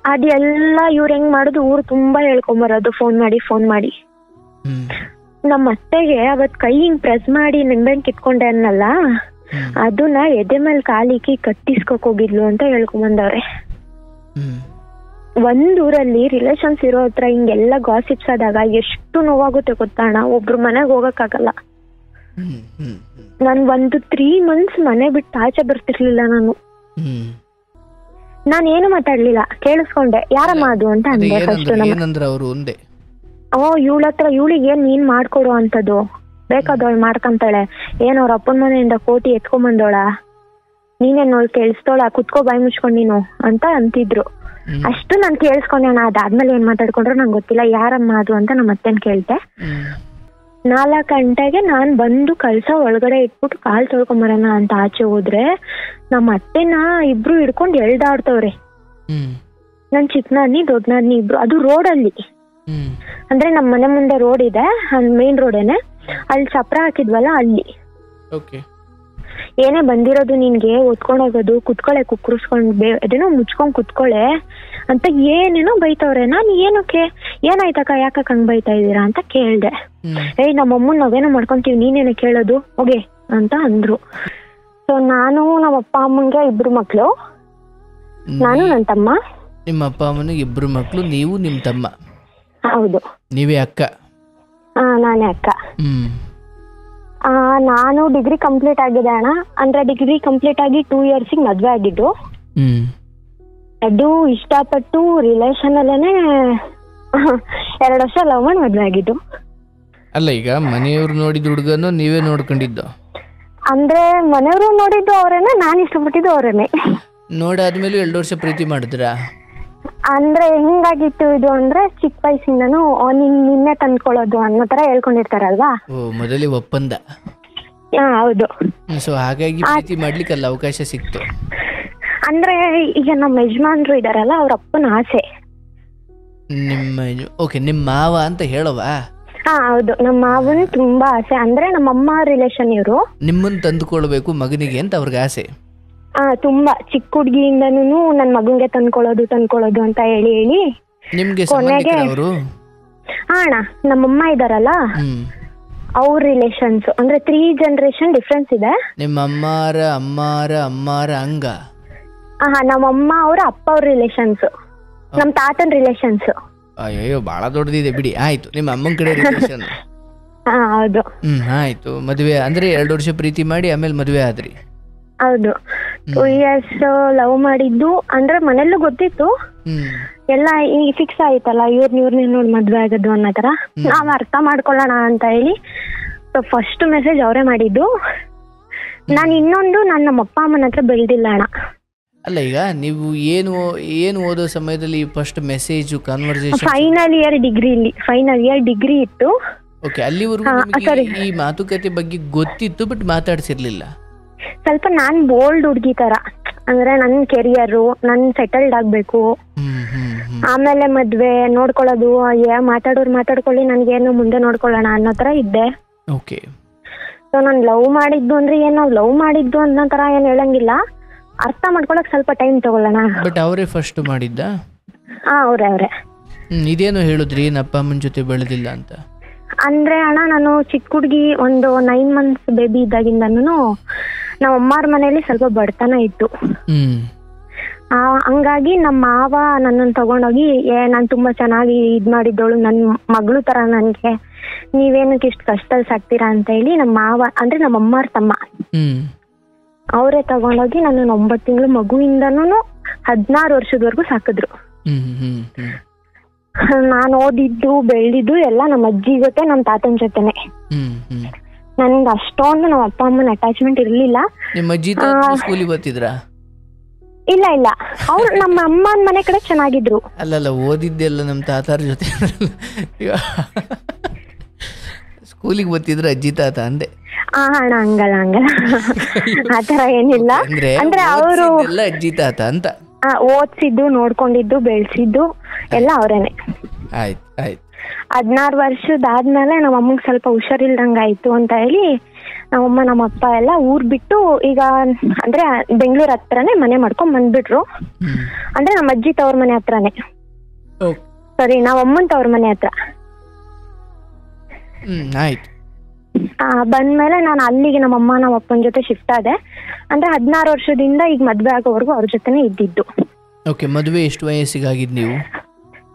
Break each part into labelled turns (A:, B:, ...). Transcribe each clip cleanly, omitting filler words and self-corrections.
A: ಅದೆಲ್ಲ ಇವ್ರು ಹೆಂಗ್ ಮಾಡುದು, ಊರು ತುಂಬಾ ಹೇಳ್ಕೊಂಬರೋದು ಫೋನ್ ಮಾಡಿ. ನಮ್ಮ ಅತ್ತೆಗೆ ಅವತ್ ಕೈ ಹಿಂಗ್ ಪ್ರೆಸ್ ಮಾಡಿ ನಿಂಬೆಹಣ್ಣು ಕಿತ್ಕೊಂಡೆ ಅನ್ನಲ್ಲ, ಅದನ್ನ ಎದೆ ಮೇಲೆ ಕಾಲಿಕ್ಕಿ ಕಟ್ಟಿಸ್ಕೊಕ್ ಹೋಗಿದ್ಲು ಅಂತ ಹೇಳ್ಕೊಂಬಂದವ್ರೆ. ಒಂದೂರಲ್ಲಿ ರಿಲೇಷನ್ಸ್ ಇರೋ ಹತ್ರ ಹಿಂಗೆಲ್ಲ ಗಾಸಿಪ್ಸ್ ಆದಾಗ ಎಷ್ಟು ನೋವಾಗುತ್ತೆ ಗೊತ್ತಾಣ. ಒಬ್ರು ಮನೆಗ್ ಹೋಗಕ್ಕಾಗಲ್ಲ. ನನ್ 3 months ಮನೆ ಬಿಟ್ಟು ಆಚೆ ಬರ್ತಿರ್ಲಿಲ್ಲ ನಾನು. ನಾನೇನು ಮಾತಾಡ್ಲಿಲ್ಲ, ಕೇಳಿಸ್ಕೊಂಡೆ. ಯಾರಮ್ಮ ಅದು ಅಂತ ಅಂದೆ ಫಸ್ಟ್. ಇವಳಿಗೆ ಏನ್ ನೀನ್ ಮಾಡ್ಕೊಡು ಅಂತದ್ದು, ಬೇಕಾದವಳು ಮಾಡ್ಕೊಂತಾಳೆ, ಏನ್ ಅವ್ರ ಅಪ್ಪನ ಮನೆಯಿಂದ ಕೋಟಿ ಎತ್ಕೊಂಬಂದೋಳ, ನೀನೇನ್ ನೋಡ್ ಕೇಳಿಸ್ತೋಳ, ಕುತ್ಕೋ ಬಾಯಿ ಮುಚ್ಕೊಂಡ್ ನೀನು ಅಂತ ಅಂತಿದ್ರು. ಅಷ್ಟು ನಾನ್ ಕೇಳಿಸ್ಕೊಂಡೆ. ಅದಾದ್ಮೇಲೆ ಏನ್ ಮಾತಾಡ್ಕೊಂಡ್ರು ನಂಗೆ ಗೊತ್ತಿಲ್ಲ. ಯಾರಮ್ಮ ಅದು ಅಂತ ನಮ್ಮ ಅತ್ತೆನ್ ಕೇಳ್ತೆ. 4 ಗಂಟೆಗೆ ನಾನ್ ಬಂದು ಕಳ್ಸ ಒಳಗಡೆ ಇಟ್ಬಿಟ್ಟು ಕಾಲ್ ತೊಳ್ಕೊಂಬರೋಣ ಅಂತ ಆಚೆ ಹೋದ್ರೆ ನಮ್ಮ ಅತ್ತೆನ ಇಬ್ರು ಹಿಡ್ಕೊಂಡು ಎಳ್ದಾಡ್ತವ್ರೆ. ನನ್ ಚಿಕ್ಕನಾದ್ನಿ ದೊಡ್ಡನಾದ್ನಿ ಇಬ್ರು. ಅದು ರೋಡಲ್ಲಿ, ಅಂದ್ರೆ ನಮ್ ಮನೆ ಮುಂದೆ ರೋಡ್ ಇದೆ, ಮೇನ್ ರೋಡೇನೆ, ಅಲ್ಲಿ ಚಪ್ರ ಹಾಕಿದ್ವಲ್ಲ ಅಲ್ಲಿ. ಏನೇ ಬಂದಿರೋದು ನಿನ್ಗೆ ಓದ್ಕೊಂಡ್ ಹೋಗೋದು, ಕುತ್ಕೊಳೆ ಕುಕ್ಕರ್ಸ್ಕೊಂಡ್ ಅದೇನೋ ಮುಚ್ಕೊಂಡ್ ಕುತ್ಕೊಳೆ ಅಂತ ಏನೇನೋ ಬೈತವ್ರೆ. ನಾನ್ ಏನಕ್ಕೆ, ಏನಾಯ್ತಕ್ಕ, ಯಾಕ ಹಂಗ್ ಬೈತಾ ಇದೀರಾ ಅಂತ ಕೇಳ್ದೆ. ನಮ್ಮಮ್ಮನ್ ನಾವೇನೋ ಮಾಡ್ಕೊಂತೀವಿ, ನೀನೇನ ಕೇಳೋದು ಹೋಗೆ ಅಂತ ಅಂದ್ರು. ಸೊ ನಾನು ನಮ್ಮ ಅಪ್ಪ ಅಮ್ಮಂಗೆ 2 ಮಕ್ಳು, ನಾನು ನನ್ನ ತಮ್ಮ.
B: ನಿಮ್ಮ ಅಪ್ಪ ಅಮ್ಮನಿಗೆ 2 ಮಕ್ಳು, ನೀವು ನಿಮ್ ತಮ್ಮ?
A: ಹೌದು.
B: ನೀವೇ ಅಕ್ಕ?
A: ನಾನೇ ಅಕ್ಕ. ನಾನು ಡಿಗ್ರಿ ಕಂಪ್ಲೀಟ್ ಆಗಿದೆ ಅಣ್ಣ. ಅಂದ್ರೆ ಡಿಗ್ರಿ ಕಂಪ್ಲೀಟ್ ಆಗಿ 2 years ಮದ್ವೆ ಆಗಿದ್ದು. ಅದು ಇಷ್ಟಪಟ್ಟು ರಿಲೇಷನ್ ಅಲ್ಲೇನೆ 2 ವರ್ಷ ಲವ್ ಮಾಡಿ ಮದ್ವೆ ಆಗಿದ್ದು.
B: ಅಲ್ಲ, ಈಗ ಮನೆಯವ್ರು ನೋಡಿದ ಹುಡುಗನು ನೀವೇ ನೋಡ್ಕೊಂಡಿದ್ದು?
A: ಅಂದ್ರೆ ಮನೆಯವರು ನೋಡಿದ್ದು ಅವರೇನೆ, ನಾನು ಇಷ್ಟಪಟ್ಟಿದ್ದು ಅವರೇನೆ.
B: ನೋಡಾದ್ಮೇಲೆ 2 ವರ್ಷ ಪ್ರೀತಿ ಮಾಡಿದ್ರಾ?
A: ಅಂದ್ರೆ ಹೆಂಗಾಗಿತ್ತು ಇದು ಅಂದ್ರೆ, ಚಿಕ್ಕ ವಯಸ್ಸಿಂದನು ನಿನ್ನೆ ತಂದ್ಕೊಳ್ಳೋದು ಅನ್ನೋ ತರ ಹೇಳ್ಕೊಂಡಿರ್ತಾರಲ್ವಾ.
B: ಮೊದಲೇ ಒಪ್ಪಂದ.
A: ಹೌದು.
B: ಸೊ ಹಾಗಾಗಿ ಪ್ರೀತಿ ಮಾಡ್ಲಿಕ್ಕಲ್ಲ ಅವಕಾಶ ಸಿಕ್ತು.
A: ಅಂದ್ರೆ ಈಗ ನಮ್ಮ ಯಜಮಾನ್ರು ಇದಾರಲ್ಲ, ಅವ್ರ ಅಪ್ಪನ ಆಸೆ.
B: ನಿಮ್ಮ ಮಾವ ಅಂತ ಹೇಳವಾ?
A: ಹೌದು, ನಮ್ಮ ಮಾವನ್ ತುಂಬಾ ಆಸೆ. ಅಂದ್ರೆ ನಮ್ಮಮ್ಮ ರಿಲೇಷನ್ ಇವರು.
B: ನಿಮ್ಮನ್ ತಂದುಕೊಳ್ಬೇಕು ಮಗನಿಗೆ ಅಂತ ಅವ್ರಿಗೆ ಆಸೆ.
A: ತುಂಬಾ ಚಿಕ್ಕ ಹುಡ್ಗಿಯಿಂದನೂ ನನ್ ಮಗನ್ಗೆ ತಂದ್ಕೊಳ್ಳೋದು ಅಂತ ಹೇಳಿ
B: ನಿಮ್ಗೆ
A: ಕೊನೆಗೆ ಅಣ್ಣ ನಮ್ಮಮ್ಮ ಇದಾರಲ್ಲ, ಅವ್ರ ರಿಲೇಷನ್ಸ್. ಅಂದ್ರೆ 3 generation ಡಿಫ್ರೆನ್ಸ್ ಇದೆ.
B: ನಿಮ್ಮ ಅಮ್ಮಾರ ಹಂಗ?
A: ನಮ್ಮಮ್ಮ ಅವ್ರ ಅಪ್ಪ ಅವ್ರ ರಿಲೇಷನ್ಸ್, ನಮ್ ತಾತನ್ ರಿಲೇಷನ್ಸ್.
B: ಅಯ್ಯೋ, ಬಹಳ ದೊಡ್ಡದಿದೆ ಬಿಡಿ. ಆಯ್ತು, ನಿಮ್ಮ ಅಮ್ಮನ ಕಡೆ ರಿಲೇಷನ್.
A: ಹೌದು.
B: ಆಯ್ತು. ಮದ್ವೆ ಅಂದ್ರೆ 2 ವರ್ಷ ಪ್ರೀತಿ ಮಾಡಿ ಆಮೇಲೆ ಮದ್ವೆ ಆದ್ರಿ?
A: ಹೌದು. 2 years ಲವ್ ಮಾಡಿದ್ದು. ಅಂದ್ರೆ ಮನೆಯಲ್ಲೂ ಗೊತ್ತಿತ್ತು ಎಲ್ಲ, ಈಗ ಫಿಕ್ಸ್ ಆಯ್ತಲ್ಲ ಇವ್ರನ್ನ ನೋಡಿ ಮದ್ವೆ ಆಗೋದು ಅನ್ನೋ ತರ. ನಾವ್ ಅರ್ಥ ಮಾಡ್ಕೊಳ್ಳೋಣ ಅಂತ ಹೇಳಿ ಫಸ್ಟ್ ಮೆಸೇಜ್ ಅವರೇ ಮಾಡಿದ್ದು. ನಾನು ಇನ್ನೊಂದು ನಮ್ಮ ಅಪ್ಪ ಅಮ್ಮನ ಹತ್ರ ಬೆಳೆದಿಲ್ಲ ಅಣ್ಣ.
B: ಅಲ್ಲ, ಈಗ ನೀವು ಏನು ಓದೋ ಸಮಯದಲ್ಲಿ first message conversation?
A: Final year degree ಇತ್ತು.
B: ಓಕೆ, ಅಲ್ಲಿವರೆಗೂ ಈ ಮಾತುಕತೆ ಬಗ್ಗೆ ಗೊತ್ತಿತ್ತು, ಬಟ್ ಮಾತಾಡ್ಸಿರ್ಲಿಲ್ಲ.
A: ಸ್ವಲ್ಪ ನಾನ್ ಬೋಲ್ಡ್ ಹುಡ್ಗಿ ತರ, ಅಂದ್ರೆ ನನ್ ಕೆರಿಯರ್, ನನ್ ಸೆಟಲ್ಡ್ ಆಗ್ಬೇಕು, ಆಮೇಲೆ ಮದ್ವೆ ನೋಡ್ಕೊಳ್ಳೋದು, ಮಾತಾಡ್ಕೊಳ್ಳಿ, ನನ್ಗೇನು ಮುಂದೆ ನೋಡ್ಕೊಳ್ಳೋಣ ಅನ್ನೋ ತರ ಇದ್ದೆ. ಸೊ ನಾನ್ ಲವ್ ಮಾಡಿದ್ದು ಅಂದ್ರೆ ಲವ್ ಮಾಡಿದ್ದು ಅನ್ನೋ ತರ ಏನ್ ಹೇಳಂಗಿಲ್ಲ, ಅರ್ಥ ಮಾಡ್ಕೊಳಕ್ ಸ್ವಲ್ಪ ಟೈಮ್ ತಗೊಳ್ಳೋಣ.
B: ಬಟ್ ಅವರೇ ಫಸ್ಟ್ ಮಾಡಿದ್ದ?
A: ಅವ್ರೆ.
B: ಇದೇನು ಹೇಳಿದ್ರಿ ಅಪ್ಪ ಅಮ್ಮನ ಜೊತೆ ಬೆಳೆದಿಲ್ಲ ಅಂತ?
A: ಅಂದ್ರೆ ಅಣ್ಣ, ನಾನು ಚಿಕ್ಕ ಹುಡ್ಗಿ ಒಂದು 9 months ಬೇಬಿ ಇದ್ದಾಗಿಂದನು ನಮ್ಮ ಅಮ್ಮಾರ ಮನೇಲಿ ಸ್ವಲ್ಪ ಬಡತನ ಇತ್ತು. ಹಂಗಾಗಿ ನಮ್ಮ ಮಾವ ನನ್ನನ್ನು ತಗೊಂಡೋಗಿ, ನಾನ್ ತುಂಬಾ ಚೆನ್ನಾಗಿ ಇದ್ ಮಾಡಿದ್ದವಳು, ನನ್ ಮಗಳು ತರ ನನ್ಗೆ, ನೀವೇನಕ್ಕೆ ಇಷ್ಟು ಕಷ್ಟದಲ್ಲಿ ಸಾಕ್ತೀರಾ ಅಂತ ಹೇಳಿ ನಮ್ಮ ಮಾವ, ಅಂದ್ರೆ ನಮ್ಮ ಅಮ್ಮಾರ ತಮ್ಮ, ಅವರೇ ತಗೊಂಡೋಗಿ ನನ್ನ 9 ತಿಂಗಳು ಮಗುವಿಂದನೂ 16 ವರ್ಷದವರೆಗೂ ಸಾಕಿದ್ರು. ನಾನು ಓದಿದ್ದು ಬೆಳೆದಿದ್ದು ಎಲ್ಲ ನಮ್ಮ ಅಜ್ಜಿ ಜೊತೆ, ನಮ್ಮ ತಾತನ ಜೊತೆನೆ. ನನ್ಗೆ ಅಷ್ಟೊಂದು ನಮ್ಮ ಅಪ್ಪ ಅಮ್ಮನ ಅಟ್ಯಾಚ್ಮೆಂಟ್ ಇರ್ಲಿಲ್ಲ. ಇಲ್ಲ, ಅವ್ರು ನಮ್ಮ ಅಮ್ಮನ ಮನೆ ಕಡೆ ಚೆನ್ನಾಗಿದ್ರು.
B: ಅಲ್ಲಲ್ಲ, ಓದಿದ್ದೆಲ್ಲ ನಮ್ಮ ತಾತಾರ ಜೊತೆ. ಸ್ಕೂಲಿಗೆ ಬರ್ತಿದ್ರ ಅಜ್ಜಿ ತಾತ ಅಂದೆ?
A: ಅಣ್ಣ ಹಂಗಲ್ಲ ಆತರ ಏನಿಲ್ಲ. ಅಂದ್ರೆ ಅವರು
B: ಅಜ್ಜಿ ತಾತ ಅಂತ
A: ಓದ್ಸಿದ್ದು, ನೋಡ್ಕೊಂಡಿದ್ದು, ಬೆಳ್ಸಿದ್ದು ಎಲ್ಲ ಅವರೇನೆ.
B: ಆಯ್ತು.
A: 16 ವರ್ಷದಾದ್ಮೇಲೆ ನಮ್ಮ ಅಮ್ಮಗೆ ಸ್ವಲ್ಪ ಹುಷಾರಿಲ್ದಂಗಾಯ್ತು ಅಂತ ಹೇಳಿ ನಮ್ಮಮ್ಮ ನಮ್ಮಪ್ಪ ಎಲ್ಲ ಊರ್ ಬಿಟ್ಟು ಈಗ ಅಂದ್ರೆ ಬೆಂಗಳೂರು ಹತ್ರನೇ ಮನೆ ಮಾಡ್ಕೊಂಡ್ ಬಂದ್ಬಿಟ್ರು. ಅಂದ್ರೆ ನಮ್ಮ ಅಜ್ಜಿ ತವ್ರ ಮನೆ ಹತ್ರನೇ, ಸಾರಿ ನಾವ್ ಅಮ್ಮನ್ ತವ್ರ ಮನೆ ಹತ್ರ. ಬಂದ್ಮೇಲೆ ನಾನು ಅಲ್ಲಿಗೆ ನಮ್ಮಮ್ಮ ನಮ್ಮ ಅಪ್ಪನ ಜೊತೆ ಶಿಫ್ಟ್ ಆದೆ. ಅಂದ್ರೆ 16 ವರ್ಷದಿಂದ ಈಗ ಮದ್ವೆ ಆಗೋವರೆಗೂ ಅವ್ರ ಜೊತೆನೆ ಇದ್ದಿದ್ದು.
B: ಓಕೆ, ಮದುವೆ ಎಷ್ಟು ವಯಸ್ಸಿಗಾಗಿದ್ ನೀವು?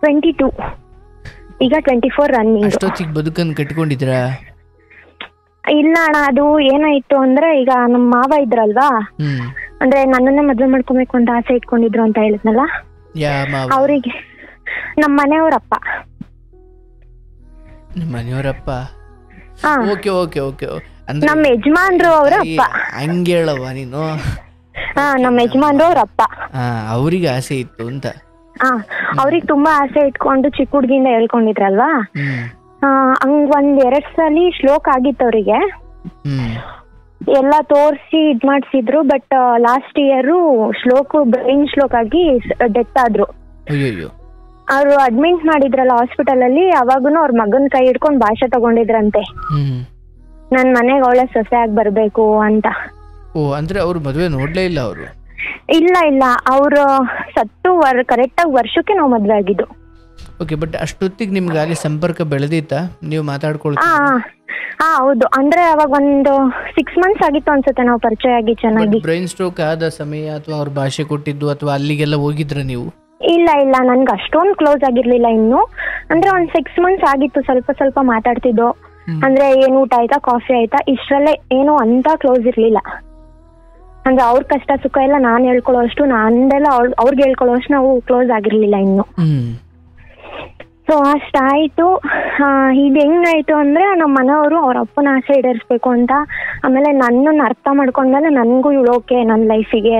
A: 22, ಈಗ 24 ರನ್ನಿಂಗ್.
B: ಅಷ್ಟೊತ್ತಿಗೆ ಬದುಕನ್ನು ಕಟ್ಕೊಂಡಿದ್ರಾ?
A: ಇಲ್ಲ ಅಣ್ಣ, ಅದು ಏನಾಯ್ತು ಅಂದ್ರೆ ಈಗ ನಮ್ಮ ಮಾವ ಇದ್ರಲ್ವಾ, ಅಂದ್ರೆ ನನ್ನನ್ನೇ ಮದ್ವೆ ಮಾಡ್ಕೊಬೇಕು ಅಂತ ಆಸೆ ಇಟ್ಕೊಂಡಿದ್ರು ಅಂತ ಹೇಳಿದ್ನಲ್ಲ, ಅವ್ರಿಗೆ ನಮ್ಮ ಮನೆಯವ್ರಪ್ಪ.
B: ಮನೆಯವರಪ್ಪ? Okay okay okay.
A: ನಮ್ಮ ಯಜಮಾನ್ರು ಅವ್ರ ಅಪ್ಪ.
B: ಹಂಗೇಳವ ನೀನು?
A: ನಮ್ಮ ಯಜಮಾನ್ರು ಅವ್ರ ಅಪ್ಪ.
B: ಅವ್ರಿಗೆ ಆಸೆ ಇತ್ತು ಅಂತ?
A: ಅವ್ರಿಗೆ ತುಂಬಾ ಆಸೆ ಇಟ್ಕೊಂಡು ಚಿಕ್ಕ ಹುಡ್ಗಿಂದ ಹೇಳ್ಕೊಂಡಿದ್ರಲ್ವಾ, ಹಂಗ್ 1-2 ಸಲ ಶ್ಲೋಕ್ ಆಗಿತ್ತು ಅವ್ರಿಗೆ. ಎಲ್ಲ ತೋರ್ಸಿ ಇದ್ ಮಾಡ್ಸಿದ್ರು. But last year brain stroke ಆಗಿ ಡೆತ್ ಆದ್ರು. ಅವ್ರು ಅಡ್ಮಿಟ್ ಮಾಡಿದ್ರಲ್ಲ ಹಾಸ್ಪಿಟಲ್ ಅಲ್ಲಿ, ಅವಾಗೂನು ಅವ್ರ ಮಗನ್ ಕೈ ಹಿಡ್ಕೊಂಡ್ ಭಾಷೆ ತಗೊಂಡಿದ್ರಂತೆ, ನನ್ ಮನೆಗ್ ಅವಳೆ ಸೊಸೆ ಆಗಿ ಬರ್ಬೇಕು ಅಂತ.
B: ಅಂದ್ರೆ ಅವ್ರು ಮದ್ವೆ ನೋಡ್ಲೇ ಇಲ್ಲ ಅವರು?
A: ಇಲ್ಲ ಇಲ್ಲ, ಅವ್ರು ಸತ್ತು ಕರೆಕ್ಟ್ ಆಗಿ ವರ್ಷಕ್ಕೆ ನಾವು ಮದ್ವೆ ಆಗಿದ್ದು.
B: ಓಕೆ, ಬಟ್ ಅಷ್ಟೊತ್ತಿಗೆ ನಿಮ್ಗೆ ಅಲ್ಲಿ ಸಂಪರ್ಕ ಬೆಳೆದಿತ್ತಾ, ನೀವು ಮಾತಾಡ್ಕೊಳ್ತಾ?
A: ಹೌದು, ಅಂದ್ರೆ ಅವಾಗ ಒಂದು 6 months ಆಗಿತ್ತು ಅನ್ಸುತ್ತೆ ನಾವು ಪರಿಚಯ ಆಗಿ ಚೆನ್ನಾಗಿ.
B: ಬ್ರೈನ್ ಸ್ಟ್ರೋಕ್ ಆದ ಸಮಯ ಅಥವಾ ಅವ್ರ ಭಾಷೆ ಕೊಟ್ಟಿದ್ದು ಅಥವಾ ಅಲ್ಲಿಗೆಲ್ಲ ಹೋಗಿದ್ರ ನೀವು?
A: ಇಲ್ಲ ಇಲ್ಲ, ನನ್ಗೆ ಅಷ್ಟೊಂದು ಕ್ಲೋಸ್ ಆಗಿರ್ಲಿಲ್ಲ ಇನ್ನು. ಅಂದ್ರೆ ಒಂದ್ 6 months ಆಗಿತ್ತು, ಸ್ವಲ್ಪ ಸ್ವಲ್ಪ ಮಾತಾಡ್ತಿದ್ದೋ. ಅಂದ್ರೆ ಏನ್ ಊಟ ಆಯ್ತಾ, ಕಾಫಿ ಆಯ್ತಾ, ಇಷ್ಟರಲ್ಲೇ ಏನು ಅಂತ ಕ್ಲೋಸ್ ಇರ್ಲಿಲ್ಲ. ಅಂದ್ರೆ ಅವ್ರ ಕಷ್ಟ ಸುಖ ಎಲ್ಲ ನಾನ್ ಹೇಳ್ಕೊಳ್ಳೋ ಅಷ್ಟು, ನಂದೆಲ್ಲ ಅವ್ರಿಗೆ ಹೇಳ್ಕೊಳ್ಳೋ ಅಷ್ಟು ನಾವು ಕ್ಲೋಸ್ ಆಗಿರ್ಲಿಲ್ಲ ಇನ್ನು. ಸೊ ಅಷ್ಟಾಯ್ತು. ಇದು ಹೆಂಗಾಯ್ತು ಅಂದ್ರೆ ನಮ್ಮ ಮನೆಯವರು ಅವ್ರ ಅಪ್ಪನ ಆಸೆ ಈಡೇರಿಸ್ಬೇಕು ಅಂತ, ಆಮೇಲೆ ನನ್ನನ್ನು ಅರ್ಥ ಮಾಡ್ಕೊಂಡ್ಮೇಲೆ ನನ್ಗೂ ಇವಳು ಓಕೆ ನನ್ನ ಲೈಫಿಗೆ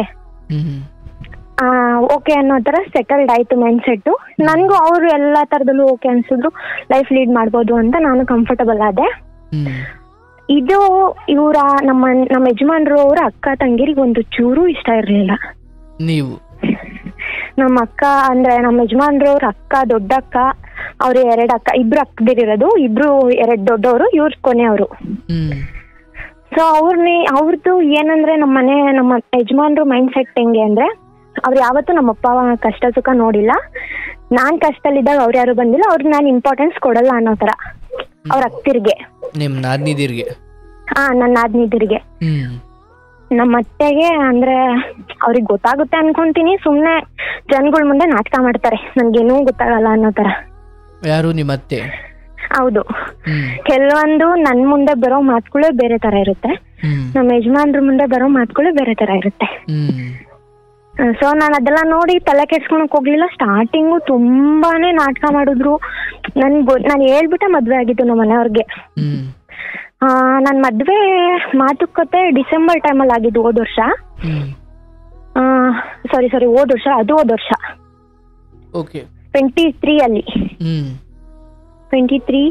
A: ಓಕೆ ಅನ್ನೋ ತರ ಸೆಟಲ್ಡ್ ಆಯ್ತು ಮೈಂಡ್ ಸೆಟ್. ನನ್ಗೂ ಅವ್ರು ಎಲ್ಲಾ ತರದಲ್ಲೂ ಓಕೆ ಅನ್ಸಿದ್ರು, ಲೈಫ್ ಲೀಡ್ ಮಾಡ್ಬೋದು ಅಂತ ನಾನು ಕಂಫರ್ಟಬಲ್ ಆದೆ. ಇದು ಇವರ ನಮ್ಮ ಯಜಮಾನ್ರು ಅವ್ರ ಅಕ್ಕ ತಂಗಿರಿಗೆ ಒಂದು ಚೂರು ಇಷ್ಟ ಇರ್ಲಿಲ್ಲ.
B: ನೀವು?
A: ನಮ್ಮ ಅಕ್ಕ ಅಂದ್ರೆ ನಮ್ಮ ಯಜಮಾನ್ರು ಅವ್ರ ಅಕ್ಕ, ದೊಡ್ಡ ಅಕ್ಕ, ಅವ್ರು 2 ಅಕ್ಕ, 2 ಅಕ್ಕದಿರೋದು, 2 ದೊಡ್ಡವರು, ಇವ್ರ ಕೊನೆಯವರು. ಸೊ ಅವ್ರದ್ದು ಏನಂದ್ರೆ ನಮ್ಮ ಯಜಮಾನ್ರು ಮೈಂಡ್ ಸೆಟ್ ಹೆಂಗೆ ಅಂದ್ರೆ, ಅವ್ರು ಯಾವತ್ತೂ ನಮ್ಮಪ್ಪ ಕಷ್ಟ ಸುಖ ನೋಡಿಲ್ಲ. ನಾನ್ ಕಷ್ಟದಲ್ಲಿದ್ದಾಗ ಅವ್ರು ಯಾರು ಬಂದಿಲ್ಲ, ಅವ್ರಿಗೆ ನಾನು ಇಂಪಾರ್ಟೆನ್ಸ್ ಕೊಡಲ್ಲ ಅನ್ನೋ ತರ. ಅವ್ರ ಅಕ್ತಿರ್ಗೆ,
B: ನನ್ನ
A: ನಾದ್ನಿದಿರ್ಗೆ. ನಮ್ಮ ಅತ್ತೆಗೆ ಅಂದ್ರೆ ಅವ್ರಿಗೆ ಗೊತ್ತಾಗುತ್ತೆ ಅನ್ಕೊಂತೀನಿ, ಸುಮ್ನೆ ಜನಗಳ ಮುಂದೆ ನಾಟಕ ಮಾಡ್ತಾರೆ, ನನ್ಗೇನೂ ಗೊತ್ತಾಗಲ್ಲ ಅನ್ನೋ ತರ.
B: ಯಾರು ನಿಮ್ಮ ಅತ್ತೆ?
A: ಹೌದು. ಕೆಲವೊಂದು ನನ್ ಮುಂದೆ ಬರೋ ಮಾತುಗಳೇ ಬೇರೆ ತರ ಇರುತ್ತೆ, ನಮ್ಮ ಯಜಮಾನ್ರ ಮುಂದೆ ಬರೋ ಮಾತುಗಳೇ ಬೇರೆ ತರ ಇರುತ್ತೆ. ಸೊ ನಾನು ಅದೆಲ್ಲ ನೋಡಿ ತಲೆ ಕೆಡ್ಸ್ಕೊಳಕ್ ಹೋಗ್ಲಿಲ್ಲ. ಸ್ಟಾರ್ಟಿಂಗು ತುಂಬಾನೇ ನಾಟಕ ಮಾಡಿದ್ರು. ನಾನು ಹೇಳ್ಬಿಟ್ಟೆ ಮದ್ವೆ ಆಗಿದ್ದು ನಮ್ಮ ಮನೆಯವ್ರಿಗೆ. ನನ್ ಮದ್ವೆ ಮಾತುಕತೆ ಡಿಸೆಂಬರ್ ಟೈಮಲ್ಲಿ ಆಗಿದ್ದು, ಹೋದ ವರ್ಷ. ಹೋದ ವರ್ಷ, ಅದು ಹೋದ ವರ್ಷ 23 ಅಲ್ಲಿ. 24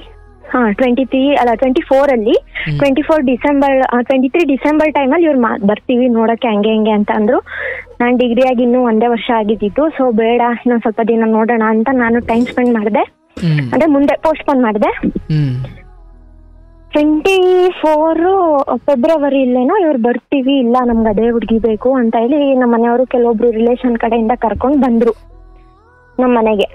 A: ಅಲ್ಲಿ 23 ಡಿಸೆಂಬರ್ ಟೈಮಲ್ಲಿ ಇವ್ರು ಬರ್ತೀವಿ ನೋಡಕ್ಕೆ ಹಂಗೆ ಹಿಂಗೆ ಅಂತ ಅಂದ್ರು. ನಾನು ಡಿಗ್ರಿ ಆಗಿ ಇನ್ನೂ 1 ವರ್ಷ ಆಗಿದ್ದಿತ್ತು. ಸೊ ಬೇಡ, ಇನ್ನೊಂದ್ ಸ್ವಲ್ಪ ದಿನ ನೋಡೋಣ ಅಂತ ನಾನು ಟೈಮ್ ಸ್ಪೆಂಡ್ ಮಾಡಿದೆ. ಅಂದ್ರೆ ಮುಂದೆ ಪೋಸ್ಟ್ಪೋನ್ ಮಾಡಿದೆ. 24 ಫೆಬ್ರವರಿ ಇಲ್ಲೇನೋ ಇವ್ರು ಬರ್ತೀವಿ, ಇಲ್ಲ ನಮ್ಗೆ ಅದೇ ಹುಡುಗಿ ಬೇಕು ಅಂತ ಹೇಳಿ ನಮ್ಮ ಮನೆಯವರು ಕೆಲವೊಬ್ರು ರಿಲೇಷನ್ ಕಡೆಯಿಂದ ಕರ್ಕೊಂಡು ಬಂದ್ರು ನಮ್ಮ ಮನೆಗೆ.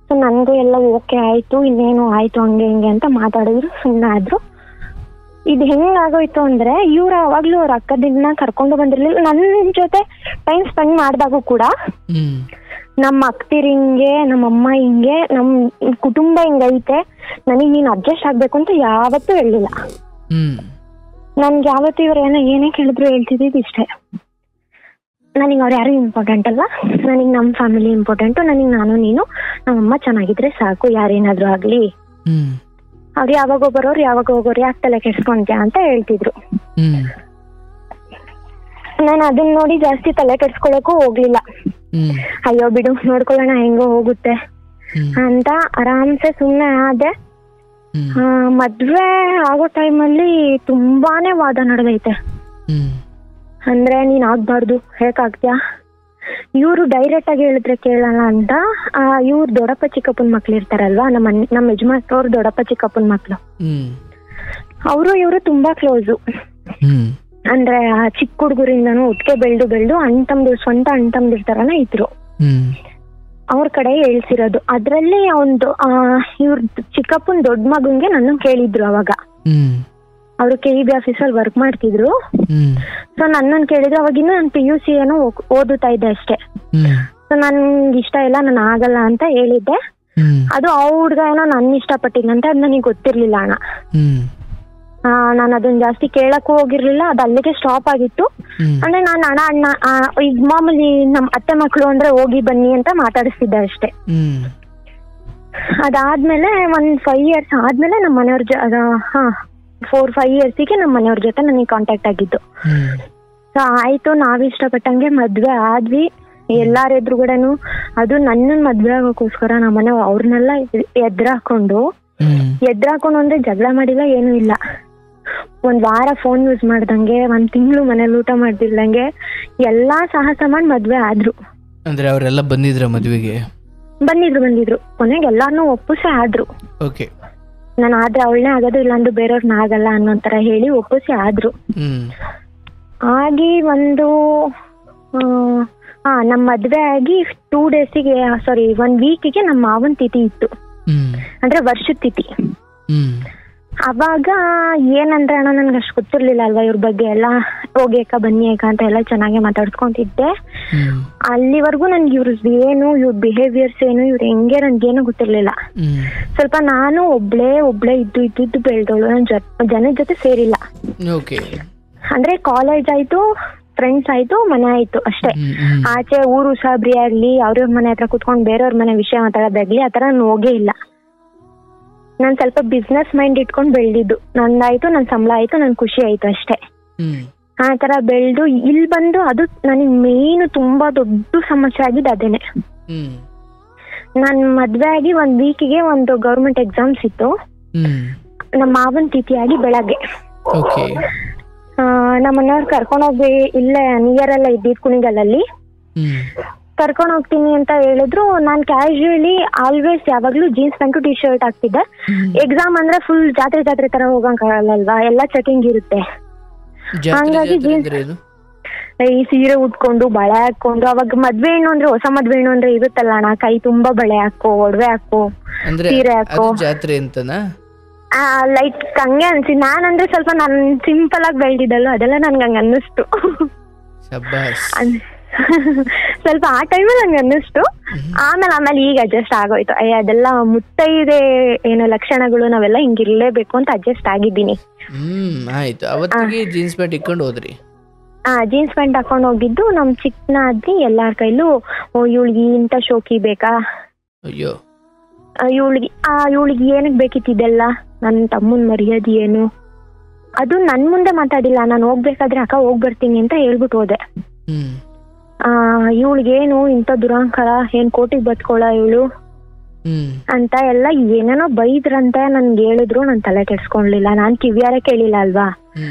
A: ಸೊ ನನ್ಗೂ ಎಲ್ಲ ಓಕೆ ಆಯ್ತು, ಇನ್ನೇನು ಆಯ್ತು ಹಂಗೆ ಹಿಂಗೆ ಅಂತ ಮಾತಾಡಿದ್ರು, ಸುಮ್ಮನೆ ಆದ್ರು. ಇದು ಹೆಂಗಾಗೋಯ್ತು ಅಂದ್ರೆ, ಇವ್ರು ಅವಾಗ್ಲೂ ಅವ್ರ ಅಕ್ಕದಿಂದ ಕರ್ಕೊಂಡು ಬಂದಿರ್ಲಿಲ್ಲ. ನನ್ನ ಜೊತೆ ಟೈಮ್ ಸ್ಪೆಂಡ್ ಮಾಡಿದಾಗೂ ಕೂಡ ನಮ್ಮ ಅಕ್ತಿರ್ ಹಿಂಗೆ, ನಮ್ಮಮ್ಮ ಹಿಂಗೆ, ನಮ್ ಕುಟುಂಬ ಹಿಂಗೈತೆ, ನನಗ್ ನೀನ್ ಅಡ್ಜಸ್ಟ್ ಆಗ್ಬೇಕು ಅಂತ ಯಾವತ್ತೂ ಹೇಳಿಲ್ಲ. ನನ್ಗೆ ಯಾವತ್ತೂ ಇವ್ರು ಏನೇ ಕೇಳಿದ್ರು ಹೇಳ್ತಿದ್ದಿದ್ದು ಇಷ್ಟೇ, ನನಗೆ ಅವ್ರು ಯಾರು ಇಂಪಾರ್ಟೆಂಟ್ ಅಲ್ಲ, ನನಗೆ ನಮ್ಮ ಫ್ಯಾಮಿಲಿ ಇಂಪಾರ್ಟೆಂಟು, ನನಗೆ ನಾನು ನೀನು ನಮ್ಮಮ್ಮ ಚೆನ್ನಾಗಿದ್ರೆ ಸಾಕು, ಯಾರೇನಾದ್ರೂ ಆಗ್ಲಿ. ಅವ್ರು ಯಾವಾಗ ಬರೋರು ಯಾವಾಗ ಹೋಗೋರು, ಯಾಕೆ ತಲೆ ಕೆಡ್ಸ್ಕೊಂತ ಅಂತ ಹೇಳ್ತಿದ್ರು. ನಾನು ಅದನ್ನ ನೋಡಿ ಜಾಸ್ತಿ ತಲೆ ಕೆಡ್ಸ್ಕೊಳಕ್ಕೂ ಹೋಗ್ಲಿಲ್ಲ. ಅಯ್ಯೋ ಬಿಡು, ನೋಡ್ಕೊಳ್ಳೋಣ ಹೆಂಗೋ ಹೋಗುತ್ತೆ ಅಂತ ಆರಾಮ್ಸೆ ಸುಮ್ನೆ ಆದೆ. ಮದ್ವೆ ಆಗೋ ಟೈಮಲ್ಲಿ ತುಂಬಾನೇ ವಾದ ನಡೆದೈತೆ. ಅಂದ್ರೆ ನೀನ್ ಆಗ್ಬಾರ್ದು, ಹೇಗಾಗ್ತ್ಯಾ, ಇವ್ರು ಡೈರೆಕ್ಟ್ ಆಗಿ ಹೇಳಿದ್ರೆ ಕೇಳಲ್ಲ ಅಂತ ಇವ್ರು ದೊಡ್ಡಪ್ಪ ಚಿಕ್ಕಪ್ಪನ ಮಕ್ಳು ಇರ್ತಾರಲ್ವಾ, ನಮ್ಮ ಯಜಮಾನ್ರವ್ರು ದೊಡ್ಡಪ್ಪ ಚಿಕ್ಕಪ್ಪನ ಮಕ್ಳು, ಅವರು ಇವರು ತುಂಬಾ ಕ್ಲೋಸು. ಅಂದ್ರೆ ಚಿಕ್ಕ ಹುಡುಗರಿಂದನೂ ಒಟ್ಟಿಗೆ ಬೆಳ್ದು ಸ್ವಂತ ಅಣ್ತಮ್ದಿರ್ತಾರಲ್ಲ ಇದ್ರು, ಅವ್ರ ಕಡೆ ಹೇಳ್ಸಿರೋದು. ಅದ್ರಲ್ಲಿ ಒಂದು ಇವ್ರ ಚಿಕ್ಕಪ್ಪನ ದೊಡ್ಡ ಮಗನ್ಗೆ ನನ್ನ ಕೇಳಿದ್ರು ಅವಾಗ. ಅವರು KEB ಆಫೀಸಲ್ಲಿ ವರ್ಕ್ ಮಾಡ್ತಿದ್ರು. ಸೊ ನನ್ನನ್ನು ಕೇಳಿದ್ರು. ಅವಾಗಿನ್ನೂ ನಾನು PUC ಏನೋ ಓದುತ್ತಾ ಇದ್ದೆ ಅಷ್ಟೇ. ಸೊ ನನ್ಗೆ ಇಷ್ಟ ಇಲ್ಲ, ನಾನು ಆಗಲ್ಲ ಅಂತ ಹೇಳಿದ್ದೆ. ಅದು ಆ ಹುಡ್ಗ ಏನೋ ನನ್ನ ಇಷ್ಟಪಟ್ಟಿದ್ದಂತೆ, ಅದು ನನಗೆ ಗೊತ್ತಿರ್ಲಿಲ್ಲ ಅಣ್ಣ. ನಾನು ಅದನ್ನ ಜಾಸ್ತಿ ಕೇಳಕ್ಕೂ ಹೋಗಿರ್ಲಿಲ್ಲ, ಅದು ಅಲ್ಲಿಗೆ ಸ್ಟಾಪ್ ಆಗಿತ್ತು. ಅಂದ್ರೆ ನಾನು ಅಣ್ಣ ಈಗ ಮಾಮೂಲಿ ನಮ್ ಅತ್ತೆ ಮಕ್ಳು ಅಂದ್ರೆ ಹೋಗಿ ಬನ್ನಿ ಅಂತ ಮಾತಾಡಿಸ್ತಿದ್ದೆ ಅಷ್ಟೇ. ಅದಾದ್ಮೇಲೆ 1-5 years ಆದ್ಮೇಲೆ ನಮ್ಮ ಮನೆಯವ್ರ 4-5 yearsಗೆ ನಮ್ಮ ಮನೆಯವ್ರ ಜೊತೆ ನನಗೆ ಕಾಂಟ್ಯಾಕ್ಟ್ ಆಗಿದ್ದು. ಸೊ ಆಯ್ತು, ನಾವ್ ಇಷ್ಟಪಟ್ಟಂಗೆ ಮದ್ವೆ ಆದ್ವಿ. ಎಲ್ಲಾರ ಎದುರುಗಡೆನು, ಅದು ನನ್ನ ಮದ್ವೆ ಆಗೋಕ್ಕೋಸ್ಕರ ನಮ್ಮನೆ ಅವ್ರನ್ನೆಲ್ಲ ಎದ್ರಾಕೊಂಡು ಅಂದ್ರೆ ಜಗಳ ಮಾಡಿಲ್ಲ, ಏನೂ ಇಲ್ಲ. 1 ವಾರ ಫೋನ್ ಯೂಸ್ ಮಾಡ್ದಂಗೆ, 1 ತಿಂಗಳು ಮನೇಲಿ ಊಟ ಮಾಡ್ತಿರ್ದಂಗೆ ಎಲ್ಲಾ ಸಾಹಸ ಮಾಡಿ ಮದ್ವೆ ಆದ್ರು.
B: ಅಂದ್ರೆ ಅವರೆಲ್ಲ ಬಂದಿದ್ರ ಮದ್ವೆಗೆ?
A: ಬಂದಿದ್ರು. ಕೊನೆಗೆ ಎಲ್ಲಾರ್ನು ಒಪ್ಪಿಸಿ ಆದ್ರು. ನಾನು ಆದ್ರೆ ಅವಳನ್ನೇ ಆಗೋದು, ಇಲ್ಲಾಂದ್ರೆ ಬೇರೆಯವ್ರನ್ನ ಆಗಲ್ಲ ಅನ್ನೋಂತರ ಹೇಳಿ ಒಪ್ಪಿಸಿ ಆದ್ರು. ಆಗಿ ನಮ್ ಮದ್ವೆ ಆಗಿ 2 daysಗೆ 1 weekಗೆ ನಮ್ಮ ಮಾವನ್ ತಿಥಿ ಇತ್ತು, ಅಂದ್ರೆ ವರ್ಷದ ತಿಥಿ. ಅವಾಗ ಏನಂದ್ರೆ ಅಣ್ಣ ನನ್ಗೆ ಅಷ್ಟು ಗೊತ್ತಿರ್ಲಿಲ್ಲ ಅಲ್ವಾ ಇವ್ರ ಬಗ್ಗೆ ಎಲ್ಲ. ಹೋಗಿ ಅಕ್ಕ ಬನ್ನಿ ಅಕ್ಕ ಅಂತ ಎಲ್ಲ ಚೆನ್ನಾಗಿ ಮಾತಾಡ್ಸ್ಕೊಂತಿದ್ದೆ. ಅಲ್ಲಿವರೆಗೂ ನನ್ಗೆ ಇವ್ರದ್ದು ಏನು, ಇವ್ರ ಬಿಹೇವಿಯರ್ಸ್ ಏನು, ಇವ್ರು ಹೆಂಗೆ ನನ್ಗೇನು ಗೊತ್ತಿರ್ಲಿಲ್ಲ. ಸ್ವಲ್ಪ ನಾನು ಒಬ್ಳೆ ಇದ್ದು ಬೆಳ್ದೋಳು. ನನ್ ಜನದ ಜೊತೆ ಸೇರಿಲ್ಲ. ಅಂದ್ರೆ ಕಾಲೇಜ್ ಆಯ್ತು, ಫ್ರೆಂಡ್ಸ್ ಆಯ್ತು, ಮನೆ ಆಯ್ತು ಅಷ್ಟೇ. ಆಚೆ ಊರು ಸಾಬ್ರಿ ಆಗ್ಲಿ, ಅವ್ರವ್ರ ಮನೆ ಹತ್ರ ಕುತ್ಕೊಂಡು ಬೇರೆಯವ್ರ ಮನೆ ವಿಷಯ ಮಾತಾಡೋದಾಗ್ಲಿ ಆತರ ನಾನು ಹೋಗೇ ಇಲ್ಲ. ನಾನ್ ಸ್ವಲ್ಪ ಬಿಸ್ನೆಸ್ ಮೈಂಡ್ ಇಟ್ಕೊಂಡು ಬೆಳ್ದಿದ್ದು. ನಂದಾಯ್ತು, ನನ್ ಸಂಬಳ ಆಯ್ತು, ನನ್ ಖುಷಿ ಆಯ್ತು ಅಷ್ಟೇ. ಆ ತರ ಬೆಳ್ದು ಇಲ್ಲಿ ಬಂದು ಅದು ನನಗ್ ಮೇನ್ ತುಂಬಾ ದೊಡ್ಡ ಸಮಸ್ಯೆ ಆಗಿದ್ದು ಅದೇನೆ. ನಾನ್ ಮದ್ವೆ ಆಗಿ 1 weekಗೆ ಒಂದು ಗೌರ್ಮೆಂಟ್ ಎಕ್ಸಾಮ್ಸ್ ಇತ್ತು. ನಮ್ಮ ಮಾವನ್ ತಿಥಿಯಾಗಿ ಬೆಳಗ್ಗೆ ನಮ್ಮ ಮನೆಯವ್ರು ಕರ್ಕೊಂಡೋಗಿ ಇಲ್ಲೇ ನಿಯರ್ ಎಲ್ಲ ಇದ್ದಿದ್ ಕುಣಿಗಲಲ್ಲಿ ಕರ್ಕೊಂಡ್ ಹೋಗ್ತೀನಿ ಅಂತ ಹೇಳಿದ್ರು. ನಾನ್ ಕ್ಯಾಶುಯಲಿ ಆಲ್ವೇಸ್ ಯಾವಾಗ್ಲೂ ಜೀನ್ಸ್ ಪ್ಯಾಂಟು T-shirt ಹಾಕ್ತಿದ್ದೆ. ಎಕ್ಸಾಮ್ ಅಂದ್ರೆ ಫುಲ್ ಜಾತ್ರೆ ತರ ಹೋಗಂಗಲ್ವಾ, ಎಲ್ಲ ಚೆಕಿಂಗ್ ಇರುತ್ತೆ. ಹಂಗಾಗಿ ಈ ಸೀರೆ ಉಟ್ಕೊಂಡು ಬಳೆ ಹಾಕೊಂಡು, ಅವಾಗ ಮದ್ವೆ ಹೆಣ್ಣು ಅಂದ್ರೆ ಹೊಸ ಮದ್ವೆ ಹೆಣ್ಣು ಅಂದ್ರೆ ಇರುತ್ತಲ್ಲ ಅಣ್ಣ, ಕೈ ತುಂಬಾ ಬಳೆ ಹಾಕೋ, ಒಡವೆ ಹಾಕೋ, ಸೀರೆ ಹಾಕೋ, ಜಾತ್ರೆ ಅಂತನಾ ಲೈಕ್ ಹಂಗೆ ಅನ್ಸಿ. ನಾನಂದ್ರೆ ಸ್ವಲ್ಪ ನಾನ್ ಸಿಂಪಲ್ ಆಗಿ ಬೆಳ್ದಿದ್ದಲ್ಲ, ಅದೆಲ್ಲ ನನ್ಗೆ ಹಂಗ ಅನ್ನಿಸ್ತು. ಸ್ವಲ್ಪ ಆ ಟೈಮಲ್ಲಿ ನಂಗೆ ಅನ್ನಿಸ್ತು. ಆಮೇಲೆ ಈಗ ಅಡ್ಜಸ್ಟ್ ಆಗೋಯ್ತು. ಅದೆಲ್ಲ ಮುತ್ತೈದೆ ಏನೋ ಲಕ್ಷಣಗಳು, ನಾವೆಲ್ಲ ಹಿಂಗಿರ್ಲೇಬೇಕು ಅಂತ ಅಡ್ಜಸ್ಟ್ ಆಗಿದ್ದೀನಿ.
B: ಆಯ್ತು. ಅವತ್ತಿಗೆ ಜೀನ್ಸ್ ಪ್ಯಾಂಟ್ ಇಟ್ಕೊಂಡು ಹೋದ್ರಿ?
A: ಜೀನ್ಸ್ ಪ್ಯಾಂಟ್ ಹಾಕೊಂಡು ಹೋಗಿದ್ದು. ನಮ್ ಚಿಕ್ಕನ ಅಜ್ಜಿ ಎಲ್ಲಾರ ಕೈಲೂ ಇವಳಿಗೆ ಇಂಥ ಶೋಕಿ ಬೇಕಾ,
B: ಅಯ್ಯೋ
A: ಇವಳಿಗೆ ಏನಕ್ ಬೇಕಿತ್ತಿದೆಲ್ಲ, ನನ್ನ ತಮ್ಮನ್ ಮರ್ಯಾದೆ ಏನು, ಅದು ನನ್ ಮುಂದೆ ಮಾತಾಡಿಲ್ಲ. ನಾನು ಹೋಗ್ಬೇಕಾದ್ರೆ ಅಕ್ಕ ಹೋಗ್ ಬರ್ತೀನಿ ಅಂತ ಹೇಳ್ಬಿಟ್ಟು ಹೋದೆ. ಇವಳಿಗೇನು ಇಂಥ ದುರಾಂಕಾರ, ಏನ್ ಕೋಟಿಗೆ ಬತ್ಕೊಳ ಇವಳು ಅಂತ ಎಲ್ಲ ಏನೇನೋ ಬೈದ್ರಂತೆ. ನನ್ಗೆ ಹೇಳಿದ್ರು, ನಾನ್ ತಲೆ ಕೆಡ್ಸ್ಕೊಳ್ಲಿಲ್ಲ. ನಾನ್ ಕಿವಿಯಾರ ಕೇಳಿಲ್ಲ ಅಲ್ವಾ,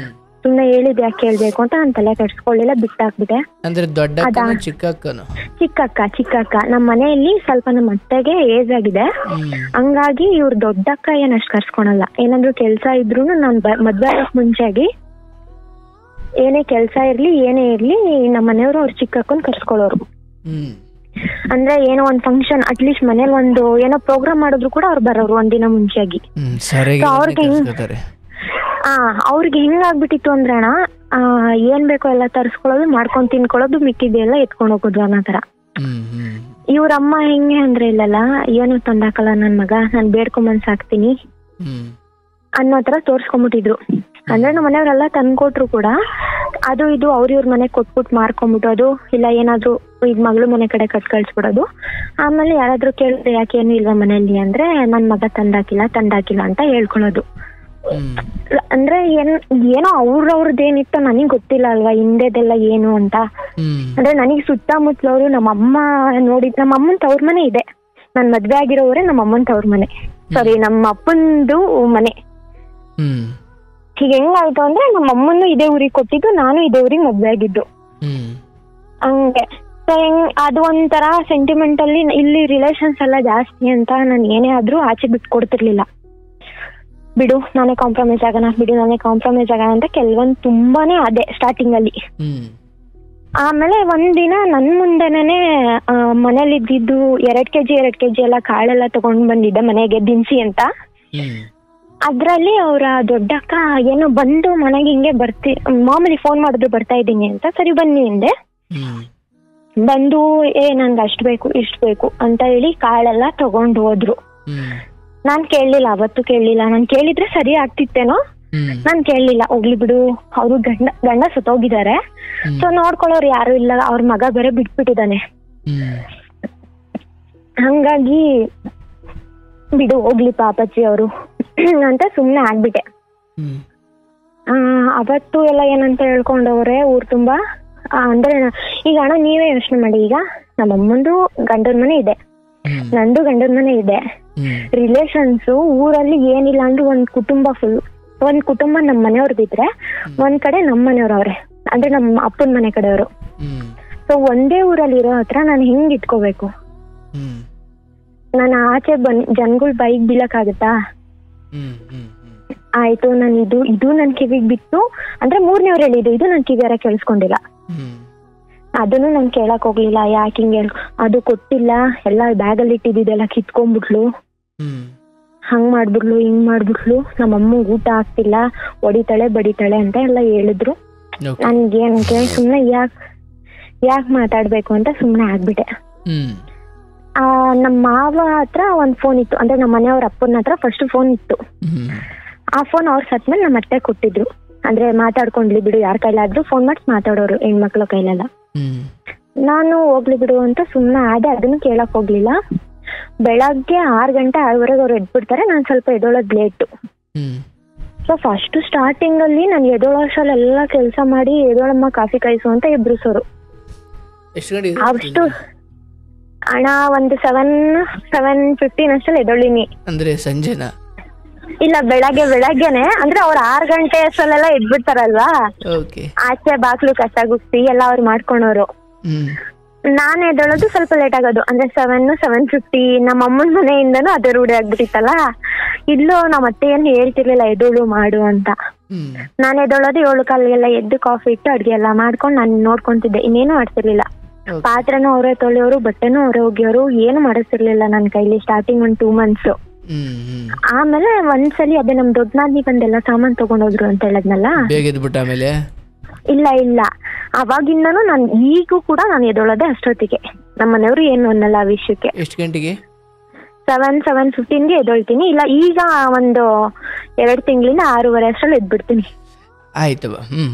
A: ಸುಮ್ನೆ ಹೇಳಿದ್ ಯಾಕೆ ಕೇಳ್ಬೇಕು ಅಂತ ನಾನ್ ತಲೆ ಕೆಡ್ಸ್ಕೊಳ್ಳಿಲ್ಲ, ಬಿಟ್ಟಾಕ್ಬಿಟ್ಟೆ.
B: ಅಂದ್ರೆ ಚಿಕ್ಕ
A: ಅಕ್ಕ ನಮ್ ಮನೆಯಲ್ಲಿ ಸ್ವಲ್ಪ ನಮ್ಮ ಅತ್ತೆಗೆ ಏಜ್ ಆಗಿದೆ. ಹಂಗಾಗಿ ಇವ್ರ ದೊಡ್ಡಕ್ಕ ಏನ್ ಅಷ್ಟ್ ಕರ್ಸ್ಕೊಳಲ್ಲ. ಏನಾದ್ರು ಕೆಲ್ಸ ಇದ್ರು ನಾನ್ ಮದ್ವೆ ಆಗಕ್ ಮುಂಚೆಗಿ ಏನೇ ಕೆಲ್ಸ ಇರ್ಲಿ ಏನೇ ಇರ್ಲಿ ನಮ್ಮ ಮನೆಯವರು ಅವ್ರ ಚಿಕ್ಕಕ್ಕನ್ ಕರ್ಸ್ಕೊಳ್ಳೋರು. ಅಂದ್ರೆ ಏನೋ ಒಂದ್ ಫಂಕ್ಷನ್, ಅಟ್ಲೀಸ್ಟ್ ಮನೇಲಿ ಒಂದು ಏನೋ ಪ್ರೋಗ್ರಾಮ್ ಮಾಡಿದ್ರು ಕೂಡ ಅವ್ರು ಬರೋರು ಒಂದಿನ ಮುಂಚೆಗಿ. ಅವ್ರಿಗೆ ಹೆಂಗಾಗ್ಬಿಟ್ಟಿತ್ತು ಅಂದ್ರೆ ಅಣ್ಣ, ಏನ್ ಬೇಕೋ ಎಲ್ಲ ತರ್ಸ್ಕೊಳ್ಳೋದು, ಮಾಡ್ಕೊಂಡ್ ತಿನ್ಕೊಳ್ಳೋದು, ಮಿಕ್ಕಿದೆಲ್ಲ ಎತ್ಕೊಂಡ್ ಹೋಗೋದು ಅನ್ನೋ ತರ. ಇವ್ರಮ್ಮ ಹೆಂಗೆ ಅಂದ್ರೆ ಇಲ್ಲಲ್ಲ, ಏನು ತಂದಾಕಲ್ಲ ನನ್ ಮಗ, ನಾನ್ ಬೇಡ್ಕೊಂಬಂದ್ ಸಾಕ್ತೀನಿ ಅನ್ನೋ ತರ ತೋರ್ಸ್ಕೊಂಡ್ಬಿಟ್ಟಿದ್ರು. ಅಂದ್ರೆ ನಮ್ಮ ಮನೆಯವ್ರೆಲ್ಲ ತಂದ್ಕೊಟ್ರು ಕೂಡ ಅದು ಇದು ಇವ್ರ ಮನೆಗ್ ಕೊಟ್ಬಿಟ್ಟು ಮಾರ್ಕೊಂಡ್ಬಿಟ್ಟೋದು, ಇಲ್ಲ ಏನಾದ್ರು ಈಗ ಮಗಳು ಮನೆ ಕಡೆ ಕಳ್ಸ್ಬಿಡೋದು. ಆಮೇಲೆ ಯಾರಾದ್ರೂ ಕೇಳಿದ್ರೆ ಯಾಕೇನು ಇಲ್ವಾ ಮನೇಲಿ ಅಂದ್ರೆ, ನನ್ ಮಗ ತಂದಾಕಿಲ್ಲ ಅಂತ ಹೇಳ್ಕೊಳ್ಳೋದು. ಅಂದ್ರೆ ಏನೋ ಅವ್ರದ್ದೇನಿತ್ತು ನನಗ್ ಗೊತ್ತಿಲ್ಲ ಅಲ್ವಾ ಹಿಂದೆದೆಲ್ಲ ಏನು ಅಂತ. ಅಂದ್ರೆ ನನಗ್ ಸುತ್ತಮುತ್ತಲವ್ರು, ನಮ್ಮಮ್ಮ ನೋಡಿದ್, ನಮ್ಮ ಅಮ್ಮನ್ ತವ್ರ ಮನೆ ಇದೆ. ನನ್ ಮದ್ವೆ ಆಗಿರೋವ್ರೆ ನಮ್ಮ ಅಮ್ಮನ್ ತವ್ರ ಮನೆ, ನಮ್ಮ ಅಪ್ಪಂದು ಮನೆ. ಹೀಗೆ ಹೆಂಗಾಯ್ತು ಅಂದ್ರೆ ನಮ್ಮ ಅಮ್ಮನ್ನು ಇದೇ ಊರಿಗೆ ಕೊಟ್ಟಿದ್ದು, ನಾನು ಇದೇ ಊರಿಗೆ ಮದ್ವೆ ಆಗಿದ್ದು. ಹಂಗೆ ಅದು ಒಂಥರ ಸೆಂಟಿಮೆಂಟ್ ಅಲ್ಲಿ ಇಲ್ಲಿ ರಿಲೇಷನ್ಸ್ ಎಲ್ಲ ಜಾಸ್ತಿ ಅಂತ ನಾನು ಏನೇ ಆದ್ರೂ ಆಚೆ ಬಿಟ್ಕೊಡ್ತಿರ್ಲಿಲ್ಲ. ಬಿಡು ನಾನೇ ಕಾಂಪ್ರಮೈಸ್ ಆಗೋಣ ಅಂತ ಕೆಲವೊಂದು ತುಂಬಾನೇ ಅದೇ ಸ್ಟಾರ್ಟಿಂಗ್ ಅಲ್ಲಿ. ಆಮೇಲೆ ಒಂದಿನ ನನ್ ಮುಂದೆನೇ ಮನೇಲಿ ಇದ್ದಿದ್ದು 2 kg ಎಲ್ಲ ಕಾಳೆಲ್ಲ ತಗೊಂಡ್ ಬಂದಿದ್ದೆ ಮನೆಗೆ ದಿನಸಿ ಅಂತ. ಅದ್ರಲ್ಲಿ ಅವ್ರ ದೊಡ್ಡಕ್ಕ ಏನೋ ಬಂದು ಮನೆಗೆ ಹಿಂಗೆ ಮಾಮೂಲಿ ಫೋನ್ ಮಾಡಿದ್ರು ಬರ್ತಾ ಇದ್ದೀನಿ ಅಂತ. ಸರಿ ಬನ್ನಿ ಅಂದೆ. ಬಂದು ನಂಗೆ ಅಷ್ಟು ಬೇಕು ಇಷ್ಟು ಬೇಕು ಅಂತ ಹೇಳಿ ಕಾಳೆಲ್ಲ ತಗೊಂಡು ಹೋದ್ರು. ನಾನ್ ಕೇಳಲಿಲ್ಲ, ಅವತ್ತು ಕೇಳಲಿಲ್ಲ. ನಾನ್ ಕೇಳಿದ್ರೆ ಸರಿ ಆಗ್ತಿತ್ತೇನೋ, ನಾನ್ ಕೇಳಲಿಲ್ಲ. ಹೋಗ್ಲಿ ಬಿಡು, ಅವರು ಗಂಡ ಸತ್ತೋಗಿದ್ದಾರೆ, ಸೊ ನೋಡ್ಕೊಳ್ಳೋರು ಯಾರು ಇಲ್ಲ, ಅವ್ರ ಮಗ ಬೇರೆ ಬಿಟ್ಬಿಟ್ಟಿದ್ದಾನೆ, ಹಂಗಾಗಿ ಬಿಡು ಹೋಗ್ಲಿ ಪಾಪಚ್ಚಿ ಅವರು ಅಂತ ಸುಮ್ನೆ ಆಗ್ಬಿಟ್ಟೆ. ಅವತ್ತು ಎಲ್ಲ ಏನಂತ ಹೇಳ್ಕೊಂಡವ್ರೆ ಊರ್ ತುಂಬಾ. ಅಂದ್ರೆ ಈಗ ಅಣ್ಣ ನೀವೇ ಯೋಚನೆ ಮಾಡಿ, ಈಗ ನಮ್ಮಮ್ಮಂದು ಗಂಡನ ಮನೆ ಇದೆ, ನಂದು ಗಂಡನ ಮನೆ ಇದೆ, ರಿಲೇಷನ್ಸ್ ಊರಲ್ಲಿ ಏನಿಲ್ಲ ಅಂದ್ರೆ ಒಂದ್ ಕುಟುಂಬ ನಮ್ಮ ಮನೆಯವ್ರದಿದ್ರೆ ಒಂದ್ ಕಡೆ ನಮ್ಮ ಮನೆಯವ್ರವ್ರೆ, ಅಂದ್ರೆ ನಮ್ಮ ಅಪ್ಪನ ಮನೆ ಕಡೆಯವರು. ಸೊ ಒಂದೇ ಊರಲ್ಲಿ ಇರೋ ಹತ್ರ ನಾನು ಹೆಂಗ್ ಇಟ್ಕೋಬೇಕು? ನಾನು ಆಚೆ ಜನಗಳು ಬೈಕ್ ಬೀಳಕ್ಕಾಗತ್ತಾ? ಆಯ್ತು, ನಾನು ಇದು ನನ್ ಕಿವಿಗ್ ಬಿತ್ತು ಅಂದ್ರೆ 3ನೇವ್ರು ಹೇಳಿದ್ದು, ಇದು ನನ್ ಕಿವಿಯಾರ ಕೇಳಿಸ್ಕೊಂಡಿಲ್ಲ, ಅದನ್ನು ನಾನು ಕೇಳಕ್ ಹೋಗ್ಲಿಲ್ಲ. ಯಾಕೆ ಹಿಂಗೆ ಅದು ಕೊಟ್ಟಿಲ್ಲ, ಎಲ್ಲ ಬ್ಯಾಗಲ್ಲಿ ಇಟ್ಟಿದ್ದೆಲ್ಲ ಕಿತ್ಕೊಂಡ್ಬಿಟ್ಲು, ಹಂಗ್ ಮಾಡ್ಬಿಡ್ಲು ಹಿಂಗ್ ಮಾಡ್ಬಿಟ್ಲು, ನಮ್ಮಮ್ಮ ಊಟ ಆಗ್ತಿಲ್ಲ, ಹೊಡಿತಾಳೆ ಬಡಿತಾಳೆ ಅಂತ ಎಲ್ಲ ಹೇಳಿದ್ರು. ನನ್ಗೆ ಸುಮ್ನೆ ಯಾಕ್ ಮಾತಾಡ್ಬೇಕು ಅಂತ ಸುಮ್ನೆ ಆಗ್ಬಿಟ್ಟೆ. ನಮ್ಮ ಮಾವ ಹತ್ರ ಒಂದ್ ಫೋನ್ ಇತ್ತು, ಅಂದ್ರೆ ನಮ್ಮ ಮನೆಯವ್ರ ಅಪ್ಪನ ಹತ್ರ ಫಸ್ಟ್ ಫೋನ್ ಇತ್ತು. ಆ ಫೋನ್ ಅವ್ರ ಸತ್ಮೇಲೆ ನಮ್ಮ ಅತ್ತೆ ಕೊಟ್ಟಿದ್ರು. ಅಂದ್ರೆ ಮಾತಾಡ್ಕೊಂಡ್ಲಿ ಬಿಡು, ಯಾರ ಕೈಲಾದ್ರೂ ಫೋನ್ ಮಾಡಿ ಮಾತಾಡೋರು, ಹೆಣ್ಮಕ್ಳ ಕೈಲೆಲ್ಲ. ನಾನು ಹೋಗ್ಲಿ ಬಿಡು ಅಂತ ಸುಮ್ನೆ ಆದೆ, ಅದನ್ನು ಕೇಳಕ್ ಹೋಗ್ಲಿಲ್ಲ. ಬೆಳಗ್ಗೆ 6 ಗಂಟೆ 6:30 ಅವ್ರು ಎದ್ಬಿಡ್ತಾರೆ, ನಾನ್ ಸ್ವಲ್ಪ ಎದೊಳೋದ್ ಲೇಟು. ಸೊ ಫಸ್ಟ್ ಸ್ಟಾರ್ಟಿಂಗ್ ಅಲ್ಲಿ ನಾನು ಎದೊಳೋಷ್ಟೆಲ್ಲ ಕೆಲಸ ಮಾಡಿ ಎದೊಳಮ್ಮ ಕಾಫಿ ಕಾಯಿಸು ಅಂತ ಎಬ್ರಿಸೋರು. ಅಷ್ಟು ಹಣ ಒಂದು 7:15 ಅಷ್ಟಲ್ಲಿ ಎದೊಳಿನಿ.
B: ಅಂದ್ರೆ ಸಂಜೆನಾ?
A: ಇಲ್ಲ, ಬೆಳಗ್ಗೆನೆ. ಅಂದ್ರೆ ಅವ್ರು 6 ಗಂಟೆ ಅಷ್ಟರಲ್ಲೆಲ್ಲ ಎದ್ಬಿಡ್ತಾರಲ್ವಾ, ಆಚೆ ಬಾಕ್ಲು ಕಸ ಗುಡ್ಸಿ ಎಲ್ಲ ಅವ್ರು ಮಾಡ್ಕೊಳೋರು. ನಾನ್ ಎದ್ದೊಳೋದು ಸ್ವಲ್ಪ ಲೇಟ್ ಆಗೋದು, ಅಂದ್ರೆ 7:50. ನಮ್ಮ ಅಮ್ಮನ ಮನೆಯಿಂದನೂ ಅದೇ ರೂಢಿ ಆಗ್ಬಿಟ್ಟಿತ್ತಲ್ಲ. ಇಲ್ಲೂ ನಮ್ಮ ಅತ್ತೆ ಏನ್ ಹೇಳ್ತಿರ್ಲಿಲ್ಲ ಎದೋಳು ಮಾಡು ಅಂತ. ನಾನ್ ಎದ್ದೊಳೋದು 7 ಕಾಲಿಗೆಲ್ಲ ಎದ್ದು ಕಾಫಿ ಇಟ್ಟು ಅಡ್ಗೆ ಎಲ್ಲ ಮಾಡ್ಕೊಂಡು ನಾನು ನೋಡ್ಕೊಂತಿದ್ದೆ, ಇನ್ನೇನು ಮಾಡ್ತಿರ್ಲಿಲ್ಲ. ಪಾತ್ರೆನೂ ಅವರೇ ತೊಳೆಯೋರು, ಬಟ್ಟೆನೂ ಅವರೇ ಒಗೆಯೋರು, ಏನು ಮಾಡಿಸ್ತಿರ್ಲಿಲ್ಲ ನನ್ನ ಕೈಲಿ ಸ್ಟಾರ್ಟಿಂಗ್ 1 2 months. ಆಮೇಲೆ ಒಂದ್ಸಲಿ ಅದೇ ನಮ್ ದೊಡ್ಡ ನಾದ್ನಿ ಬಂದೆಲ್ಲ ಸಾಮಾನ್ ತಗೊಂಡೋದ್ರು ಅಂತ ಹೇಳದ್ನಲ್ಲ, ಇಲ್ಲ ಅವಾಗಿಂದನೂ ನಾನು ಈಗೂ ಕೂಡ ನಾನು ಎದೊಳೋದೆ ಅಷ್ಟೊತ್ತಿಗೆ. ನಮ್ಮ ಮನೆಯವರು ಏನು ಅನ್ನಲ್ಲ ಆ ವಿಷಯಕ್ಕೆ.
B: ಎಷ್ಟು ಗಂಟೆಗೆ?
A: 7:15ಗೆ ಎದೊಳ್ತೀನಿ. ಇಲ್ಲ ಈಗ ಒಂದು 2 ತಿಂಗಳಿಂದ 6:30 ಅಷ್ಟರಲ್ಲಿ ಎದ್ಬಿಡ್ತೀನಿ.
B: ಆಯ್ತು,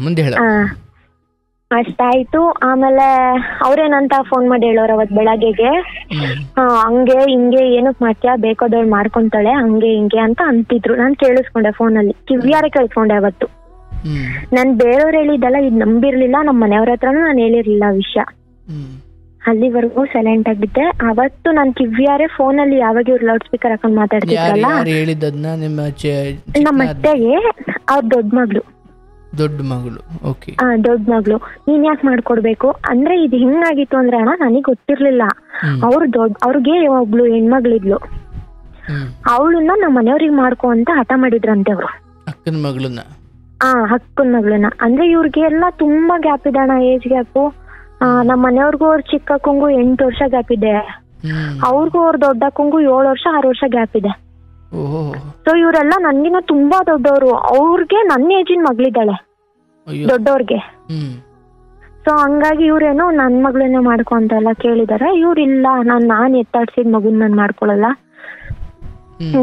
B: ಮುಂದೆ ಹೇಳ.
A: ಅಷ್ಟಾಯ್ತು. ಆಮೇಲೆ ಅವ್ರೇನಂತ ಫೋನ್ ಮಾಡಿ ಹೇಳೋರು ಅವತ್ ಬೆಳಗ್ಗೆಗೆ, ಹಂಗೆ ಹಿಂಗೆ ಏನಕ್ ಮಾಡ್ತೀಯಾ, ಬೇಕಾದವ್ಳು ಮಾಡ್ಕೊಂತಾಳೆ ಹಂಗೆ ಹಿಂಗೆ ಅಂತ ಅಂತಿದ್ರು. ನಾನ್ ಕೇಳಿಸ್ಕೊಂಡೆ ಫೋನಲ್ಲಿ, ಕಿವಿಯಾರೆ ಕೇಳಿಸ್ಕೊಂಡೆ ಅವತ್ತು. ನಾನ್ ಬೇರೆಯವ್ರು ಹೇಳಿದ್ದಲ್ಲ ಇದು ನಂಬಿರ್ಲಿಲ್ಲ, ನಮ್ಮ ಮನೆಯವ್ರ ಹತ್ರನೂ ನಾನು ಹೇಳಿರ್ಲಿಲ್ಲ ವಿಷಯ. ಅಲ್ಲಿವರೆಗೂ ಸೈಲೆಂಟ್ ಆಗಿದ್ದೆ. ಅವತ್ತು ನಾನ್ ಕಿವಿಯಾರೆ ಫೋನಲ್ಲಿ ಯಾವಾಗ ಇವ್ರು ಲೌಡ್ ಸ್ಪೀಕರ್ ಹಾಕೊಂಡ್ ಮಾತಾಡ್ತಿದ್ರಲ್ಲ, ನಮ್ಮ ಅತ್ತೆಗೆ ಅವ್ರ ದೊಡ್ಡ ಮಗಳು. ದೊಡ್ಡ ಮಗಳು ನೀನ್ ಯಾಕೆ ಮಾಡ್ಕೊಡ್ಬೇಕು ಅಂದ್ರೆ, ಇದು ಹೆಂಗಾಗಿತ್ತು ಅಂದ್ರೆ ಅಣ್ಣ ನನಗ್ ಗೊತ್ತಿರ್ಲಿಲ್ಲ. ಅವ್ರಿಗೆ ಒಬ್ಳು ಹೆಣ್ಮಗಳಿದ್ಲು, ಅವಳನ್ನ ನಮ್ಮ ಮನೆಯವ್ರಿಗೆ ಮಾಡ್ಕೊ ಅಂತ ಹಠ ಮಾಡಿದ್ರಂತೆ ಅವ್ರು. ಅಕ್ಕನ ಮಗಳನ್ನ. ಅಂದ್ರೆ ಇವ್ರಿಗೆ ಎಲ್ಲ ತುಂಬಾ ಗ್ಯಾಪ್ ಇದೆ ಅಣ್ಣ, ಏಜ್ ಗ್ಯಾಪು. ನಮ್ಮ ಮನೆಯವ್ರಿಗೂ ಅವ್ರ ಚಿಕ್ಕ ಅಕ್ಕಂಗೂ 8 ವರ್ಷ ಗ್ಯಾಪ್ ಇದೆ, ಅವ್ರಿಗೂ ಅವ್ರ ದೊಡ್ಡ ಅಕ್ಕಂಗೂ 7 ವರ್ಷ 6 ವರ್ಷ ಗ್ಯಾಪ್ ಇದೆ. ಸೊ ಇವರೆಲ್ಲ ನನ್ಗಿನ್ನ ತುಂಬಾ ದೊಡ್ಡವರು. ಅವ್ರಿಗೆ ನನ್ನ ಏಜಿನ ಮಗಳಿದ್ದಾಳೆ ದೊಡ್ಡವ್ರಿಗೆ. ಸೊ ಹಂಗಾಗಿ ಇವ್ರೇನೋ ನನ್ ಮಗಳನ್ನ ಮಾಡ್ಕೊ ಅಂತ ಎಲ್ಲ ಕೇಳಿದಾರೆ. ಇವ್ರಿಲ್ಲ, ನಾನ್ ಎತ್ತಾಡ್ಸಿದ್ ಮಗುನ್ ನಾನ್ ಮಾಡ್ಕೊಳಲ್ಲ,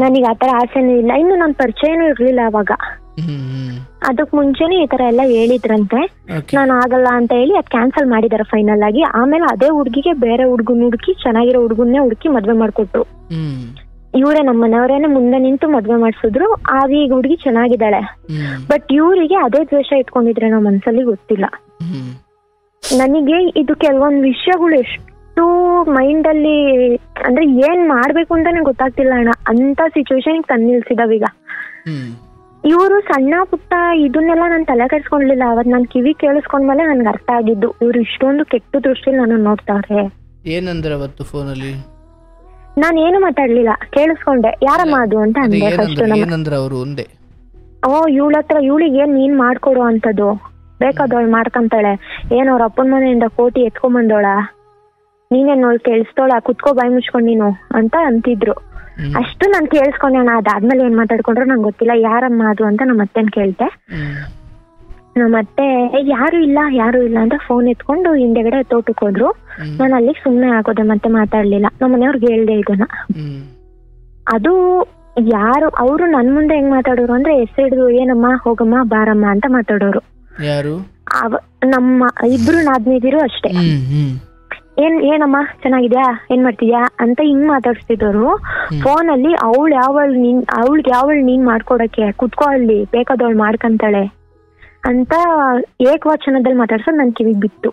A: ನನಗೆ ಆತರ ಆಸೆನೂ ಇಲ್ಲ. ಇನ್ನು ನನ್ ಪರಿಚಯನೂ ಇರ್ಲಿಲ್ಲ ಅವಾಗ. ಅದಕ್ ಮುಂಚೆನೆ ಈ ತರ ಎಲ್ಲ ಹೇಳಿದ್ರಂತೆ. ನಾನ್ ಆಗಲ್ಲ ಅಂತ ಹೇಳಿ ಅದ್ ಕ್ಯಾನ್ಸಲ್ ಮಾಡಿದಾರೆ ಫೈನಲ್ ಆಗಿ. ಆಮೇಲೆ ಅದೇ ಹುಡ್ಗಿಗೆ ಬೇರೆ ಹುಡ್ಗನ್ ಹುಡುಕಿ, ಚೆನ್ನಾಗಿರೋ ಹುಡ್ಗನ್ನೇ ಹುಡುಕಿ ಮದ್ವೆ ಮಾಡ್ಕೊಟ್ರು. ಇವ್ರೆ ನಮ್ಮ ಮನೆಯವರೇನೆ ಮುಂದೆ ನಿಂತು ಮದ್ವೆ ಮಾಡ್ಸಿದ್ರು. ಆಗ ಈಗ ಹುಡುಗಿ ಚೆನ್ನಾಗಿದ್ದಾಳೆ. ಬಟ್ ಇವ್ರಿಗೆ ಅದೇ ದ್ವೇಷ ಇಟ್ಕೊಂಡಿದ್ರೆ ನಮ್ಮ ಮನ್ಸಲ್ಲಿ ಗೊತ್ತಿಲ್ಲ. ನನಗೆ ಇದು ಕೆಲವೊಂದು ವಿಷಯಗಳು ಎಷ್ಟು ಮೈಂಡ್ ಅಲ್ಲಿ ಅಂದ್ರೆ ಏನ್ ಮಾಡ್ಬೇಕು ಅಂತಾನೆ ಗೊತ್ತಾಗ್ತಿಲ್ಲ ಅಣ್ಣ, ಅಂತ ಸಿಚುವೇಶನ್ ತಂದು ನಿಲ್ಸಿದಾವೀಗ. ಇವರು ಸಣ್ಣ ಪುಟ್ಟ ಇದನ್ನೆಲ್ಲ ನಾನು ತಲೆ ಕೆಡ್ಸ್ಕೊಂಡ್ಲಿಲ್ಲ. ಅವತ್ ನಾನು ಕಿವಿ ಕೇಳಿಸ್ಕೊಂಡ್ಮೇಲೆ ನನ್ಗೆ ಅರ್ಥ ಆಗಿದ್ದು ಇವ್ರು ಇಷ್ಟೊಂದು ಕೆಟ್ಟ ದೃಷ್ಟಿಲಿ ನಾನು ನೋಡ್ತಾವ್ರೆ.
B: ಏನಂದ್ರೆ ಅವತ್ತು ಫೋನಲ್ಲಿ?
A: ನಾನು ಏನು ಮಾತಾಡ್ಲಿಲ್ಲ, ಕೇಳಿಸ್ಕೊಂಡೆ. ಯಾರಮ್ಮ ಅದು ಅಂತ ಅಂದೆ ಫಸ್ಟ್.
B: ಏನಂದ್ರೆ ಅವರು ಒಂದೇ
A: ಇವಳ ಹತ್ರ ಇವಳಿಗೆ ಏನ್ ನೀನ್ ಮಾಡ್ಕೊಡು ಅಂತದ್ದು, ಬೇಕಾದವಳು ಮಾಡ್ಕಂತಾಳೆ. ಏನ್ ಅವ್ರ ಅಪ್ಪನ ಮನೆಯಿಂದ ಕೋಟಿ ಎತ್ಕೊಂಬಂದೋಳ, ನೀನೇನ್ ನೋಡ್ ಕೇಳಿಸ್ತೋಳ, ಕುತ್ಕೋ ಬಾಯಿ ಮುಚ್ಕೊಂಡ್ ನೀನು ಅಂತ ಅಂತಿದ್ರು. ಅಷ್ಟು ನಾನು ಕೇಳಿಸ್ಕೊಂಡೆ. ಅದಾದ್ಮೇಲೆ ಏನ್ ಮಾತಾಡ್ಕೊಂಡ್ರು ನಂಗೆ ಗೊತ್ತಿಲ್ಲ. ಯಾರಮ್ಮ ಅದು ಅಂತ ನಮ್ಮ ಅತ್ತೆನ್ ಕೇಳ್ತೆ. ನಮ್ಮತ್ತೆ ಯಾರು ಇಲ್ಲ ಅಂತ ಫೋನ್ ಎತ್ಕೊಂಡು ಹಿಂದೆಗಡೆ ತೋಟಕ್ಕೆ ಹೋದ್ರು. ನಾನು ಅಲ್ಲಿ ಸುಮ್ನೆ ಆಗೋದೆ, ಮತ್ತೆ ಮಾತಾಡ್ಲಿಲ್ಲ. ನಮ್ಮ ಮನೆಯವ್ರಿಗೆ ಹೇಳ್ದೆ ಇದನ್ನ. ಅದು ಯಾರು ಅವರು ನನ್ ಮುಂದೆ ಹೆಂಗ್ ಮಾತಾಡೋರು ಅಂದ್ರೆ ಹೆಸರಿಡ್ದು ಏನಮ್ಮ ಹೋಗಮ್ಮ ಬಾರಮ್ಮ ಅಂತ ಮಾತಾಡೋರು. ನಮ್ಮ ಇಬ್ರು ನಾದ್ನಿದಿರು ಅಷ್ಟೇ. ಏನಮ್ಮ ಚೆನ್ನಾಗಿದ್ಯಾ, ಏನ್ ಮಾಡ್ತಿದ್ಯಾ ಅಂತ ಹಿಂಗ್ ಮಾತಾಡ್ಸ್ತಿದ್ದವ್ರು. ಫೋನ್ ಅಲ್ಲಿ ಅವಳಿಗೆ ಯಾವಳು ನೀನ್ ಮಾಡ್ಕೊಡಕ್ಕೆ, ಕುತ್ಕೋ ಅಲ್ಲಿ ಬೇಕಾದವಳು ಮಾಡ್ಕಂತಾಳೆ ಅಂತ ಏಕವಚನದಲ್ಲಿ ಮಾತಾಡ್ಸೋದು ನನ್ ಕಿವಿಗ್ ಬಿತ್ತು.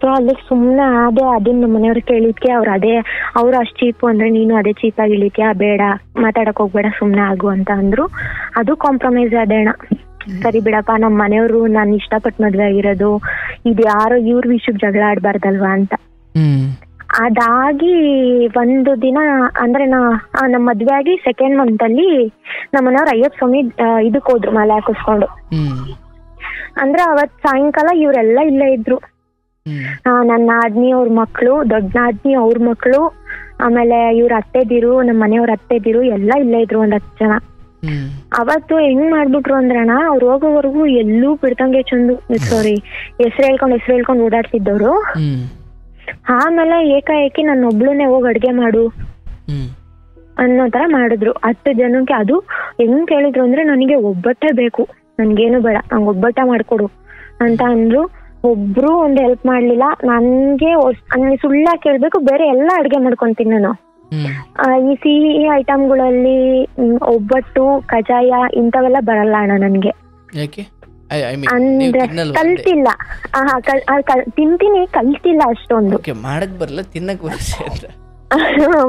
A: ಸೊ ಅಲ್ಲಿ ಸುಮ್ನೆ ಅದನ್ನ ನಮ್ಮ ಮನೆಯವ್ರು ಕೇಳಿದ್ಕೆ ಅವ್ರು ಅಷ್ಟ್ ಚೀಪು ಅಂದ್ರೆ ನೀನು ಅದೇ ಚೀಪಾಗಿ ಇಳಿತ್ಯಾ, ಬೇಡ ಮಾತಾಡಕ್ ಹೋಗ್ಬೇಡ ಸುಮ್ನೆ ಆಗು ಅಂತ ಅಂದ್ರು. ಅದು ಕಾಂಪ್ರಮೈಸ್ ಆದೇಣ. ಸರಿ ಬಿಡಪ್ಪ, ನಮ್ಮ ಮನೆಯವ್ರು ನಾನು ಇಷ್ಟಪಟ್ಟು ಮದ್ವೆ ಆಗಿರೋದು, ಇದು ಯಾರೋ ಇವ್ರ ವಿಷಯಕ್ಕೆ ಜಗಳ ಆಡ್ಬಾರ್ದಲ್ವಾ ಅಂತ. ಅದಾಗಿ ಒಂದು ದಿನ ಅಂದ್ರೆ ನಮ್ಮ ಮದ್ವೆ ಆಗಿ ಸೆಕೆಂಡ್ ಮಂತ್ ಅಲ್ಲಿ ನಮ್ಮ ಮನೆಯವ್ರು ಅಯ್ಯಪ್ಪ ಸ್ವಾಮಿ ಇದಕ್ ಹೋದ್ರು ಮಾಲೆ ಹಾಕಿಸ್ಕೊಂಡು. ಅಂದ್ರೆ ಅವತ್ ಸಾಯಂಕಾಲ ಇವರೆಲ್ಲ ಇಲ್ಲೇ ಇದ್ರು. ನನ್ನ ನಾದ್ನಿ ಅವ್ರ ಮಕ್ಳು, ದೊಡ್ಡ ನಾದ್ನಿ ಅವ್ರ ಮಕ್ಳು, ಆಮೇಲೆ ಇವ್ರ ಅತ್ತೆದಿರು, ನಮ್ಮ ಮನೆಯವ್ರ ಅತ್ತೆದಿರು ಎಲ್ಲ ಇಲ್ಲೇ ಇದ್ರು, 10 ಜನ. ಅವತ್ತು ಹೆಂಗ್ ಮಾಡ್ಬಿಟ್ರು ಅಂದ್ರಣ್ಣ, ಅವ್ರು ಹೋಗೋವರೆಗೂ ಎಲ್ಲೂ ಬಿಡ್ತಂಗೆ ಹೆಸರು ಹೇಳ್ಕೊಂಡ್ ಓಡಾಡ್ತಿದ್ದವ್ರು. ಆಮೇಲೆ ಏಕಾಏಕಿ ನನ್ನ ಒಬ್ಳನ್ನೇ ಹೋಗಿ ಅಡ್ಗೆ ಮಾಡು ಅನ್ನೋ ತರ ಮಾಡಿದ್ರು 10 ಜನಕ್ಕೆ. ಅದು ಹೆಂಗ್ ಕೇಳಿದ್ರು ಅಂದ್ರೆ ನನಗೆ ಒಬ್ಬಟ್ಟೇ ಬೇಕು, ನನ್ಗೇನು ಬೇಡ, ನಂಗೆ ಒಬ್ಬಟ್ಟ ಮಾಡ್ಕೊಡು ಅಂತ ಅಂದ್ರು. ಒಬ್ರು ಒಂದ್ ಹೆಲ್ಪ್ ಮಾಡ್ಲಿಲ್ಲ. ನನ್ಗೆ ಸುಳ್ಳ ಕೇಳ್ಬೇಕು, ಬೇರೆ ಎಲ್ಲಾ ಅಡ್ಗೆ ಮಾಡ್ಕೊಂತೀನಿ ನಾನು. ಈ ಸಿಹಿ ಐಟಮ್ಗಳಲ್ಲಿ ಒಬ್ಬಟ್ಟು, ಕಜಾಯ ಇಂಥವೆಲ್ಲ ಬರಲ್ಲ ಅಣ್ಣ ನನ್ಗೆ. ಅಂದ್ರೆ ಕಲ್ತಿಲ್ಲ. ತಿಂತೀನಿ, ಕಲ್ತಿಲ್ಲ ಅಷ್ಟೊಂದು.
B: ಮಾಡಕ್ ಬರಲ್ಲ, ತಿನ್ನಕ್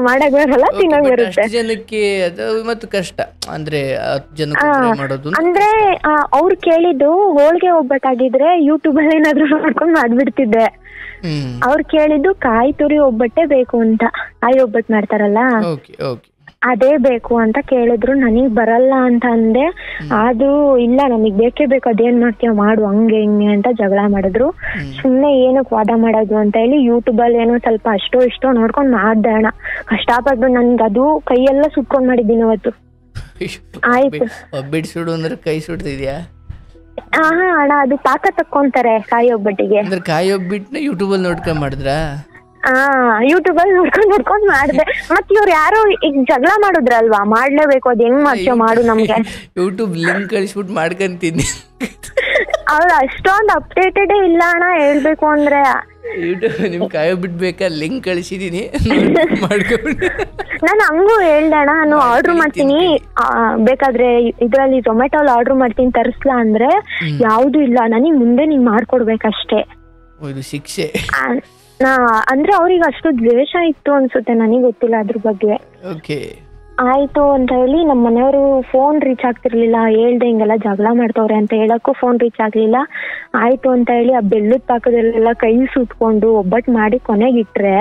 A: ಮಾಡಕ್ ಬರಲ್ಲ, ತಿನ್ನಕ್ ಬರುತ್ತೆ.
B: ಜನಕ್ಕೆ ಅದು ಮತ್ತು ಕಷ್ಟ ಅಂದ್ರೆ ಮಾಡೋದು.
A: ಅಂದ್ರೆ ಅವ್ರು ಕೇಳಿದ್ದು ಹೋಳ್ಗೆ ಒಬ್ಬಟ್ಟಾಗಿದ್ರೆ ಯೂಟ್ಯೂಬ್ ಅಲ್ಲಿ ಏನಾದ್ರು ನೋಡ್ಕೊಂಡ್ ಮಾಡ್ಬಿಡ್ತಿದ್ದೆ. ಅವ್ರು ಕೇಳಿದ್ದು ಕಾಯಿ ತುರಿ ಒಬ್ಬಟ್ಟೆ ಬೇಕು ಅಂತ, ಕಾಯಿ ಒಬ್ಬಟ್ಟು ಮಾಡ್ತಾರಲ್ಲ ಅದೇ ಬೇಕು ಅಂತ ಕೇಳಿದ್ರು. ನನಗ್ ಬರಲ್ಲ ಅಂತ ಅಂದೆ. ಅದು ಇಲ್ಲ ನನಗ್ ಬೇಕೇ ಬೇಕು, ಅದೇನ್ ಮಾಡ್ತೀವ ಮಾಡು ಹಂಗೆ ಹಿಂಗೆ ಅಂತ ಜಗಳ ಮಾಡಿದ್ರು. ಸುಮ್ನೆ ಏನಕ್ ವಾದ ಮಾಡೋದು ಅಂತ ಹೇಳಿ ಯೂಟ್ಯೂಬ್ ಅಲ್ಲಿ ಏನೋ ಸ್ವಲ್ಪ ಅಷ್ಟೋ ಇಷ್ಟೋ ನೋಡ್ಕೊಂಡ್ ಮಾಡ್ದೆ ಅಣ್ಣ. ಕಷ್ಟಪಟ್ಟು ನನ್ಗೆ ಅದು ಕೈಯೆಲ್ಲ ಸುಟ್ಕೊಂಡ್ ಮಾಡಿದ್ದೀನಿ ಅವತ್ತು. ಆಯ್ತು,
B: ಒಬ್ಬಿಟ್ಟು ಸುಡು ಅಂದ್ರೆ ಕೈ ಸುಡ್ತಿದ್ಯಾ?
A: ಅಣ್ಣ ಅದು ಪಾಕ ತಕ್ಕೊಂತಾರೆ ಕಾಯಿ ಒಬ್ಬಟ್ಟಿಗೆ.
B: ಕಾಯಿ ಒಬ್ಬಿಟ್ನ ಯೂಟ್ಯೂಬ್ ಅಲ್ಲಿ ನೋಡ್ಕೊಂಡ್ ಮಾಡಿದ್ರ?
A: ಯೂಟ್ಯೂಬ್ ಅಲ್ಲಿ ನೋಡ್ಕೊಂಡ್ ಮಾಡ್ದೆ. ಮತ್ ಇವ್ರು ಯಾರೋ ಈಗ ಜಗಳ ಮಾಡುದ್ರಲ್ವಾ, ಮಾಡ್ಲೇಬೇಕು, ಅದ್ ಹೆಂಗ್ ಮಾಡ್ತೀವ ಮಾಡು ನಮ್ಗೆ.
B: ಯೂಟ್ಯೂಬ್ ಲಿಂಕ್ ಕಳಿಸ್ಬಿಟ್ಟು ಮಾಡ್ಕೊಂತೀನಿ.
A: ಅವ್ರು ಅಷ್ಟೊಂದು ಅಪ್ಡೇಟೆಡ್ ಇಲ್ಲ ಅಣ್ಣ ಹೇಳ್ಬೇಕು ಅಂದ್ರೆ.
B: ಯೂಟ್ಯೂಬ್ ನಿಮ್ ಕಾಯಿ ಬಿಡ್ಬೇಕಾ, ಲಿಂಕ್ ಕಳಿಸಿದೀನಿ ಮಾಡ್ಕೊಂಡು.
A: ನಾನು ಹಂಗೂ ಹೇಳ್ದೆ ಅಣ್ಣ, ನಾನು ಆರ್ಡರ್ ಮಾಡ್ತೀನಿ, ಬೇಕಾದ್ರೆ ಇದ್ರಲ್ಲಿ ಝೊಮ್ಯಾಟೋಲ್ ಆರ್ಡರ್ ಮಾಡ್ತೀನಿ ತರಿಸ್ಲಾ ಅಂದ್ರೆ ಯಾವ್ದು ಇಲ್ಲ, ನನಗ್ ಮುಂದೆ ನೀನ್ ಮಾಡ್ಕೊಡ್ಬೇಕಷ್ಟೇ.
B: ಶಿಕ್ಷೆ
A: ಅಂದ್ರೆ ಅವ್ರಿಗೆ ಅಷ್ಟು ದ್ವೇಷ ಇತ್ತು ಅನ್ಸುತ್ತೆ, ನನಗ್ ಗೊತ್ತಿಲ್ಲ ಅದ್ರ ಬಗ್ಗೆ. ಆಯ್ತು ಅಂತ ಹೇಳಿ ನಮ್ಮ ಮನೆಯವರು ಫೋನ್ ರೀಚ್ ಆಗ್ತಿರ್ಲಿಲ್ಲ. ಹೇಳ್ದೆ ಹಿಂಗೆಲ್ಲ ಜಗಳ ಮಾಡ್ತವ್ರೆ ಅಂತ ಹೇಳಕ್ಕೂ ಫೋನ್ ರೀಚ್ ಆಗ್ಲಿಲ್ಲ. ಆಯ್ತು ಅಂತ ಹೇಳಿ ಆ ಬೆಲ್ಲದ ಪಾಕದಲ್ಲೆಲ್ಲ ಕೈ ಸುಟ್ಕೊಂಡು ಒಬ್ಬಟ್ಟು ಮಾಡಿ ಕೊನೆಗಿಟ್ರೆ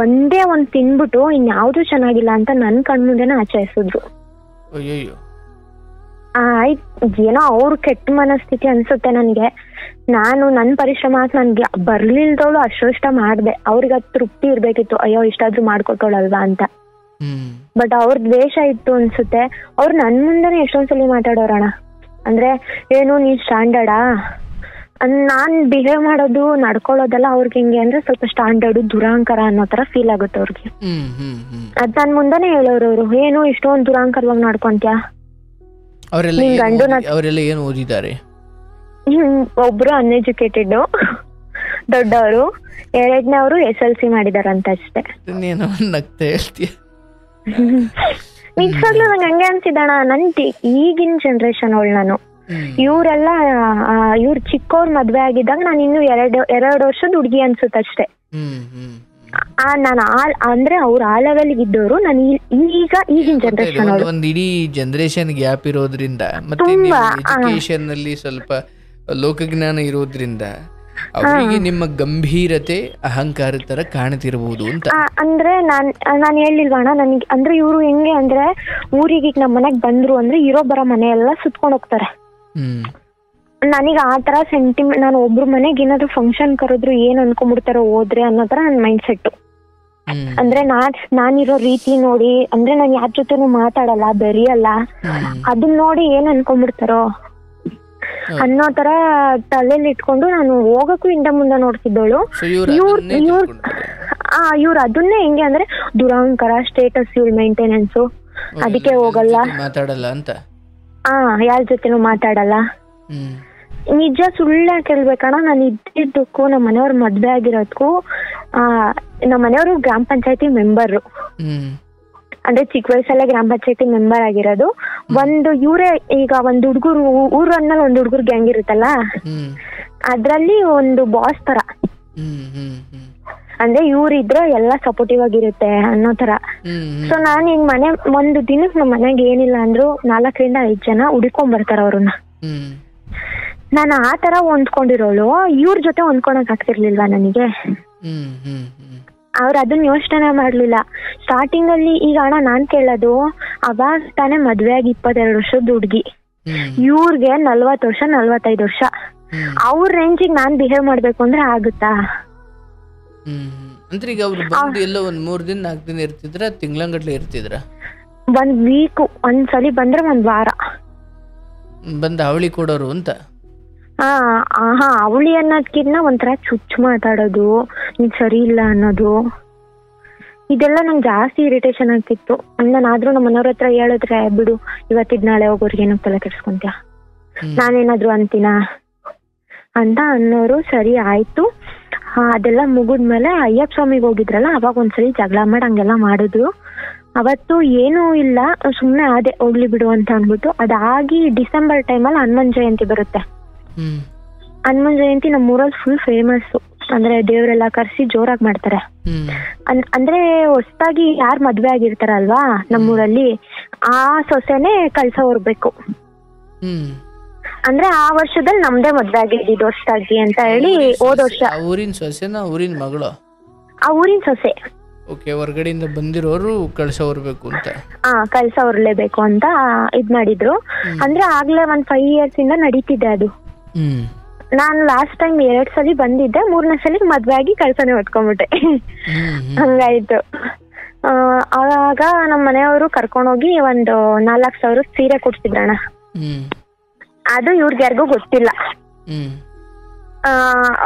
A: ಒಂದೇ ಒಂದ್ ತಿನ್ಬಿಟ್ಟು ಇನ್ಯಾವ್ದು ಚೆನ್ನಾಗಿಲ್ಲ ಅಂತ ನನ್ ಕಣ್ಮುಂದೆನ ಆಚರಿಸಿದ್ರು. ಆಯ್ತು, ಏನೋ ಅವ್ರ ಕೆಟ್ಟ ಮನಸ್ಥಿತಿ ಅನ್ಸುತ್ತೆ ನನ್ಗೆ. ನಾನು ನನ್ ಪರಿಶ್ರಮ ನನ್ಗೆ ಬರ್ಲಿಲ್ದವಳು ಅಷ್ಟು ಮಾಡ್ದೆ. ಅವ್ರಿಗೆ ಅದು ತೃಪ್ತಿ ಇರ್ಬೇಕಿತ್ತು, ಅಯ್ಯೋ ಇಷ್ಟಾದ್ರೂ ಮಾಡ್ಕೊಟ್ಟವಳಲ್ವಾ ಅಂತ. ಬಟ್ ಅವ್ರ ದ್ವೇಷ ಇತ್ತು ಅನ್ಸುತ್ತೆ. ಅವ್ರು ನನ್ ಮುಂದೆನೆ ಎಷ್ಟೊಂದ್ಸಲಿ ಮಾತಾಡೋರಣ. ಅಂದ್ರೆ ಏನು ನೀನ್ ಸ್ಟ್ಯಾಂಡರ್ಡಾ, ನಾನ್ ಬಿಹೇವ್ ಮಾಡೋದು ನಡ್ಕೊಳ್ಳೋದೆಲ್ಲ ಅವ್ರಿಗೆ ಹೆಂಗೆ ಅಂದ್ರೆ ಸ್ವಲ್ಪ ಸ್ಟ್ಯಾಂಡರ್ಡ್ ದುರಾಂಕಾರ ಅನ್ನೋ ತರ ಫೀಲ್ ಆಗುತ್ತೆ ಅವ್ರಿಗೆ. ಅದ್ ನನ್ ಮುಂದೆನೆ ಹೇಳೋರು ಅವ್ರು, ಏನು ಇಷ್ಟೊಂದು ದುರಾಂಕರವಾಗಿ ನಡ್ಕೊಂತ್ಯಾ.
B: ಅವರೆಲ್ಲ ಏನು ಓದಿದ್ದಾರೆ?
A: ಒಬ್ರು ಅನ್ಎಜುಕೇಟೆಡ್ ದೊಡ್ಡವರು, ಎರಡನೇವರು SLC ಮಾಡಿದಾರಂತ ಅಷ್ಟೇ. ನಿಜವಾಗ್ಲೂ ನಂಗೆ ಹಂಗೆ ಅನ್ಸಿದಣ. ಈಗಿನ ಜನರೇಷನ್ ಅವಳು ನಾನು. ಇವರೆಲ್ಲ ಇವ್ರು ಚಿಕ್ಕವ್ರ ಮದ್ವೆ ಆಗಿದ್ದಾಗ ನಾನು ಇನ್ನು ಎರಡು ವರ್ಷದ ಹುಡ್ಗಿ ಅನ್ಸುತ್ತಷ್ಟೇ. ನಾನು ಅಂದ್ರೆ ಅವ್ರು ಆ ಲೆವೆಲ್ ಇದ್ದವರು, ನಾನು ಈಗಿನ ಜನರೇಷನ್ ಅವರು.
B: ಒಂದು ಇಡೀ ಜನರೇಷನ್ ಗ್ಯಾಪ್ ಇರೋದ್ರಿಂದ ಮತ್ತೆ ಎಜುಕೇಶನ್ ನಲ್ಲಿ ಸ್ವಲ್ಪ ಲೋಕಜ್ಞಾನ ಇರೋದ್ರಿಂದ ಅವರಿಗೆ ನಿಮ್ಮ ಗಂಭೀರತೆ ಅಹಂಕಾರ ತರ ಕಾಣ್ತಿರಬಹುದು ಅಂತ.
A: ಅಂದ್ರೆ ನಾನು ಹೇಳಿಲ್ವಣ ನನಗೆ, ಅಂದ್ರೆ ಇವರು ಹೆಂಗೆ ಅಂದ್ರೆ ಊರಿಗೆ ನಮ್ಮ ಮನೆಗ್ ಬಂದ್ರು ಅಂದ್ರೆ ಇರೋ ಬರೋ ಮನೆ ಎಲ್ಲ ಸುತ್ಕೊಂಡ್ ಹೋಗ್ತಾರೆ. ನನಗೆ ಆ ತರ ಸೆಂಟಿಮೆಂಟ್, ನಾನು ಒಬ್ರು ಮನೆಗೆ ಏನಾದ್ರು ಫಂಕ್ಷನ್ ಕರೆದ್ರು ಏನ್ ಅನ್ಕೊಂಡ್ಬಿಡ್ತಾರೋ ಹೋದ್ರೆ ಅನ್ನೋ ತರ ನನ್ ಮೈಂಡ್ ಸೆಟ್. ಅಂದ್ರೆ ನಾನಿರೋ ರೀತಿ ನೋಡಿ, ಅಂದ್ರೆ ನಾನು ಯಾರ ಜೊತೆನೂ ಮಾತಾಡಲ್ಲ, ಬೆರೆಯಲ್ಲ, ಅದನ್ನ ನೋಡಿ ಏನ್ ಅನ್ಕೊಂಡ್ಬಿಡ್ತಾರೋ ಅನ್ನೋ ತರ ತಲೆಯಲ್ಲಿ ಇಟ್ಕೊಂಡು ನಾನು ಹೋಗಕ್ಕೂ ಹಿಂದೆ ಮುಂದೆ ನೋಡ್ತಿದ್ದೋಳು. ಇವ್ರು ಅದನ್ನೇ ಹೆಂಗೆ ಅಂದ್ರೆ ದುರಹಂಕಾರ, ಸ್ಟೇಟಸ್, ಇವ್ರ ಮೇಂಟೆನೆನ್ಸ್, ಅದಕ್ಕೆ ಹೋಗಲ್ಲ,
B: ಮಾತಾಡಲ್ಲ ಅಂತ.
A: ಯಾರ ಜೊತೆನೂ ಮಾತಾಡಲ್ಲ. ನಿಜ ಸುಳ್ಳ ಕೇಳ್ಬೇಕಣ್ಣ, ನಾನು ಇದ್ದಿದ್ದಕ್ಕೂ ನಮ್ಮ ಮನೆಯವ್ರ ಮದ್ವೆ ಆಗಿರೋದಕ್ಕೂ ನಮ್ಮ ಮನೆಯವರು ಗ್ರಾಮ ಪಂಚಾಯತಿ ಮೆಂಬರ್, ಅಂದ್ರೆ ಚಿಕ್ಕ ವಯಸ್ಸಲ್ಲೇ ಗ್ರಾಮ ಪಂಚಾಯತಿ ಮೆಂಬರ್ ಆಗಿರೋದು. ಒಂದು ಇವರೇ ಈಗ ಒಂದ್ ಹುಡುಗರು ಊರನ್ನ ಒಂದ್ ಹುಡುಗರು ಗ್ಯಾಂಗ್ ಇರುತ್ತಲ್ಲ, ಅದ್ರಲ್ಲಿ ಒಂದು ಬಾಸ್ ತರ, ಅಂದ್ರೆ ಇವ್ರಿದ್ರೆ ಎಲ್ಲ ಸಪೋರ್ಟಿವ್ ಆಗಿರುತ್ತೆ ಅನ್ನೋ ತರ. ಸೊ ನಾನ್ ಹಿಂಗ್ ಮನೆ ಒಂದು ದಿನಕ್ಕೆ ನಮ್ಮ ಮನೆಗೆ ಏನಿಲ್ಲ ಅಂದ್ರು 4 ರಿಂದ 5 ಜನ ಹುಡ್ಕೊಂಡ್ ಬರ್ತಾರ ಅವ್ರನ್ನ. ನಾನು ಆ ತರ ಹೊಂದ್ಕೊಂಡಿರೋಳು, ಇವ್ರ ಜೊತೆ ಹೊಂದ್ಕೊಳಕ್ ಆಗ್ತಿರ್ಲಿಲ್ವಾ ನನಗೆ. ಅವ್ರು ಅದನ್ನ ಯೋಚನೆ ಮಾಡ್ಲಿಲ್ಲ ಸ್ಟಾರ್ಟಿಂಗ್ ಅಲ್ಲಿ. ಈಗ ಅಣ್ಣ ನಾನ್ ಕೇಳೋದು, ಅವಾಗ ತಾನೇ ಮದ್ವೆ ಆಗಿ 22 ವರ್ಷದ ಹುಡ್ಗಿ, ಇವ್ರಿಗೆ 40 ವರ್ಷ 45 ವರ್ಷ. ಅವ್ರ ರೇಂಜಿಗೆ ನಾನ್ ಬಿಹೇವ್ ಮಾಡ್ಬೇಕು ಅಂದ್ರೆ ಆಗುತ್ತಾ?
B: ಅಂದ್ರೆ ಈಗ ಅವ್ರು ಬಂದು ಎಲ್ಲ ಒಂದ್ 3 ದಿನ 4 ದಿನ ಇರ್ತಿದ್ರ, ತಿಂಗಳಂಗಟ್ಲೆ ಇರ್ತಿದ್ರ?
A: ಒಂದ್ ವೀಕ್, ಒಂದ್ಸಲಿ ಬಂದ್ರೆ 1 ವಾರ
B: ಬಂದ ಅವಳಿ ಕೊಡೋರು ಅಂತ.
A: ಅವಳಿ ಅನ್ನೋದ್ಕಿನ್ನ ಒಂಥರ ಚುಚ್ಚು ಮಾತಾಡೋದು, ನೀನ್ ಸರಿ ಇಲ್ಲ ಅನ್ನೋದು, ಇದೆಲ್ಲ ನಂಗೆ ಜಾಸ್ತಿ ಇರಿಟೇಷನ್ ಆಗ್ತಿತ್ತು. ನಾನಾದ್ರೂ ನಮ್ಮ ಮನೆಯವ್ರ ಹತ್ರ ಹೇಳಿದ್ರೆ, ಬಿಡು ಇವತ್ತಿದ್ ನಾಳೆ ಹೋಗೋರ್ಗೆ ಏನೋ ತಲೆ ಕೆಡ್ಸ್ಕೊಂತ್ಯ, ನಾನೇನಾದ್ರು ಅಂತೀನ ಅಂತ ಅನ್ನೋರು. ಸರಿ ಆಯ್ತು. ಅದೆಲ್ಲ ಮುಗಿದ್ಮೇಲೆ ಅಯ್ಯಪ್ಪ ಸ್ವಾಮಿಗೆ ಹೋಗಿದ್ರಲ್ಲ, ಅವಾಗ ಒಂದ್ಸರಿ ಜಗಳ ಮಾಡಿ ಹಂಗೆಲ್ಲ ಮಾಡಿದ್ರು. ಅವತ್ತು ಏನೂ ಇಲ್ಲ, ಸುಮ್ನೆ ಅದೇ ಹೋಗ್ಲಿ ಬಿಡು ಅಂತ ಅಂದ್ಬಿಟ್ಟು. ಅದಾಗಿ ಡಿಸೆಂಬರ್ ಟೈಮಲ್ಲಿ ಹನುಮನ್ ಜಯಂತಿ ಬರುತ್ತೆ. ಹನುಮನ್ ಜಯಂತಿ ನಮ್ಮೂರಲ್ಲಿ ಫುಲ್ ಫೇಮಸ್, ಅಂದ್ರೆ ದೇವರೆಲ್ಲ ಕರ್ಸಿ ಜೋರಾಗಿ ಮಾಡ್ತಾರೆ. ಅಂದ್ರೆ ಹೊಸದಾಗಿ ಯಾರು ಮದ್ವೆ ಆಗಿರ್ತಾರಲ್ವಾ ನಮ್ಮೂರಲ್ಲಿ, ಆ ಸೊಸೆನೆ ಕಳ್ಸ ಹೊರ್ಬೇಕು. ಅಂದ್ರೆ ಆ ವರ್ಷದಲ್ಲಿ ನಮ್ದೇ ಮದ್ವೆ ಆಗಿದ್ದು ಹೊಸದಾಗಿ ಅಂತ ಹೇಳಿ. ಹೋದ ವರ್ಷ
B: ಊರಿನ ಸೊಸೆನ, ಊರಿನ ಮಗಳು?
A: ಆ ಊರಿನ ಸೊಸೆ.
B: ಓಕೆ, ಹೊರಗಡೆಯಿಂದ ಬಂದಿರೋರು ಕಳ್ಸ ಹೊರ್ಬೇಕು ಅಂತ.
A: ಕಳ್ಸ ಹೊರ್ಲೇಬೇಕು ಅಂತ ಇದ್ ಮಾಡಿದ್ರು. ಅಂದ್ರೆ ಆಗ್ಲೇ 5 years ಇಂದ ನಡೀತಿದೆ ಅದು. ನಾನು ಲಾಸ್ಟ್ ಟೈಮ್ 2 ಸಲ ಬಂದಿದ್ದೆ, 3ನೇ ಸಲ ಮದ್ವೆ ಆಗಿ ಕಳ್ಸನೆ ಹೊತ್ಕೊಂಡ್ಬಿಟ್ಟೆ. ಹಂಗಾಯ್ತು. ಆವಾಗ ನಮ್ಮ ಮನೆಯವರು ಕರ್ಕೊಂಡೋಗಿ ಒಂದು 4,000 ಸೀರೆ ಕೊಡ್ತಿದ್ರಣ್ಣ. ಅದು ಇವ್ರಿಗೆ ಯಾರಿಗೂ ಗೊತ್ತಿಲ್ಲ.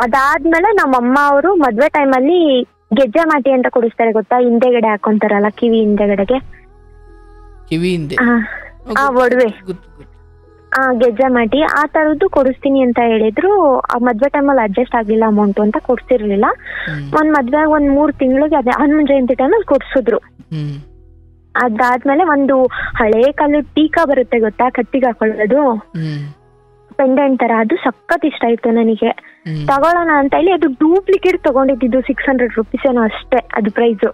A: ಅದಾದ್ಮೇಲೆ ನಮ್ಮಮ್ಮ ಅವರು ಮದ್ವೆ ಟೈಮಲ್ಲಿ ಗೆಜ್ಜೆ ಮಾಟಿ ಅಂತ ಕೊಡಿಸ್ತಾರೆ, ಗೊತ್ತಾ? ಹಿಂದೆಗಡೆ ಹಾಕೊಂತಾರಲ್ಲ, ಕಿವಿ ಹಿಂದೆಗಡೆಗೆ ಒಡವೆ, ಗೆಜ್ಜೆ ಮಾಟಿ ಆ ತರದ್ದು ಕೊಡಿಸ್ತೀನಿ ಅಂತ ಹೇಳಿದ್ರು. ಆ ಮದ್ವೆ ಟೈಮಲ್ಲಿ ಅಡ್ಜಸ್ಟ್ ಆಗ್ಲಿಲ್ಲ ಅಮೌಂಟ್ ಅಂತ ಕೊಡ್ಸಿರ್ಲಿಲ್ಲ. ಒಂದ್ ಮದ್ವೆ 3 ತಿಂಗಳಿಗೆ ಅದೇ ಹನುಮನ್ ಜಯಂತಿ ಟೈಮಲ್ಲಿ ಕೊಡ್ಸಿದ್ರು. ಅದಾದ್ಮೇಲೆ ಒಂದು ಹಳೆ ಕಾಲದ ಟೀಕಾ ಬರುತ್ತೆ, ಗೊತ್ತಾ? ಕತ್ತಿಗೆ ಹಾಕೊಳ್ಳೋದು ಪೆಂಡೆಂಟ್ ತರ, ಅದು ಸಖತ್ ಇಷ್ಟ ಆಯ್ತು ನನಗೆ. ತಗೊಳ್ಳೋಣ ಅಂತ ಹೇಳಿ ಅದು ಡೂಪ್ಲಿಕೇಟ್ ತಗೊಂಡಿದ್ದು 600 rupees ಏನೋ ಅಷ್ಟೇ ಅದು ಪ್ರೈಸ್.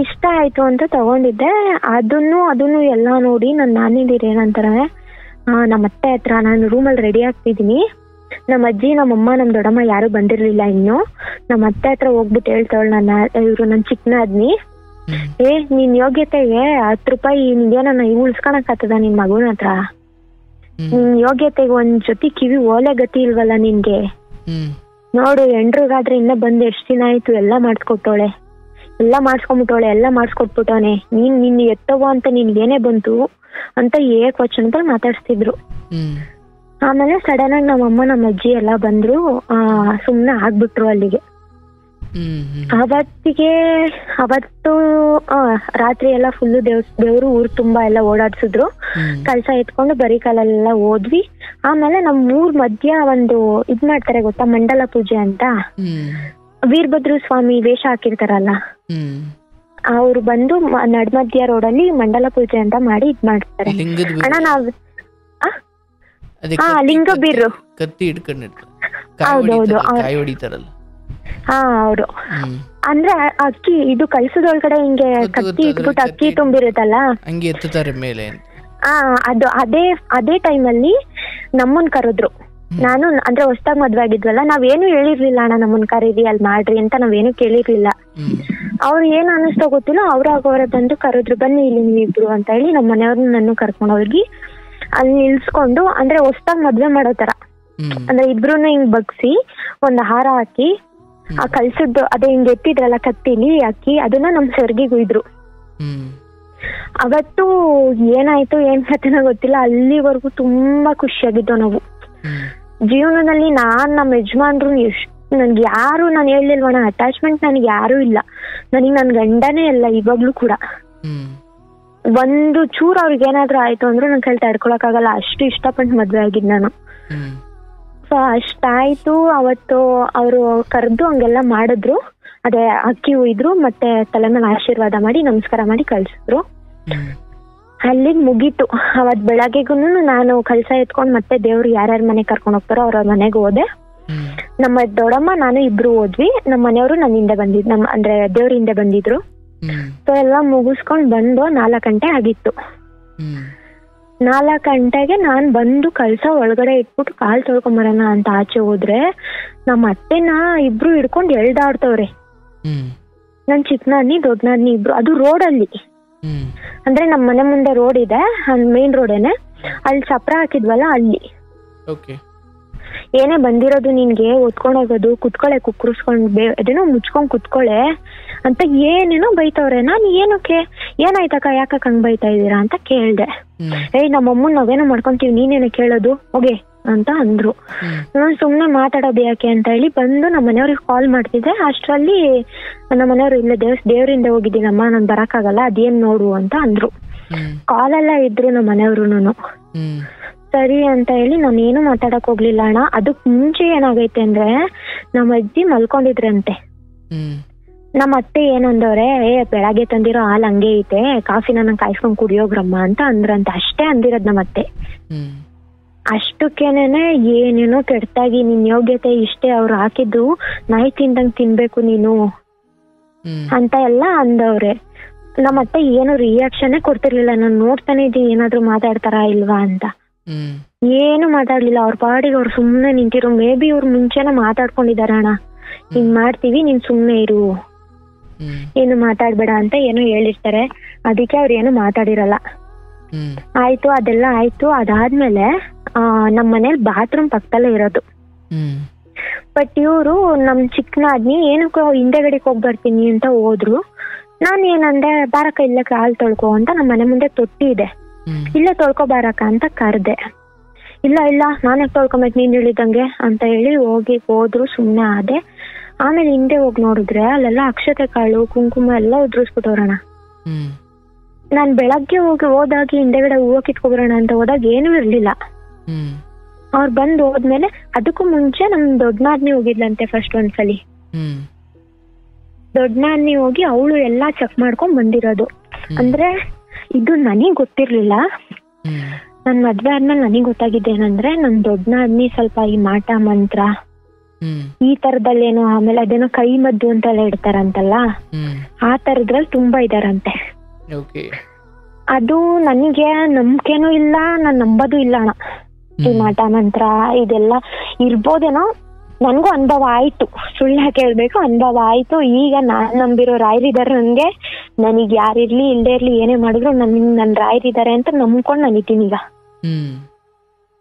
A: ಇಷ್ಟ ಆಯ್ತು ಅಂತ ತಗೊಂಡಿದ್ದೆ. ಅದನ್ನು ಎಲ್ಲಾ ನೋಡಿ ನಾನಿದ್ದೀರಿ ಏನಂತಾರೆ, ನಮ್ಮ ಅತ್ತೆ ಹತ್ರ ನಾನು ರೂಮಲ್ಲಿ ರೆಡಿ ಆಗ್ತಿದೀನಿ, ನಮ್ಮ ಅಜ್ಜಿ ನಮ್ಮಮ್ಮ ನಮ್ಮ ದೊಡ್ಡಮ್ಮ ಯಾರು ಬಂದಿರ್ಲಿಲ್ಲ ಇನ್ನು. ನಮ್ಮ ಅತ್ತೆ ಹತ್ರ ಹೋಗ್ಬಿಟ್ಟು ಹೇಳ್ತಾವಳು, ಇವ್ರು ನನ್ ಚಿಕ್ಕನಾದ್ನಿ, ನಿನ್ ಯೋಗ್ಯತೆಗೆ 10 ರೂಪಾಯಿ ನಿನ್ಗೇನ ಉಳ್ಸ್ಕೊಳಕ್ ಆಗ್ತದ ನಿನ್ ಮಗುನ ಹತ್ರ? ನಿನ್ ಯೋಗ್ಯತೆಗೆ ಒಂದ್ ಜೊತೆ ಕಿವಿ ಓಲೆ ಗತಿ ಇಲ್ವಲ್ಲ ನಿನ್ಗೆ? ನೋಡು, ಎಂಡ್ರಿಗಾದ್ರೆ ಇನ್ನ ಬಂದ್ ಎಷ್ಟ್ ದಿನ ಆಯ್ತು, ಎಲ್ಲ ಮಾಡಿಸ್ಕೊಟ್ಟವಳೆ, ಎಲ್ಲ ಮಾಡಿಸ್ಕೊಂಡ್ಬಿಟ್ಟವಳೆ, ಎಲ್ಲ ಮಾಡಿಸ್ಕೊಟ್ಬಿಟ್ಟವನೆ, ನಿನ್ ಎತ್ತವ ಅಂತ ನಿನ್ಗೇನೆ ಬಂತು ಅಂತ ಏಕವಚನದಲ್ಲಿ ಮಾತಾಡ್ಸ್ತಿದ್ರು. ಆಮೇಲೆ ಸಡನ್ ಆಗಿ ನಮ್ಮಮ್ಮ ನಮ್ಮ ಅಜ್ಜಿ ಎಲ್ಲ ಬಂದ್ರು, ಸುಮ್ನೆ ಆಗ್ಬಿಟ್ರು ಅಲ್ಲಿಗೆ. ಅವತ್ತು ರಾತ್ರಿ ಎಲ್ಲ ಫುಲ್ ದೇವ್ರು ಊರ್ ತುಂಬಾ ಎಲ್ಲ ಓಡಾಡ್ಸಿದ್ರು. ಕಳ್ಸ ಎತ್ಕೊಂಡು ಬರೀ ಕಾಲೆಲ್ಲ ಹೋದ್ವಿ. ಆಮೇಲೆ ನಮ್ ಊರ್ ಮಧ್ಯ ಒಂದು ಇದ್ ಮಾಡ್ತಾರೆ, ಗೊತ್ತಾ? ಮಂಡಲ ಪೂಜೆ ಅಂತ. ವೀರಭದ್ರ ಸ್ವಾಮಿ ವೇಷ ಹಾಕಿರ್ತಾರಲ್ಲ, ಅವ್ರು ಬಂದು ನಡ್ಮಧ್ಯ ರೋಡಲ್ಲಿ ಮಂಡಲ ಪೂಜೆ ಅಂತ ಮಾಡಿ ಇದ್ ಮಾಡ್ತಾರೆ. ಅಣ್ಣ ನಾವ್ ಲಿಂಗ ಬೀರು
B: ಕತ್ತಿ ಹಿಡ್ಕೊಂಡಿರ್ತಾರೆ,
A: ಹೌದೌದು, ಹಾ ಅವರು
B: ಹ್ಮ್
A: ಅಂದ್ರೆ ಅಕ್ಕಿ ಇದು ಕಲ್ಸದೊಳಗಡೆ ಹಿಂಗೆ ಕತ್ತಿ ಇಟ್ಬಿಟ್ಟು ಅಕ್ಕಿ ತುಂಬಿರುತ್ತಲ್ಲ,
B: ಹಂಗೆ ಎತ್ತುತ್ತಾರೆ ಮೇಲೆ ಅಂತ.
A: ಅದು ಅದೇ ಟೈಮಲ್ಲಿ ನಮ್ಮನ್ ಕರೆದ್ರು. ನಾನು ಅಂದ್ರೆ ಹೊಸ್ದಾಗ್ ಮದ್ವೆ ಆಗಿದ್ವಲ್ಲ, ನಾವೇನು ಹೇಳಿರ್ಲಿಲ್ಲ ಅಣ್ಣ ನಮ್ಮನ್ ಕರೀರಿ ಅಲ್ಲಿ ಮಾಡ್ರಿ ಅಂತ ನಾವೇನು ಕೇಳಿರ್ಲಿಲ್ಲ. ಅವ್ರು ಏನ್ ಅನಿಸ್ತೋ ಗೊತ್ತಿಲ್ಲ, ಅವ್ರ ಬಂದು ಕರೆದ್ರು, ಬನ್ನಿ ಇಲ್ಲಿ ನೀವಿಬ್ರು ಅಂತ ಹೇಳಿ ನಮ್ಮ ಮನೆಯವ್ರನ್ನ ನನ್ನ ಕರ್ಕೊಂಡು ಹೋಗಿ ಅಲ್ಲಿ ನಿಲ್ಸ್ಕೊಂಡು, ಅಂದ್ರೆ ಹೊಸ್ದಾಗ್ ಮದ್ವೆ ಮಾಡೋ ತರ, ಅಂದ್ರೆ ಇಬ್ರುನು ಹಿಂಗ್ ಬಗ್ಸಿ ಒಂದ್ ಹಾರ ಹಾಕಿ ಆ ಕಲ್ಸದ್ದು ಅದೇ ಹಿಂಗ್ ಎತ್ತಿದ್ರಲ್ಲ ಕತ್ತಿಲಿ ಅಕ್ಕಿ, ಅದನ್ನ ನಮ್ ಸರ್ಗಿಗೆ ಉಯ್ದ್ರು. ಅವತ್ತು ಏನಾಯ್ತು ಏನ್ ಕಥೆನ ಗೊತ್ತಿಲ್ಲ, ಅಲ್ಲಿವರೆಗೂ ತುಂಬಾ ಖುಷಿಯಾಗಿದ್ದೋ ನಾವು ಜೀವನದಲ್ಲಿ. ನಮ್ಮ ಯಜಮಾನ್ರು ನನ್ಗೆ ಯಾರು, ನಾನು ಹೇಳಿಲ್ವಣ ಅಟ್ಯಾಚ್ಮೆಂಟ್ ನನಗೆ ಯಾರು ಇಲ್ಲ, ನನಗೆ ನನ್ ಗಂಡನೇ ಇಲ್ಲ ಇವಾಗ್ಲೂ ಕೂಡ. ಒಂದು ಚೂರು ಅವ್ರಿಗೆ ಏನಾದ್ರು ಆಯ್ತು ಅಂದ್ರೆ ನನ್ ಕೈಲಿ ತಡ್ಕೊಳಕ್ ಆಗಲ್ಲ, ಅಷ್ಟು ಇಷ್ಟಪಟ್ಟು ಮದ್ವೆ ಆಗಿದ್ ನಾನು. ಸೊ ಅಷ್ಟಾಯ್ತು. ಅವತ್ತು ಅವರು ಕರೆದು ಹಂಗೆಲ್ಲ ಮಾಡಿದ್ರು, ಅದೇ ಅಕ್ಕಿ ಉಯ್ದ್ರು, ಮತ್ತೆ ತಲೆ ಮೇಲೆ ಆಶೀರ್ವಾದ ಮಾಡಿ ನಮಸ್ಕಾರ ಮಾಡಿ ಕಳ್ಸಿದ್ರು. ಅಲ್ಲಿಗೆ ಮುಗೀತು. ಅವತ್ ಬೆಳಗ್ಗೆಗೂನು ನಾನು ಕಳ್ಸ ಎತ್ಕೊಂಡ್ ಮತ್ತೆ ದೇವ್ರು ಯಾರ್ಯಾರ ಮನೆಗ್ ಕರ್ಕೊಂಡ್ ಹೋಗ್ತಾರೋ ಅವ್ರ ಮನೆಗೆ ಹೋದೆ. ನಮ್ಮ ದೊಡ್ಡಮ್ಮ ನಾನು ಇಬ್ರು ಹೋದ್ವಿ. ನಮ್ಮ ಮನೆಯವರು ನನ್ನ ಹಿಂದೆ ಬಂದಿದ್, ಅಂದ್ರೆ ದೇವ್ರ ಹಿಂದೆ ಬಂದಿದ್ರು. ಸೊ ಎಲ್ಲ ಮುಗಿಸ್ಕೊಂಡ್ ಬಂದು 4 ಗಂಟೆ ಆಗಿತ್ತು. 4 ಗಂಟೆಗೆ ನಾನ್ ಬಂದು ಕಳ್ಸ ಒಳಗಡೆ ಇಟ್ಬಿಟ್ಟು ಕಾಲ್ ತೊಳ್ಕೊಂಬರೋಣ ಅಂತ ಆಚೆ ಹೋದ್ರೆ, ನಮ್ಮ ಅತ್ತೆನ ಇಬ್ರು ಹಿಡ್ಕೊಂಡ್ ಎಳ್ದಾಡ್ತವ್ರೆ. ನನ್ ಚಿಕ್ಕನಾದ್ನಿ ದೊಡ್ಡನಾದ್ನಿ ಇಬ್ರು, ಅದು ರೋಡಲ್ಲಿ, ಅಂದ್ರೆ ನಮ್ ಮನೆ ಮುಂದೆ ರೋಡ್ ಇದೆ, ಮೇನ್ ರೋಡೇನೆ, ಅಲ್ಲಿ ಚಪ್ರ ಹಾಕಿದ್ವಲ್ಲ ಅಲ್ಲಿ. ಏನೇ ಬಂದಿರೋದು ನಿನ್ಗೆ ಒತ್ಕೊಂಡ್ ಹೋಗೋದು, ಕುತ್ಕೊಳೆ ಕುಕ್ಕರ್ಸ್ಕೊಂಡ್ ಅದೇನೋ ಮುಚ್ಕೊಂಡ್ ಕುತ್ಕೊಳೆ ಅಂತ ಏನೇನೋ ಬೈತವ್ರೆ. ನಾನ್ ಏನಕ್ಕೆ, ಏನಾಯ್ತಕ್ಕ ಯಾಕಕ್ ಹಂಗ್ ಬೈತಾ ಇದೀರಾ ಅಂತ ಕೇಳ್ದೆ. ನಮ್ಮಮ್ಮನ್ ನಾವೇನೋ ಮಾಡ್ಕೊಂತೀವಿ ನೀನೇನ ಕೇಳೋದು ಹೋಗೆ ಅಂತ ಅಂದ್ರು. ನಾನ್ ಸುಮ್ನೆ ಮಾತಾಡೋದು ಯಾಕೆ ಅಂತ ಹೇಳಿ ಬಂದು ನಮ್ಮ ಮನೆಯವ್ರಿಗೆ ಕಾಲ್ ಮಾಡ್ತಿದ್ದೆ. ಅಷ್ಟ್ರಲ್ಲಿ ನಮ್ಮ ಮನೆಯವ್ರು ಇಲ್ಲ ದೇವ್ರಿಂದ ಹೋಗಿದ್ದೀನಮ್ಮ ನಾನ್ ಬರಕ್ಕಾಗಲ್ಲ, ಅದೇನ್ ನೋಡು ಅಂತ ಅಂದ್ರು. ಕಾಲೆಲ್ಲ ಇದ್ರು ನಮ್ಮ ಮನೆಯವ್ರುನು. ಸರಿ ಅಂತ ಹೇಳಿ ನಾನು ಏನು ಮಾತಾಡಕ್ ಹೋಗ್ಲಿಲ್ಲ ಅಣ್ಣ. ಅದಕ್ ಮುಂಚೆ ಏನಾಗೈತೆ ಅಂದ್ರೆ ನಮ್ಮ ಅಜ್ಜಿ ಮಲ್ಕೊಂಡಿದ್ರಂತೆ. ನಮ್ಮ ಅತ್ತೆ ಏನಂದವ್ರೆ, ಬೆಳಗ್ಗೆ ತಂದಿರೋ ಹಾಲ್ ಹಂಗೆ ಐತೆ, ಕಾಫಿನ ನಂಗೆ ಕಾಯಿಸ್ಕೊಂಡ್ ಕುಡಿಯೋಗ್ರಮ್ಮ ಅಂತ ಅಂದ್ರಂತೆ. ಅಷ್ಟೇ ಅಂದಿರೋದ್ ನಮ್ಮ ಅತ್ತೆ. ಅಷ್ಟಕ್ಕೇನೆ ಏನೇನೋ ಕೆಟ್ಟಾಗಿ ನಿನ್ ಯೋಗ್ಯತೆ ಇಷ್ಟೇ, ಅವ್ರು ಹಾಕಿದ್ದು ನಾಯಿ ತಿಂದಂಗ್ ತಿನ್ಬೇಕು ನೀನು ಅಂತ ಎಲ್ಲ ಅಂದವ್ರೆ. ನಮ್ಮ ಅತ್ತೆ ಏನು ರಿಯಾಕ್ಷನ್ ಕೊಡ್ತಿರ್ಲಿಲ್ಲ. ನಾನು ನೋಡ್ತಾನೆ ಇದ್ದೀನಿ ಏನಾದ್ರು ಮಾತಾಡ್ತಾರಾ ಇಲ್ವಾ ಅಂತ. ಏನು ಮಾತಾಡ್ಲಿಲ್ಲ. ಅವ್ರ ಪಾಡಿಗೆ ಅವ್ರು ಸುಮ್ನೆ ನಿಂತಿರೋ. ಮೇ ಬಿ ಇವ್ರು ಮುಂಚೆನೆ ಮಾತಾಡ್ಕೊಂಡಿದಾರ, ಅಣ್ಣ ಹಿಂಗ್ ಮಾಡ್ತೀವಿ ನೀನ್ ಸುಮ್ನೆ ಇರು, ಏನು ಮಾತಾಡ್ಬೇಡ ಅಂತ ಏನೋ ಹೇಳಿರ್ತಾರೆ. ಅದಕ್ಕೆ ಅವ್ರು ಏನು ಮಾತಾಡಿರಲ್ಲ. ಆಯ್ತು, ಅದೆಲ್ಲ ಆಯ್ತು. ಅದಾದ್ಮೇಲೆ ನಮ್ ಮನೇಲಿ ಬಾತ್ರೂಮ್ ಪಕ್ಕದಲ್ಲೇ ಇರೋದು. ಬಟ್ ಇವ್ರು ನಮ್ ಚಿಕ್ಕನಾದ್ನಿ ಏನಕ್ಕೋ ಹಿಂದೆಗಡೆಗೆ ಹೋಗ್ ಬರ್ತೀನಿ ಅಂತ ಹೋದ್ರು. ನಾನ್ ಏನಂದೆ, ಬಾರಕ್ಕ ಇಲ್ಲ ಕಾಲ್ ತೊಳ್ಕೊ ಅಂತ. ನಮ್ಮ ಮನೆ ಮುಂದೆ ತೊಟ್ಟಿ ಇದೆ, ಇಲ್ಲೇ ತೊಳ್ಕೊ ಬಾರಕ್ಕ ಅಂತ ಕರ್ದೆ. ಇಲ್ಲ ನಾನೇ ತೊಳ್ಕೊಬೇಕು ನೀನ್ ಹೇಳಿದಂಗೆ ಅಂತ ಹೇಳಿ ಹೋದ್ರು. ಸುಮ್ನೆ ಆದೆ. ಆಮೇಲೆ ಹಿಂದೆ ಹೋಗಿ ನೋಡಿದ್ರೆ ಅಲ್ಲೆಲ್ಲ ಅಕ್ಷತೆ ಕಾಳು ಕುಂಕುಮ ಎಲ್ಲ ಉದ್ರಿಸ್ಬಿಟ್ಟವ್ರಣ. ನಾನ್ ಬೆಳಗ್ಗೆ ಹೋದಾಗಿ ಹಿಂದೆಗಡೆ ಹೂವು ಕಿತ್ಕೊಬರೋಣ ಅಂತ ಹೋದಾಗ ಏನೂ ಇರ್ಲಿಲ್ಲ. ಅವ್ರು ಬಂದು ಹೋದ್ಮೇಲೆ ಅದಕ್ಕೂ ಮುಂಚೆ ನಮ್ ದೊಡ್ಡನಾದ್ನಿ ಹೋಗಿದ್ಲಂತೆ ಫಸ್ಟ್ ಒಂದ್ಸಲಿ. ದೊಡ್ಡನಾದ್ನಿ ಹೋಗಿ ಅವಳು ಎಲ್ಲಾ ಚೆಕ್ ಮಾಡ್ಕೊಂಡ್ ಬಂದಿರೋದು. ಅಂದ್ರೆ ಇದು ನನಗ್ ಗೊತ್ತಿರ್ಲಿಲ್ಲ. ನನ್ ಮದ್ವೆ ಆದ್ಮೇಲೆ ನನಗ್ ಗೊತ್ತಾಗಿದ್ದೇನಂದ್ರೆ, ನನ್ ದೊಡ್ಡನಾದ್ನಿ ಸ್ವಲ್ಪ ಈ ಮಾಟ ಮಂತ್ರ ಈ ತರದಲ್ಲೇನೋ, ಆಮೇಲೆ ಅದೇನೋ ಕೈ ಮದ್ದು ಅಂತೆಲ್ಲ ಇಡ್ತಾರಂತಲ್ಲ, ಆ ತರದ್ರಲ್ಲಿ ತುಂಬಾ ಇದಾರಂತೆ. ಅದು ನನಗೆ ನಂಬಿಕೆನೂ ಇಲ್ಲ, ನಾನ್ ನಂಬೋದು ಇಲ್ಲ ಅಣ್ಣ. ಈ ಮಾಟ ಮಂತ್ರ ಇದೆಲ್ಲ ಇರ್ಬೋದೇನೋ. ನನ್ಗೂ ಅನುಭವ ಆಯ್ತು, ಸುಳ್ಳು ಯಾಕೆ ಹೇಳ್ಬೇಕು, ಅನುಭವ ಆಯ್ತು. ಈಗ ನಾನ್ ನಂಬಿರೋ ರಾಯರಿದಾರೆ ನನ್ಗೆ. ನನಗ್ ಯಾರಿರ್ಲಿ ಇಲ್ದೇ ಇರ್ಲಿ ಏನೇ ಮಾಡಿದ್ರು ನನ್ ರಾಯರಿದಾರೆ ಅಂತ ನಂಬ್ಕೊಂಡ್ ನಾನಿದ್ದೀನಿ ಈಗ.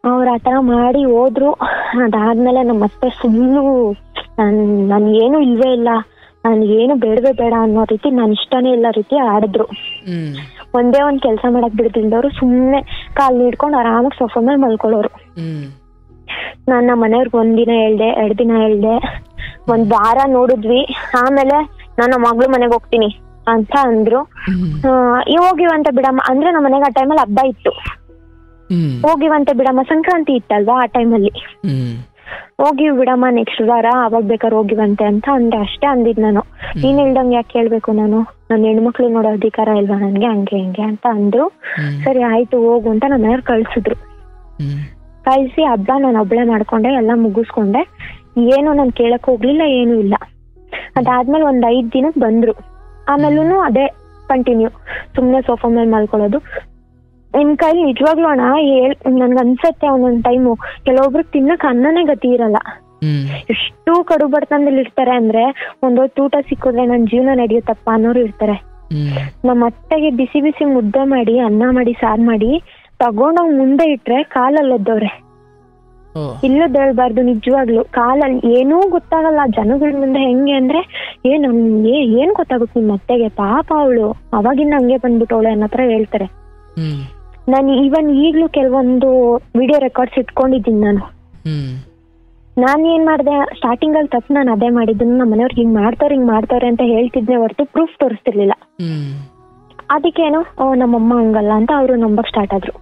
A: ಅವ್ರ ಆತರ ಮಾಡಿ ಹೋದ್ರು. ಅದಾದ್ಮೇಲೆ ನಮ್ಮ ಅತ್ತೆ ಸುಳ್ಳು ನನ್ ಏನು ಇಲ್ವೇ ಇಲ್ಲ, ನನ್ ಏನು ಬೇಡವೇ ಬೇಡ ಅನ್ನೋ ರೀತಿ, ನನ್ ಇಷ್ಟನೇ ಇಲ್ಲ ರೀತಿ ಆಡಿದ್ರು. ಒಂದೇ ಒಂದ್ ಕೆಲ್ಸ ಮಾಡಕ್ ಬಿಡ್ತಿಲ್ದವ್ರು ಸುಮ್ನೆ ಕಾಲ್ ನೀಡ್ಕೊಂಡು ಆರಾಮಾಗಿ ಸೋಫಾ ಮೇಲೆ ಮಲ್ಕೊಳ್ಳೋರು. ನಾನ್ ನಮ್ಮ ಮನೆಯವ್ರಿಗೆ 1 ದಿನ ಹೇಳ್ದೆ, 2 ದಿನ ಹೇಳ್ದೆ, 1 ವಾರ ನೋಡಿದ್ವಿ. ಆಮೇಲೆ ನಾನು ನಮ್ಮ ಮಗಳು ಮನೆಗೆ ಹೋಗ್ತೀನಿ ಅಂತ ಅಂದ್ರು. ಹೋಗಿವಂತೆ ಬಿಡಮ್ಮ ಅಂದ್ರೆ ನಮ್ಮ ಮನೆಗೆ ಆ ಟೈಮಲ್ಲಿ ಹಬ್ಬ ಇತ್ತು. ಹೋಗಿವಂತೆ ಬಿಡಮ್ಮ, ಸಂಕ್ರಾಂತಿ ಇತ್ತಲ್ವಾ ಆ ಟೈಮಲ್ಲಿ. ಹೋಗಿವ್ ಬಿಡಮ್ಮ ನೆಕ್ಸ್ಟ್ ವಾರ, ಅವಾಗ ಬೇಕಾದ್ರೆ ಹೋಗಿವಂತೆ ಅಂತ ಅಂದ್ರೆ. ಅಷ್ಟೇ ಅಂದಿದ್ ನಾನು. ನೀನ್ ಹೇಳ್ದಂಗೆ ಯಾಕೆ ಕೇಳ್ಬೇಕು, ನಾನು ನನ್ನ ಹೆಣ್ಮಕ್ಳು ನೋಡೋ ಅಧಿಕಾರ ಇಲ್ವಾ ನನ್ಗೆ, ಹಂಗೆ ಹಿಂಗೆ ಅಂತ ಅಂದ್ರು. ಸರಿ ಆಯ್ತು ಹೋಗು ಅಂತ ನನ್ನ ಮನೆಯವ್ರು ಕಳ್ಸಿದ್ರು. ಕಳ್ಸಿ ಹಬ್ಬ ನಾನು ಒಬ್ಳೆ ಮಾಡ್ಕೊಂಡೆ, ಎಲ್ಲ ಮುಗಿಸ್ಕೊಂಡೆ. ಏನು ನಾನ್ ಕೇಳಕ್ ಹೋಗ್ಲಿಲ್ಲ, ಏನು ಇಲ್ಲ. ಅದಾದ್ಮೇಲೆ 5 ದಿನಕ್ಕೆ ಬಂದ್ರು. ಆಮೇಲೂ ಅದೇ ಕಂಟಿನ್ಯೂ, ಸುಮ್ನೆ ಸೋಫಾ ಮೇಲೆ ಮಲ್ಕೊಳ್ಳೋದು. ನಿಮ್ ಕೈಲಿ ನಿಜವಾಗ್ಲೂ ಅಣ್ಣ ನನ್ಗೆ ಅನ್ಸತ್ತೆ ಒಂದೊಂದ್ ಟೈಮು ಕೆಲವೊಬ್ರು ತಿನ್ನಕ್ ಅನ್ನನೇ ಗತಿ ಇರಲ್ಲ. ಎಷ್ಟು ಕಡು ಬಡತನದಲ್ಲಿ ಇರ್ತಾರೆ ಅಂದ್ರೆ ಒಂದೊತ್ತು ಊಟ ಸಿಕ್ಕಿದ್ರೆ ನನ್ ಜೀವನ ನಡೆಯುತ್ತಪ್ಪ ಅನ್ನೋರು ಇರ್ತಾರೆ. ನಮ್ಮ ಅತ್ತೆಗೆ ಬಿಸಿ ಬಿಸಿ ಮುದ್ದೆ ಮಾಡಿ, ಅನ್ನ ಮಾಡಿ, ಸಾರ್ ಮಾಡಿ ತಗೊಂಡೋಗ್ ಮುಂದೆ ಇಟ್ರೆ ಕಾಲಲ್ಲಿ ಒದ್ದವ್ರೆ. ಇಲ್ಲದ ಹೇಳ್ಬಾರ್ದು, ನಿಜವಾಗ್ಲು ಕಾಲಲ್ಲಿ ಏನೂ ಗೊತ್ತಾಗಲ್ಲ ಜನಗಳ ಮುಂದೆ. ಹೆಂಗೆ ಅಂದ್ರೆ ಏನ್ ಗೊತ್ತಾಗುತ್ತೆ ನಿಮ್ ಅತ್ತೆಗೆ, ಪಾಪ ಅವಳು ಅವಾಗಿಂದ ಹಂಗೆ ಬಂದ್ಬಿಟ್ಟವಳೆ ಅನ್ನೋ ಹತ್ರ ಹೇಳ್ತಾರೆ. ನಾನು ಈಗ್ಲೂ ಕೆಲವೊಂದು ವಿಡಿಯೋ ರೆಕಾರ್ಡ್ಸ್ ಇಟ್ಕೊಂಡಿದ್ದೀನಿ. ನಾನು ಏನ್ ಮಾಡ್ದೆ, ಸ್ಟಾರ್ಟಿಂಗ್ ಅಲ್ಲಿ ತಪ್ಪು ನಾನು ಅದೇ ಮಾಡಿದ್ದು. ನಮ್ಮ ಮನೆಯವ್ರಿಗೆ ಹಿಂಗ್ ಮಾಡ್ತಾರೆ ಅಂತ ಹೇಳ್ತಿದ್ನೆ ಹೊರತು ಪ್ರೂಫ್ ತೋರಿಸ್ತಿರ್ಲಿಲ್ಲ. ಅದಕ್ಕೇನು ನಮ್ಮಮ್ಮ ಹಂಗಲ್ಲ ಅಂತ ಅವ್ರು ನಂಬಕ್ ಸ್ಟಾರ್ಟ್ ಆದ್ರು.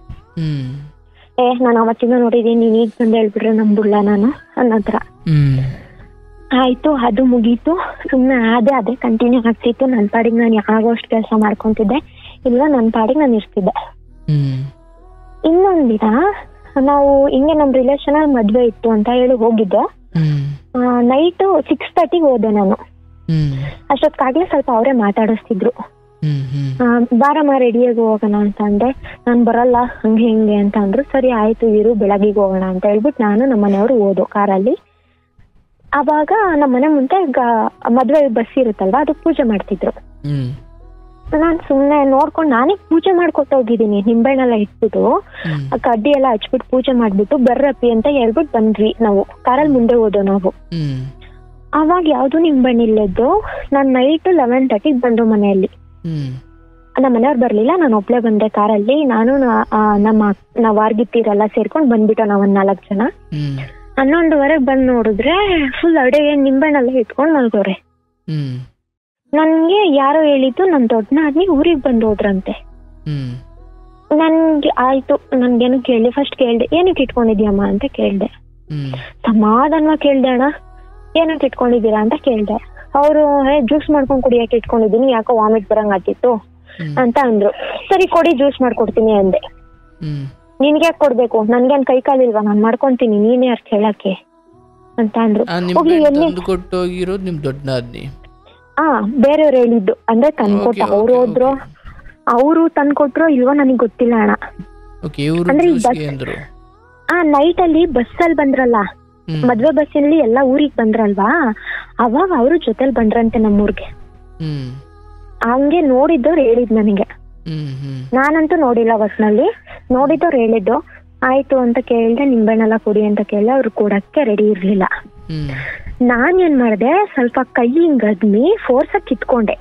A: ನಾನು ಅವತ್ತಿಂದ ನೋಡಿದೀನಿ, ನೀನ್ ಈಗ ಬಂದು ಹೇಳ್ಬಿಟ್ರೆ ನಂಬಿಡ್ಲ ನಾನು ಅನ್ನೋದ್ರ. ಆಯ್ತು, ಅದು ಮುಗೀತು. ಸುಮ್ನೆ ಅದೇ ಕಂಟಿನ್ಯೂ ಆಗ್ತಿತ್ತು. ನನ್ ಪಾಡಿಗೆ ನಾನು ಆಗೋಷ್ಟು ಕೆಲಸ ಮಾಡ್ಕೊಂತಿದ್ದೆ, ಇಲ್ಲ ನನ್ ಪಾಡಿಗೆ ನಾನು ಇರ್ತಿದ್ದೆ. ಇನ್ನೊಂದಿನ ನಾವು ಹಿಂಗೆ ನಮ್ ರಿಲೇಷನ್ ಅಲ್ಲಿ ಮದ್ವೆ ಇತ್ತು ಅಂತ ಹೇಳಿ ಹೋಗಿದ್ದೆ. ನೈಟ್ 6:30 ಹೋದೆ ನಾನು. ಅಷ್ಟೊತ್ತಾಗ್ಲೇ ಸ್ವಲ್ಪ ಅವರೇ ಮಾತಾಡಿಸ್ತಿದ್ರು. ಬಾರಮ್ಮ ರೆಡಿಯಾಗಿ ಹೋಗೋಣ ಅಂತ ಅಂದೆ. ನಾನ್ ಬರಲ್ಲ ಹಂಗೆ ಹಿಂಗೆ ಅಂತ ಅಂದ್ರು. ಸರಿ ಆಯ್ತು ಇರು, ಬೆಳಗ್ಗೆಗೆ ಹೋಗೋಣ ಅಂತ ಹೇಳ್ಬಿಟ್ಟು ನಾನು ನಮ್ಮ ಮನೆಯವರು ಹೋದೋ ಕಾರಲ್ಲಿ. ಅವಾಗ ನಮ್ಮ ಮನೆ ಮುಂದೆ ಮದ್ವೆ ಬಸ್ ಇರುತ್ತಲ್ವಾ, ಅದು ಪೂಜೆ ಮಾಡ್ತಿದ್ರು. ನಾನ್ ಸುಮ್ನೆ ನೋಡ್ಕೊಂಡು ನಾನೇ ಪೂಜೆ ಮಾಡ್ಕೊತ ಹೋಗಿದ್ದೀನಿ. ನಿಂಬೆಹಣ್ಣೆಲ್ಲ ಇಟ್ಬಿಟ್ಟು ಕಡ್ಡಿ ಎಲ್ಲ ಹಚ್ಬಿಟ್ಟು ಪೂಜೆ ಮಾಡ್ಬಿಟ್ಟು ಬರ್ರಪ್ಪಿ ಅಂತ ಹೇಳ್ಬಿಟ್ಟು ಬಂದ್ವಿ. ನಾವು ಕಾರಲ್ಲಿ ಮುಂದೆ ಹೋದೋ ನಾವು. ಅವಾಗ ಯಾವ್ದು ನಿಂಬೆಹಣ್ಣು ಇಲ್ಲದ್ದು. ನಾನ್ ನೈಟ್ 11:30 ಬಂದು ಮನೆಯಲ್ಲಿ. ನಮ್ಮ ಮನೆಯವ್ರು ಬರ್ಲಿಲ್ಲ, ನಾನು ಒಬ್ಳೆ ಬಂದೆ ಕಾರಲ್ಲಿ. ನಾನು ನಾವ್ ವಾರ್ಗಿತ್ತೀರೆಲ್ಲ ಸೇರ್ಕೊಂಡ್ ಬಂದ್ಬಿಟ್ಟು ನಾವ್ 4 ಜನ. 11:30 ಬಂದ್ ನೋಡಿದ್ರೆ ಫುಲ್ ಅಡುಗೆ ನಿಂಬೆಹಣ್ಣೆಲ್ಲ ಇಟ್ಕೊಂಡ್ ಮಲ್ಗೋರೆ. ನನ್ಗೆ ಯಾರೋ ಹೇಳಿದ್ದು ನಮ್ ದೊಡ್ಡ ನಾದ್ನಿ ಊರಿಗೆ ಬಂದ್ ಹೋದ್ರಂತೆ. ನನ್ಗೆ ಆಯ್ತು, ನನ್ಗೇನು ಕೇಳಿ ಫಸ್ಟ್ ಕೇಳ್ದೆ, ಏನಕ್ಕೆ ಇಟ್ಕೊಂಡಿದ್ಯಮ್ಮ ಅಂತ ಕೇಳ್ದೆ. ಸಮಾಧಾನ ಕೇಳ್ದೆ, ಅಣ್ಣ ಏನಕ್ಕೆ ಇಟ್ಕೊಂಡಿದ್ದೀರಾ ಅಂತ ಕೇಳ್ದೆ. ಅವರು ಜ್ಯೂಸ್ ಮಾಡ್ಕೊಂಡ್ ಕುಡಿಯಕ್ಕೆ ಇಟ್ಕೊಂಡಿದೀನಿ, ಯಾಕೋ ವಾಮಿಟ್ ಬರಂಗ್ ಆಗ್ತಿತ್ತು ಅಂತ ಅಂದ್ರು. ಸರಿ ಕೊಡಿ, ಜ್ಯೂಸ್ ಮಾಡ್ಕೊಡ್ತೀನಿ ಅಂದೆ. ನಿನ್ಗೆ ಯಾಕೆ ಕೊಡ್ಬೇಕು, ನನ್ಗೇನ್ ಕೈ ಕಾಲಿಲ್ವಾ, ನಾನ್ ಮಾಡ್ಕೊಂತೀನಿ, ನೀನೇ ಅರ್ಥ ಹೇಳಕ್ಕೆ ಅಂತ ಅಂದ್ರು. ಬೇರೆಯವ್ರು ಹೇಳಿದ್ದು ಅಂದ್ರೆ ತಂದ್ಕೊಟ್ಟ. ಅವ್ರು ಹೋದ್ರು, ಅವರು ತಂದ್ಕೊಟ್ರು ಇಲ್ವೋ ನನಗ್ ಗೊತ್ತಿಲ್ಲ ಅಣ್ಣ. ಅಂದ್ರೆ ನೈಟ್ ಅಲ್ಲಿ ಬಸ್ ಅಲ್ಲಿ ಬಂದ್ರಲ್ಲ, ಮದ್ವೆ ಬಸ್ಸಲ್ಲಿ ಎಲ್ಲಾ ಊರಿಗೆ ಬಂದ್ರಲ್ವಾ, ಅವಾಗ ಅವ್ರ ಜೊತೆಲಿ ಬಂದ್ರಂತೆ ನಮ್ಮೂರ್ಗೆ. ಹಂಗೆ ನೋಡಿದ್ದವ್ರು ಹೇಳಿದ್ ನನಗೆ. ನಾನಂತೂ ನೋಡಿಲ್ಲ ಬಸ್ನಲ್ಲಿ, ನೋಡಿದ್ದವ್ರು ಹೇಳಿದ್ದು. ಆಯ್ತು ಅಂತ ಕೇಳ್ದೆ, ನಿಂಬೆಹಣ್ಣೆಲ್ಲ ಕುಡಿ ಅಂತ ಕೇಳ್ದೆ. ಅವ್ರು ಕೊಡಕ್ಕೆ ರೆಡಿ ಇರ್ಲಿಲ್ಲ. ನಾನ್ ಏನ್ ಮಾಡ್ದೆ, ಸ್ವಲ್ಪ ಕೈ ಹಿಂಗ್ ಅದ್ಮಿ ಫೋರ್ಸ್ ಆಗಿ ಕಿತ್ಕೊಂಡೆ.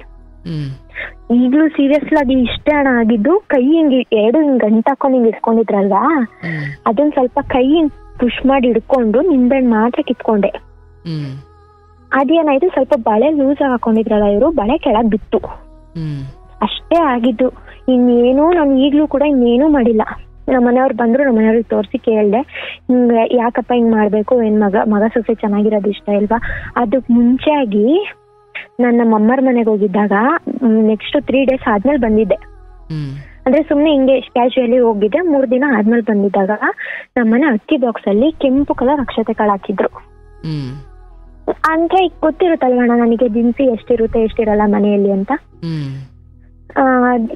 A: ಈಗ್ಲೂ ಸೀರಿಯಸ್ ಆಗಿ ಇಷ್ಟೇ ಅಣ್ಣ ಆಗಿದ್ದು. ಕೈ ಹಿಂಗ್ ಹಿಂಗ್ ಗಂಟಾಕೊಂಡ್ ಹಿಂಗ್ ಇಟ್ಕೊಂಡಿದ್ರಲ್ವಾ, ಅದನ್ನ ಸ್ವಲ್ಪ ಕೈ ಹಿಂಗ್ ಪುಷ್ ಮಾಡಿ ಹಿಡ್ಕೊಂಡು ನಿಂಬೆಹಣ್ಣು ಮಾತ್ರ ಕಿತ್ಕೊಂಡೆ. ಅದೇನಾಯ್ತು, ಸ್ವಲ್ಪ ಬಳೆ ಲೂಸ್ ಹಾಕೊಂಡಿದ್ರಲ್ಲ ಇವ್ರು, ಬಳೆ ಕೆಳಗ್ ಬಿತ್ತು. ಅಷ್ಟೇ ಆಗಿದ್ದು. ಇನ್ನೇನು ನಾನು ಈಗ್ಲೂ ಕೂಡ ಇನ್ನೇನು ಮಾಡಿಲ್ಲ. ನಮ್ಮ ಮನೆಯವ್ರು ಬಂದ್ರು, ನಮ್ಮ ಮನೆಯವ್ರಿಗೆ ತೋರಿಸಿ ಕೇಳ್ದೆ, ಹಿಂಗ ಯಾಕಪ್ಪ ಹಿಂಗ್ ಮಾಡ್ಬೇಕು, ಏನ್ ಮಗ ಸೊಸೆ ಚೆನ್ನಾಗಿರೋದು ಇಷ್ಟ ಇಲ್ವಾ. ಅದಕ್ ಮುಂಚೆ ಆಗಿ ನಾನು ನಮ್ಮ ಅಮ್ಮರ ಮನೆಗೆ ಹೋಗಿದ್ದಾಗ ನೆಕ್ಸ್ಟ್ 3 days ಆದ್ಮೇಲೆ ಬಂದಿದ್ದೆ. ಅಂದ್ರೆ ಸುಮ್ನೆ ಹಿಂಗೆ ಕ್ಯಾಶುಯಲಿ ಹೋಗಿದ್ದೆ. 3 ದಿನ ಆದ್ಮೇಲೆ ಬಂದಿದ್ದಾಗ ನಮ್ಮನೆ ಅಕ್ಕಿ ಬಾಕ್ಸ್ ಅಲ್ಲಿ ಕೆಂಪು ಕಲರ್ ಅಕ್ಷತೆ ಕಾಳು ಹಾಕಿದ್ರು. ಅಂದ್ರೆ ಈಗ ಗೊತ್ತಿರುತ್ತಲ್ವಣ್ಣ ನನಗೆ ದಿನಸಿ ಎಷ್ಟಿರಲ್ಲ ಮನೆಯಲ್ಲಿ ಅಂತ.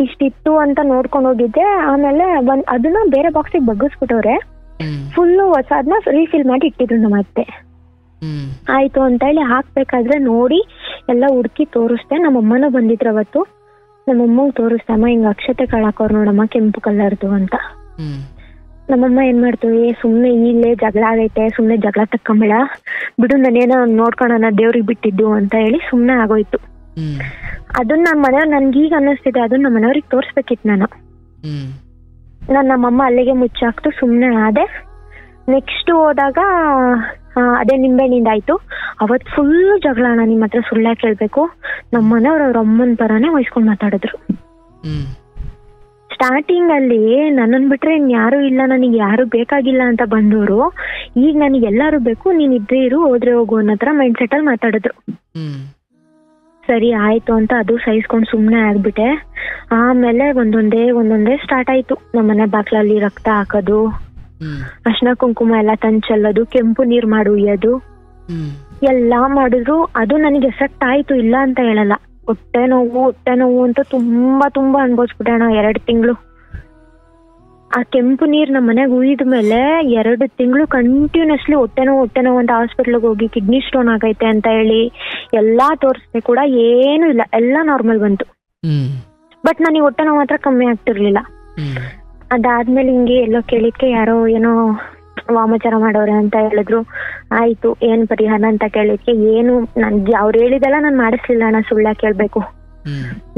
A: ಇಷ್ಟಿತ್ತು ಅಂತ ನೋಡ್ಕೊಂಡು ಹೋಗಿದ್ದೆ. ಆಮೇಲೆ ಅದನ್ನ ಬೇರೆ ಬಾಕ್ಸಿಗೆ ಬಗ್ಗಿಸ್ಬಿಟ್ಟವ್ರೆ. ಫುಲ್ಲು ಹೊಸದನ್ನ ರೀಫಿಲ್ ಮಾಡಿ ಇಟ್ಟಿದ್ರು ನಮ್ಮ ಅತ್ತೆ. ಆಯ್ತು ಅಂತ ಹೇಳಿ ಹಾಕ್ಬೇಕಾದ್ರೆ ನೋಡಿ ಎಲ್ಲ ಹುಡ್ಕಿ ತೋರಿಸ್ದೆ. ನಮ್ಮಮ್ಮನೂ ಬಂದಿದ್ರು ಅವತ್ತು. ನಮ್ಮಮ್ಮಂಗ್ ತೋರಿಸ್ದೆ, ಅಮ್ಮ ಹಿಂಗ ಅಕ್ಷತೆ ಕಾಳು ಹಾಕೋರು ನೋಡಮ್ಮ ಕೆಂಪು ಕಲರ್ದು ಅಂತ. ನಮ್ಮಮ್ಮ ಏನ್ ಮಾಡ್ತೀವಿ, ಸುಮ್ನೆ ಇಲ್ಲೇ ಜಗಳ ಆಗೈತೆ, ಸುಮ್ನೆ ಜಗಳ ತಕ್ಕೊಂಬೇಡ ಬಿಡು, ನಾನೇನೋ ನೋಡ್ಕೊಳೋಣ ದೇವ್ರಿಗೆ ಬಿಟ್ಟಿದ್ದು ಅಂತ ಹೇಳಿ ಸುಮ್ನೆ ಆಗೋಯ್ತು. ಅದನ್ನ ನಮ್ಮ ಮನೆಯವ್ರು ನನ್ಗೀಗ ಅನ್ನಿಸ್ತಿದೆ, ಅದನ್ನ ನಮ್ಮ ಮನೆಯವ್ರಿಗೆ ತೋರ್ಸ್ಬೇಕಿತ್ತು ನಾನು. ನಮ್ಮಮ್ಮ ಅಲ್ಲಿಗೆ ಮುಚ್ಚಾಕ್ತು, ಸುಮ್ನೆ ಆದೆ. ನೆಕ್ಸ್ಟ್ ಹೋದಾಗ ಅದೇ ನಿಂಬೆಹಣ್ಣಿಂದ ಆಯ್ತು. ಅವತ್ ಫುಲ್ ಜಗಳ. ನಿಮ್ಮ ಹತ್ರ ಸುಳ್ಳ ಕೇಳ್ಬೇಕು, ನಮ್ಮ ಮನೆಯವ್ರು ಅವ್ರ ಅಮ್ಮನ ಪರಾನೇ ವಹಿಸ್ಕೊಂಡ್ ಮಾತಾಡಿದ್ರು. ಸ್ಟಾರ್ಟಿಂಗ್ ಅಲ್ಲಿ ನನ್ನನ್ ಬಿಟ್ರೆ ಯಾರು ಇಲ್ಲ, ನನಗೆ ಯಾರು ಬೇಕಾಗಿಲ್ಲ ಅಂತ ಬಂದವರು ಈಗ ನನಗೆ ಎಲ್ಲಾರು ಬೇಕು, ನೀನ್ ಇದ್ರೆ ಇರು ಹೋದ್ರೆ ಹೋಗು ಅನ್ನೋ ತರ ಮೈಂಡ್ ಸೆಟ್ ಅಲ್ಲಿ ಮಾತಾಡಿದ್ರು. ಸರಿ ಆಯ್ತು ಅಂತ ಅದು ಸಹಿಸ್ಕೊಂಡ್ ಸುಮ್ನೆ ಆಗ್ಬಿಟ್ಟೆ. ಆಮೇಲೆ ಒಂದೊಂದೇ ಸ್ಟಾರ್ಟ್ ಆಯ್ತು. ನಮ್ಮನೆ ಬಾಕ್ಲಲ್ಲಿ ರಕ್ತ ಹಾಕೋದು, ಅರ್ಶಿನ ಕುಂಕುಮ ಎಲ್ಲ ತಂದ್ ಚೆಲ್ಲೋದು, ಕೆಂಪು ನೀರ್ ಮಾಡಿ ಉಯ್ಯೋದು, ಎಲ್ಲಾ ಮಾಡಿದ್ರು ಅದು ನನಗೆ ಎಫೆಕ್ಟ್ ಆಯ್ತು, ಇಲ್ಲ ಅಂತ ಹೇಳಲ್ಲ. ಹೊಟ್ಟೆ ನೋವು ಅಂತ ತುಂಬಾ ಅನ್ಭವಿಸ್ಬಿಟ್ಟೆ ಅಣ್ಣ. 2 ತಿಂಗಳು ಆ ಕೆಂಪು ನೀರ್ ನಮ್ಮ ಮನೆಗೆ ಉಯ್ದ ಮೇಲೆ 2 ತಿಂಗಳು ಕಂಟಿನ್ಯೂಸ್ಲಿ ಹೊಟ್ಟೆ ನೋವು ಅಂತ ಹಾಸ್ಪಿಟ್ಲಿಗೆ ಹೋಗಿ ಕಿಡ್ನಿ ಸ್ಟೋನ್ ಆಗೈತೆ ಅಂತ ಹೇಳಿ ಎಲ್ಲಾ ತೋರಿಸ್ದೆ ಕೂಡ ಏನೂ ಇಲ್ಲ, ಎಲ್ಲ ನಾರ್ಮಲ್ ಬಂತು. ಬಟ್ ನನಗೆ ಹೊಟ್ಟೆ ನೋವು ಮಾತ್ರ ಕಮ್ಮಿ ಆಗ್ತಿರ್ಲಿಲ್ಲ. ಅದಾದ್ಮೇಲೆ ಹಿಂಗೆ ಎಲ್ಲೋ ಕೇಳಿದ್ಕೆ ಯಾರೋ ಏನೋ ವಾಮಾಚಾರ ಮಾಡೋರೆ ಅಂತ ಹೇಳಿದ್ರು. ಆಯ್ತು, ಏನ್ ಪರಿಹಾರ ಅಂತ ಕೇಳಿದ್ಕೆ ಏನು ಅವ್ರು ಹೇಳಿದೆಲ್ಲ ನಾನು ಮಾಡಿಸ್ಲಿಲ್ಲ ಅಣ್ಣ, ಸುಳ್ಳ ಕೇಳ್ಬೇಕು.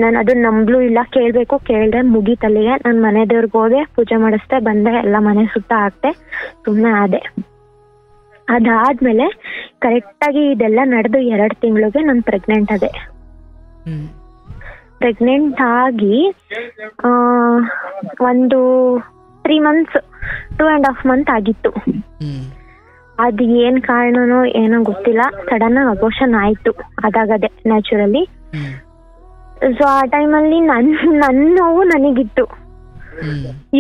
A: ನಾನು ಅದನ್ನ ನಂಬ್ಲೂ ಇಲ್ಲ, ಕೇಳ್ದೆ ಮುಗೀತಲ್ಲಿಗೆ. ನಾನು ಮನೆ ದೇವ್ರಿಗೆ ಹೋದೆ, ಪೂಜೆ ಮಾಡಿಸ್ದೆ, ಬಂದೆ, ಎಲ್ಲ ಮನೆ ಸುತ್ತ ಹಾಕ್ತೆ, ಸುಮ್ಮನೆ ಆದೆ. ಅದಾದ್ಮೇಲೆ ಕರೆಕ್ಟಾಗಿ ಇದೆಲ್ಲ ನಡೆದು 2 ತಿಂಗಳಿಗೆ ನಾನು ಪ್ರೆಗ್ನೆಂಟ್ ಆದೆ. ಪ್ರೆಗ್ನೆಂಟ್ ಆಗಿ ಒಂದು 3 months 2.5 months ಆಗಿತ್ತು. ಅದು ಏನ್ ಕಾರಣನೋ ಏನೋ ಗೊತ್ತಿಲ್ಲ, ಸಡನ್ ಆಗಿ ಅಬೋರ್ಷನ್ ಆಯ್ತು. ಅದಾಗದೆ ನ್ಯಾಚುರಲಿ. ಸೊ ಆ ಟೈಮಲ್ಲಿ ನನ್ನ ನೋವು ನನಗಿತ್ತು.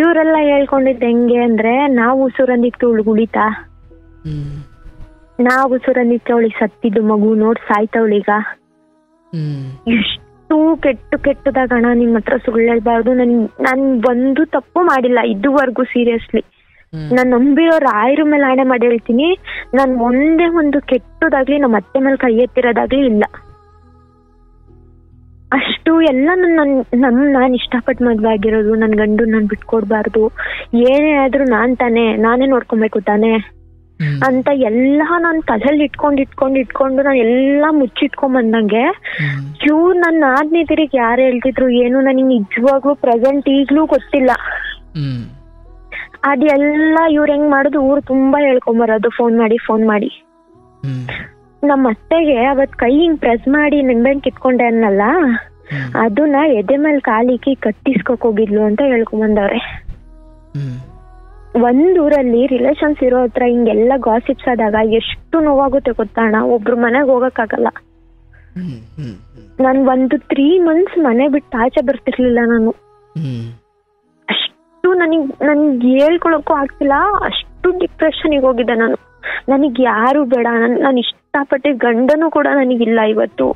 A: ಇವರೆಲ್ಲ ಹೇಳ್ಕೊಂಡಿದ್ದು ಹೆಂಗೆ ಅಂದ್ರೆ, ನಾವು ಉಸುರಂದಿತ್ತು ಉಳಿತ, ನಾವು ಉಸುರಂದಿತ್ತು ಅವಳಿಗೆ ಸತ್ತಿದ್ದು ಮಗು ನೋಡ್ ಸಾಯ್ತವಳೀಗ. ಎಷ್ಟು ಕೆಟ್ಟದಾಗಣ, ನಿಮ್ ಹತ್ರ ಸುಳ್ಳು ಹೇಳ್ಬಾರ್ದು. ನಾನ್ ಒಂದು ತಪ್ಪು ಮಾಡಿಲ್ಲ ಇದುವರೆಗೂ. ಸೀರಿಯಸ್ಲಿ ನಾನ್ ನಂಬಿರೋ ರಾಯರ ಮೇಲೆ ಆಣೆ ಮಾಡಿ ಹೇಳ್ತೀನಿ, ನಾನ್ ಒಂದೇ ಒಂದು ಕೆಟ್ಟದಾಗ್ಲಿ ನಮ್ಮ ಅತ್ತೆ ಮೇಲೆ ಕೈ ಎತ್ತಿರೋದಾಗ್ಲಿ ಇಲ್ಲ. ಅಷ್ಟು ಎಲ್ಲ ನಾನ್ ಇಷ್ಟಪಟ್ಟು ಮದ್ವೆ ಆಗಿರೋದು. ನನ್ ಗಂಡು ನಾನ್ ಬಿಟ್ಕೊಡ್ಬಾರ್ದು, ಏನೇ ಆದ್ರೂ ನಾನೇ ನೋಡ್ಕೊಬೇಕು ತಾನೆ ಅಂತ ಎಲ್ಲ ನಾನ್ ತಲೆಯಲ್ಲಿ ಇಟ್ಕೊಂಡು ನಾನು ಎಲ್ಲಾ ಮುಚ್ಚಿಟ್ಕೊಂಡ್ ಬಂದಂಗೆ ಇವ್ರು ನನ್ನ ಆದ್ನೇ ತಿರುಗಿ ಯಾರು ಹೇಳ್ತಿದ್ರು ಏನು ನನಗೆ ನಿಜವಾಗ್ಲೂ ಪ್ರೆಸೆಂಟ್ ಈಗ್ಲೂ ಗೊತ್ತಿಲ್ಲ. ಅದೆಲ್ಲ ಇವ್ರು ಹೆಂಗ್ ಮಾಡುದು, ಊರು ತುಂಬಾ ಹೇಳ್ಕೊಂಬರೋದು ಫೋನ್ ಮಾಡಿ. ನಮ್ಮ ಅತ್ತೆಗೆ ಅವತ್ ಕೈ ಹಿಂಗ್ ಪ್ರೆಸ್ ಮಾಡಿ ನಿಂಬೆಹಣ್ಣು ಕಿತ್ಕೊಂಡೆ ಅನ್ನಲ್ಲ, ಅದನ್ನ ಎದೆ ಮೇಲೆ ಕಾಲಿಕ್ಕಿ ಕತ್ತಿಸ್ಕೊಕ್ ಹೋಗಿದ್ಲು ಅಂತ ಹೇಳ್ಕೊಂಬಂದವ್ರೆ. ಒಂದೂರಲ್ಲಿ ರಿಲೇಷನ್ಸ್ ಇರೋ ಹತ್ರ ಹಿಂಗೆಲ್ಲ ಗಾಸಿಪ್ಸ್ ಆದಾಗ ಎಷ್ಟು ನೋವಾಗುತ್ತೆ ಗೊತ್ತಾಣ. ಒಬ್ರು ಮನೆಗ್ ಹೋಗಕ್ಕಾಗಲ್ಲ. ನಾನ್ ಒಂದು 3 months ಮನೆ ಬಿಟ್ಟು ಆಚೆ ಬರ್ತಿರ್ಲಿಲ್ಲ ನಾನು. ಅಷ್ಟು ನನ್ಗೆ ಹೇಳ್ಕೊಳಕ್ಕೂ ಆಗ್ತಿಲ್ಲ, ಅಷ್ಟು ಡಿಪ್ರೆಷನ್ಗೆ ಹೋಗಿದ್ದೆ ನಾನು. ನನಗ್ ಯಾರು ಬೇಡ, ನಾನು ಇಷ್ಟಪಟ್ಟಿದ್ದ ಗಂಡನೂ ಕೂಡ ನನಗಿಲ್ಲ ಇವತ್ತು.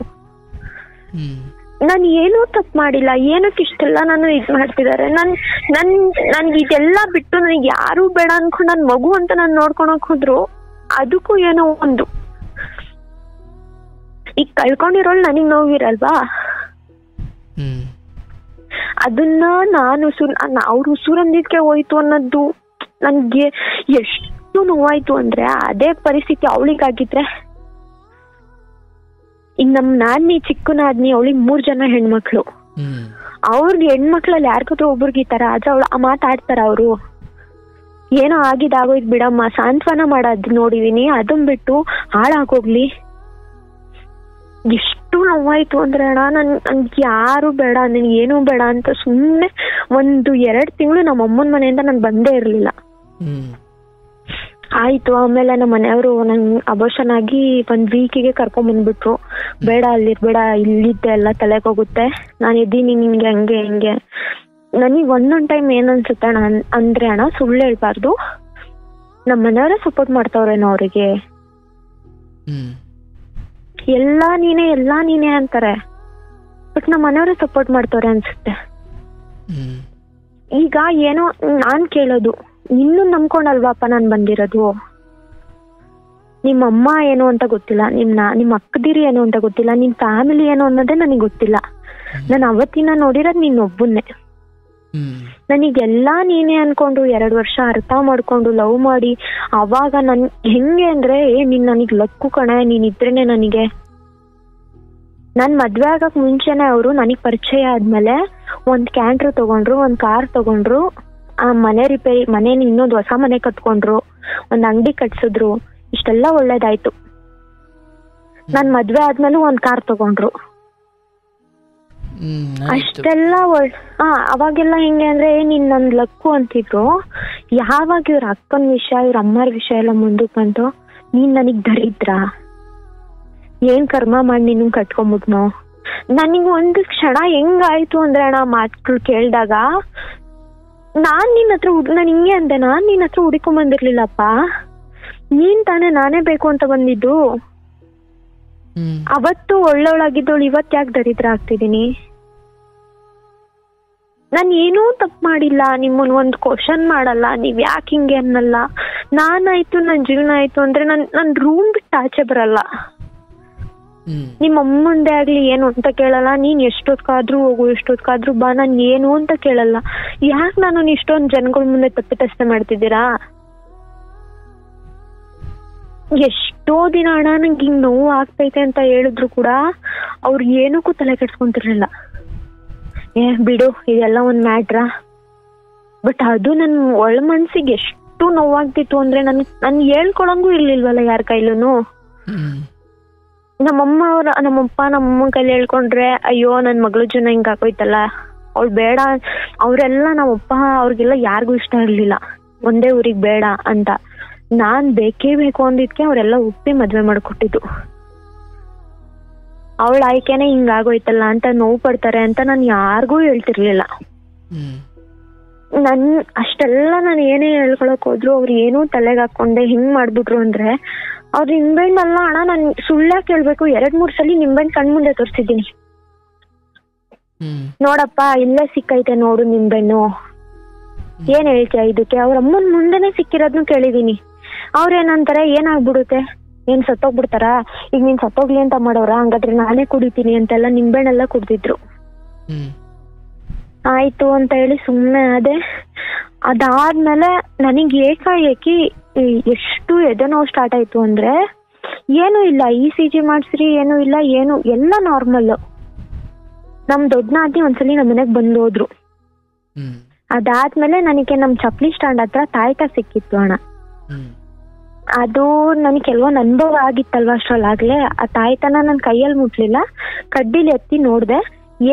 A: ನಾನು ಏನೂ ತಪ್ಪು ಮಾಡಿಲ್ಲ, ಏನಕ್ಕೆ ಇಷ್ಟೆಲ್ಲ ನಾನು ಇದ್ ಮಾಡ್ತಿದ್ದಾರೆ. ನನ್ಗೆ ಇದೆಲ್ಲ ಬಿಟ್ಟು ನನಗೆ ಯಾರು ಬೇಡ ಅನ್ಕೊಂಡು ನನ್ ಮಗು ಅಂತ ನಾನು ನೋಡ್ಕೊಳಕ್ ಹೋದ್ರು ಅದಕ್ಕೂ ಏನೋ ಒಂದು. ಈಗ ಕಳ್ಕೊಂಡಿರೋಳು ನನಗ್ ನೋವಿರಲ್ವಾ, ಅದನ್ನ ಅವ್ರು ಉಸುರಂದಿದ್ಕೆ ಹೋಯ್ತು ಅನ್ನೋದು ನನ್ಗೆ ಎಷ್ಟು ನೋವಾಯ್ತು ಅಂದ್ರೆ, ಅದೇ ಪರಿಸ್ಥಿತಿ ಅವಳಿಗಾಗಿದ್ರೆ. ಈಗ ನಾದ್ನಿ ಚಿಕ್ಕ ನಾದ್ನಿ, ಅವಳಿಗೆ 3 ಜನ ಹೆಣ್ಮಕ್ಳು. ಅವ್ರಿಗೆ ಹೆಣ್ಮಕ್ಳಲ್ಲಿ ಯಾರಿಗಾದ್ರೂ ಒಬ್ರಿಗೆ ಈ ತರ ಆದ್ರೆ ಆ ಮಾತಾಡ್ತಾರ ಅವರು, ಏನೋ ಆಗೋಯ್ತು ಬಿಡಮ್ಮ ಸಾಂತ್ವನ ಮಾಡೋದ್ ನೋಡಿದೀನಿ, ಅದನ್ ಬಿಟ್ಟು ಹಾಳಾಗೋಗ್ಲಿ. ಎಷ್ಟು ನೋವಾಯ್ತು ಅಂದ್ರೆ ಅಣ್ಣ, ನನ್ಗೆ ಯಾರು ಬೇಡ, ನನ್ಗೇನು ಬೇಡ ಅಂತ ಸುಮ್ನೆ 1-2 ತಿಂಗಳು ನಮ್ಮ ಅಮ್ಮನ ಮನೆಯಿಂದ ನಾನು ಬಂದೇ ಇರ್ಲಿಲ್ಲ. ಆಯ್ತು, ಆಮೇಲೆ ನಮ್ಮ ಮನೆಯವರು ನಂಗೆ ಅಬೋರ್ಷನ್ ಆಗಿ 1 weekಗೆ ಕರ್ಕೊಂಡ್ ಬಂದ್ಬಿಟ್ರು. ಬೇಡ ಅಲ್ಲಿರ್ಬೇಡ, ಇಲ್ಲಿದ್ದೆ ಎಲ್ಲ ತಲೆಗೆ ಹೋಗುತ್ತೆ, ನಾನು ಇದ್ದೀನಿ ನಿನ್ಗೆ ಹಂಗೆ ಹಿಂಗೆ. ನನಗ್ ಒಂದೊಂದ್ ಟೈಮ್ ಏನ್ ಅನ್ಸುತ್ತೆ ಅಣ್ಣ ಅಂದ್ರೆ ಅಣ್ಣ, ಸುಳ್ಳು ಹೇಳ್ಬಾರ್ದು, ನಮ್ಮ ಮನೆಯವರೇ ಸಪೋರ್ಟ್ ಮಾಡ್ತಾವ್ರೇನೋ ಅವ್ರಿಗೆ. ಎಲ್ಲಾ ನೀನೇ ಅಂತಾರೆ, ಬಟ್ ನಮ್ಮ ಮನೆಯವರೇ ಸಪೋರ್ಟ್ ಮಾಡ್ತವ್ರೆ ಅನ್ಸುತ್ತೆ. ಈಗ ಏನೋ ನಾನ್ ಕೇಳೋದು, ಇನ್ನು ನಂಬ್ಕೊಂಡಲ್ವಾಪ ನಾನ್ ಬಂದಿರೋದು. ನಿಮ್ಮಮ್ಮ ಏನು ಅಂತ ಗೊತ್ತಿಲ್ಲ, ನಿಮ್ಮ ಅಕ್ಕದಿರಿ ಏನು ಅಂತ ಗೊತ್ತಿಲ್ಲ, ನಿಮ್ ಫ್ಯಾಮಿಲಿ ಏನು ಅನ್ನೋದೇ ನನಗ್ ಗೊತ್ತಿಲ್ಲ. ನಾನು ಅವತ್ತಿನ ನೋಡಿರೋದ್ ನೀನೊಬ್ಬನ್ನೇ. ನನಗೆಲ್ಲಾ ನೀನೇ ಅನ್ಕೊಂಡು 2 ವರ್ಷ ಅರ್ಥ ಮಾಡ್ಕೊಂಡು ಲವ್ ಮಾಡಿ, ಅವಾಗ ನನ್ ಹೆಂಗೆ ಅಂದ್ರೆ ನೀನ್ ನನಗ್ ಲಕ್ಕು ಕಣೆ, ನೀನಿದ್ರೇನೆ ನನಗೆ. ನಾನ್ ಮದ್ವೆ ಆಗಕ್ ಮುಂಚೆನೆ ಅವರು ನನಗ್ ಪರಿಚಯ ಆದ್ಮೇಲೆ 1 ಕ್ಯಾಂಟ್ರ್ ತಗೊಂಡ್ರು, 1 ಕಾರ್ ತಗೊಂಡ್ರು, ಆ ಮನೇನ ಇನ್ನೊಂದು ಹೊಸ ಮನೆ ಕಟ್ಕೊಂಡ್ರು, 1 ಅಂಗಡಿ ಕಟ್ಸಿದ್ರು. ಇಷ್ಟೆಲ್ಲ ಒಳ್ಳೇದಾಯ್ತು. ನಾನ್ ಮದ್ವೆ ಆದ್ಮೇಲೆ 1 ಕಾರ್ ತಗೊಂಡ್ರು. ಅಷ್ಟೆಲ್ಲ ಅವಾಗೆಲ್ಲ ಹೆಂಗೆ ಅಂದ್ರೆ ನೀನ್ ನನ್ ಲಕ್ಕು ಅಂತಿದ್ರು. ಯಾವಾಗ ಇವ್ರ ಅಕ್ಕನ ವಿಷಯ, ಇವ್ರ ಅಮ್ಮರ ವಿಷಯ ಎಲ್ಲ ಮುಂದಕ್ಕೆ ಬಂತು, ನೀನ್ ನನಗ್ ದರಿದ್ರ, ಏನ್ ಕರ್ಮ ಮಾಡಿ ನೀನು ಕಟ್ಕೊಂಬಿಟ್ನೋ. ನನಗ್ ಒಂದು ಕ್ಷಣ ಹೆಂಗಾಯ್ತು ಅಂದ್ರೆ ಅಣ್ಣ, ಮಾತುಗಳು ಕೇಳ್ದಾಗ ನಾನ್ ಹಿಂಗೆ ಅಂದೆ, ನಾನ್ ನಿನ್ ಹತ್ರ ಹುಡಿಕೊಂಡ್ ಬಂದಿರ್ಲಿಲ್ಲಪ್ಪ, ನೀನ್ ತಾನೇ ನಾನೇ ಬೇಕು ಅಂತ ಬಂದಿದ್ದು. ಅವತ್ತು ಒಳ್ಳೊಳಗಿದ್ದವಳು ಇವತ್ತು ಯಾಕೆ ದರಿದ್ರ ಆಗ್ತಿದ್ದೀನಿ? ನಾನು ಏನೂ ತಪ್ಪು ಮಾಡಿಲ್ಲ, ನಿಮ್ಮನ್ನ ಒಂದು ಕ್ವಶನ್ ಮಾಡಲ್ಲ, ನೀವ್ ಯಾಕೆ ಹಿಂಗೆ ಅನ್ನಲ್ಲ. ನಾನಾಯ್ತು ನನ್ನ ಜೀವನ ಆಯ್ತು ಅಂದ್ರೆ ನನ್ ರೂಮ್ ಬಿಟ್ಟು ಆಚೆ ಬರಲ್ಲ. ನಿಮ್ಮ ಅಮ್ಮಂದೇ ಆಗ್ಲಿ ಏನು ಅಂತ ಕೇಳಲ್ಲ, ನೀನ್ ಎಷ್ಟೊತ್ಕಾದ್ರೂ ಹೋಗು ಎಷ್ಟೊತ್ಕಾದ್ರೂ ಬಾ, ನಾನ್ ಏನು ಅಂತ ಕೇಳಲ್ಲ. ಯಾಕೆ ನಾನು ಇಷ್ಟೊಂದು ಜನಗಳ ಮುಂದೆ ತಪ್ಪಿತಸ್ಥೆ ಮಾಡ್ತಿದ್ದೀರಾ? ಎಷ್ಟೋ ದಿನ ಅಣ್ಣ ನಂಗೆ ಹಿಂಗ್ ನೋವು ಆಗ್ತೈತೆ ಅಂತ ಹೇಳಿದ್ರು ಕೂಡ ಅವ್ರು ಏನಕ್ಕೂ ತಲೆ ಕೆಡ್ಸ್ಕೊಂತಿರ್ಲಿಲ್ಲ. ಬಿಡು ಇದೆಲ್ಲ ಒಂದ್ ಮ್ಯಾಟ್ರಾ. ಬಟ್ ಅದು ನನ್ ಒಳ ಮನ್ಸಿಗೆ ಎಷ್ಟು ನೋವಾಗ್ತಿತ್ತು ಅಂದ್ರೆ ನನ್ ಹೇಳ್ಕೊಳಂಗೂ ಇರ್ಲಿಲ್ವಲ್ಲ ಯಾರ ಕೈಲೂನು. ನಮ್ಮಪ್ಪ ನಮ್ಮಮ್ಮನ ಕೈಲಿ ಹೇಳ್ಕೊಂಡ್ರೆ ಅಯ್ಯೋ ನನ್ ಮಗಳ ಜೀವನ ಹಿಂಗ್ ಆಗೋಯ್ತಲ್ಲ, ಅವ್ಳು ಬೇಡ. ಅವ್ರೆಲ್ಲ ನಮ್ಮಪ್ಪ ಅವ್ರಿಗೆಲ್ಲ ಯಾರಿಗೂ ಇಷ್ಟ ಇರ್ಲಿಲ್ಲ ಒಂದೇ ಊರಿಗೆ ಬೇಡ ಅಂತ. ನಾನ್ ಬೇಕೇ ಬೇಕು ಅಂದಿದ್ಕೆ ಅವರೆಲ್ಲ ಒಪ್ಪಿ ಮದ್ವೆ ಮಾಡ್ಕೊಟ್ಟಿದ್ದು. ಅವಳ ಆಯ್ಕೆನೆ ಹಿಂಗಾಗೋಯ್ತಲ್ಲ ಅಂತ ನೋವು ಪಡ್ತಾರೆ ಅಂತ ನಾನು ಯಾರಿಗೂ ಹೇಳ್ತಿರ್ಲಿಲ್ಲ. ಅಷ್ಟೆಲ್ಲ ನಾನು ಏನೇ ಹೇಳ್ಕೊಳಕ್ ಹೋದ್ರು ಅವ್ರು ಏನೂ ತಲೆಗೆ ಹಾಕೊಂಡೆ ಹಿಂಗ್ ಮಾಡ್ಬಿಟ್ರು ಅಂದ್ರೆ ಅವ್ರ ನಿಂಬೆಣ್ಣಲ್ಲ ಅಣ್ಣ. ನಾನ್ ಸುಳ್ಳಾಕ್ ಹೇಳ್ಬೇಕು, 2-3 ಸಲ ನಿಂಬೆಣ್ಣು ಕಣ್ಮುಂದೆ ತೋರ್ಸಿದ್ದೀನಿ. ನೋಡಪ್ಪ ಇಲ್ಲೇ ಸಿಕ್ಕೈತೆ ನೋಡು ನಿಂಬೆಣ್ಣು, ಏನ್ ಹೇಳ್ತೀಯ ಇದಕ್ಕೆ? ಅವ್ರ ಅಮ್ಮನ್ ಮುಂದೆನೆ ಸಿಕ್ಕಿರೋದ್ನು ಕೇಳಿದೀನಿ. ಅವ್ರೇನಂತಾರೆ ಏನಾಗ್ಬಿಡುತ್ತೆ, ಏನ್ ಸತ್ತೋಗ್ಬಿಡ್ತಾರ, ಈಗ ನೀನ್ ಸತ್ತೋಗ್ಲಿ ಅಂತ ಮಾಡೋರ, ಹಂಗಾದ್ರೆ ನಾನೇ ಕುಡಿತೀನಿ ಅಂತೆಲ್ಲ ನಿಂಬೆಣ್ಣೆಲ್ಲ ಕುಡ್ದಿದ್ರು. ಆಯ್ತು ಅಂತ ಹೇಳಿ ಸುಮ್ನೆ ಅದೇ. ಅದಾದ್ಮೇಲೆ ನನಗ್ ಏಕಾಏಕಿ ಎಷ್ಟು ಎದೆ ನೋವು ಸ್ಟಾರ್ಟ್ ಆಯ್ತು ಅಂದ್ರೆ ಏನು ಇಲ್ಲ, ECG ಮಾಡ್ಸ್ರಿ ಏನು ಇಲ್ಲ, ಏನು ಎಲ್ಲ ನಾರ್ಮಲ್. ನಮ್ ದೊಡ್ಡ ನಾದ್ನಿ ಒಂದ್ಸಲಿ ನಮ್ ಮನೆಗ್ ಬಂದು ಹೋದ್ರು. ಅದಾದ್ಮೇಲೆ ನನಗೆ ನಮ್ ಚಪ್ಲಿ ಸ್ಟ್ಯಾಂಡ್ ಹತ್ರ ತಾಯ್ತ ಸಿಕ್ಕಿತ್ತು ಅಣ್ಣ. ಅದು ನನಗೆ ಕೆಲವೊಂದು ಅನುಭವ ಆಗಿತ್ತಲ್ವ ಅಷ್ಟ್ರಲ್ಲಾಗ್ಲೇ. ಆ ತಾಯ್ತನ ನನ್ ಕೈಯಲ್ಲಿ ಮುಟ್ಲಿಲ್ಲ, ಕಡ್ಡಿಲಿ ಎತ್ತಿ ನೋಡ್ದೆ,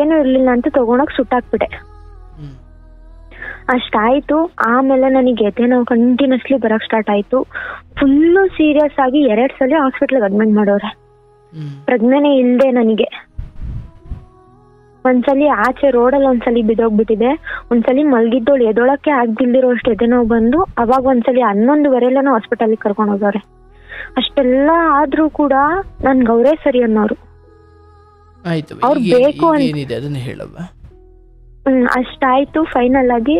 A: ಏನು ಇರ್ಲಿಲ್ಲ ಅಂತ ತಗೊಂಡೋಗ್ ಸುಟ್ಟಾಕ್ಬಿಟ್ಟೆ. ಅಷ್ಟಾಯ್ತು. ಆಮೇಲೆ ನನಗೆ ಎದೆ ನೋವು ಕಂಟಿನ್ಯೂಸ್ಲಿ ಬರಕ್ ಸ್ಟಾರ್ಟ್ ಆಯ್ತು. ಫುಲ್ಲು ಸೀರಿಯಸ್ ಆಗಿ 2 ಸಲ ಹಾಸ್ಪಿಟ್ಲಿಗೆ ಅಡ್ಮಿಟ್ ಮಾಡೋರೆ. ಪ್ರಜ್ಞೆನೇ ಇಲ್ದೆ ನನಗೆ. ಒಂದ್ಸಲಿ ಆಚೆ ರೋಡಲ್ಲಿ ಒಂದ್ಸಲಿ ಬಿದ್ದೋಗ್ಬಿಟ್ಟಿದೆ, ಒಂದ್ಸಲಿ ಮಲ್ಗಿದ್ದೋಳು ಎದೊಳಕ್ಕೆ ಆಗ್ದಿಲ್ದಿರೋ ಅಷ್ಟು ಎದೆ ನೋವು ಬಂದು ಅವಾಗ ಒಂದ್ಸಲಿ 11:15 ಹಾಸ್ಪಿಟಲ್ಗೆ ಕರ್ಕೊಂಡು ಹೋಗವ್ರೆ. ಅಷ್ಟೆಲ್ಲ ಆದ್ರೂ ಕೂಡ ನನ್ಗೆ ಅವರೇ ಸರಿ ಅನ್ನೋರು. ಅವ್ರು ಬೇಕು ಅಂತ ಅಷ್ಟಾಯ್ತು. ಫೈನಲ್ ಆಗಿ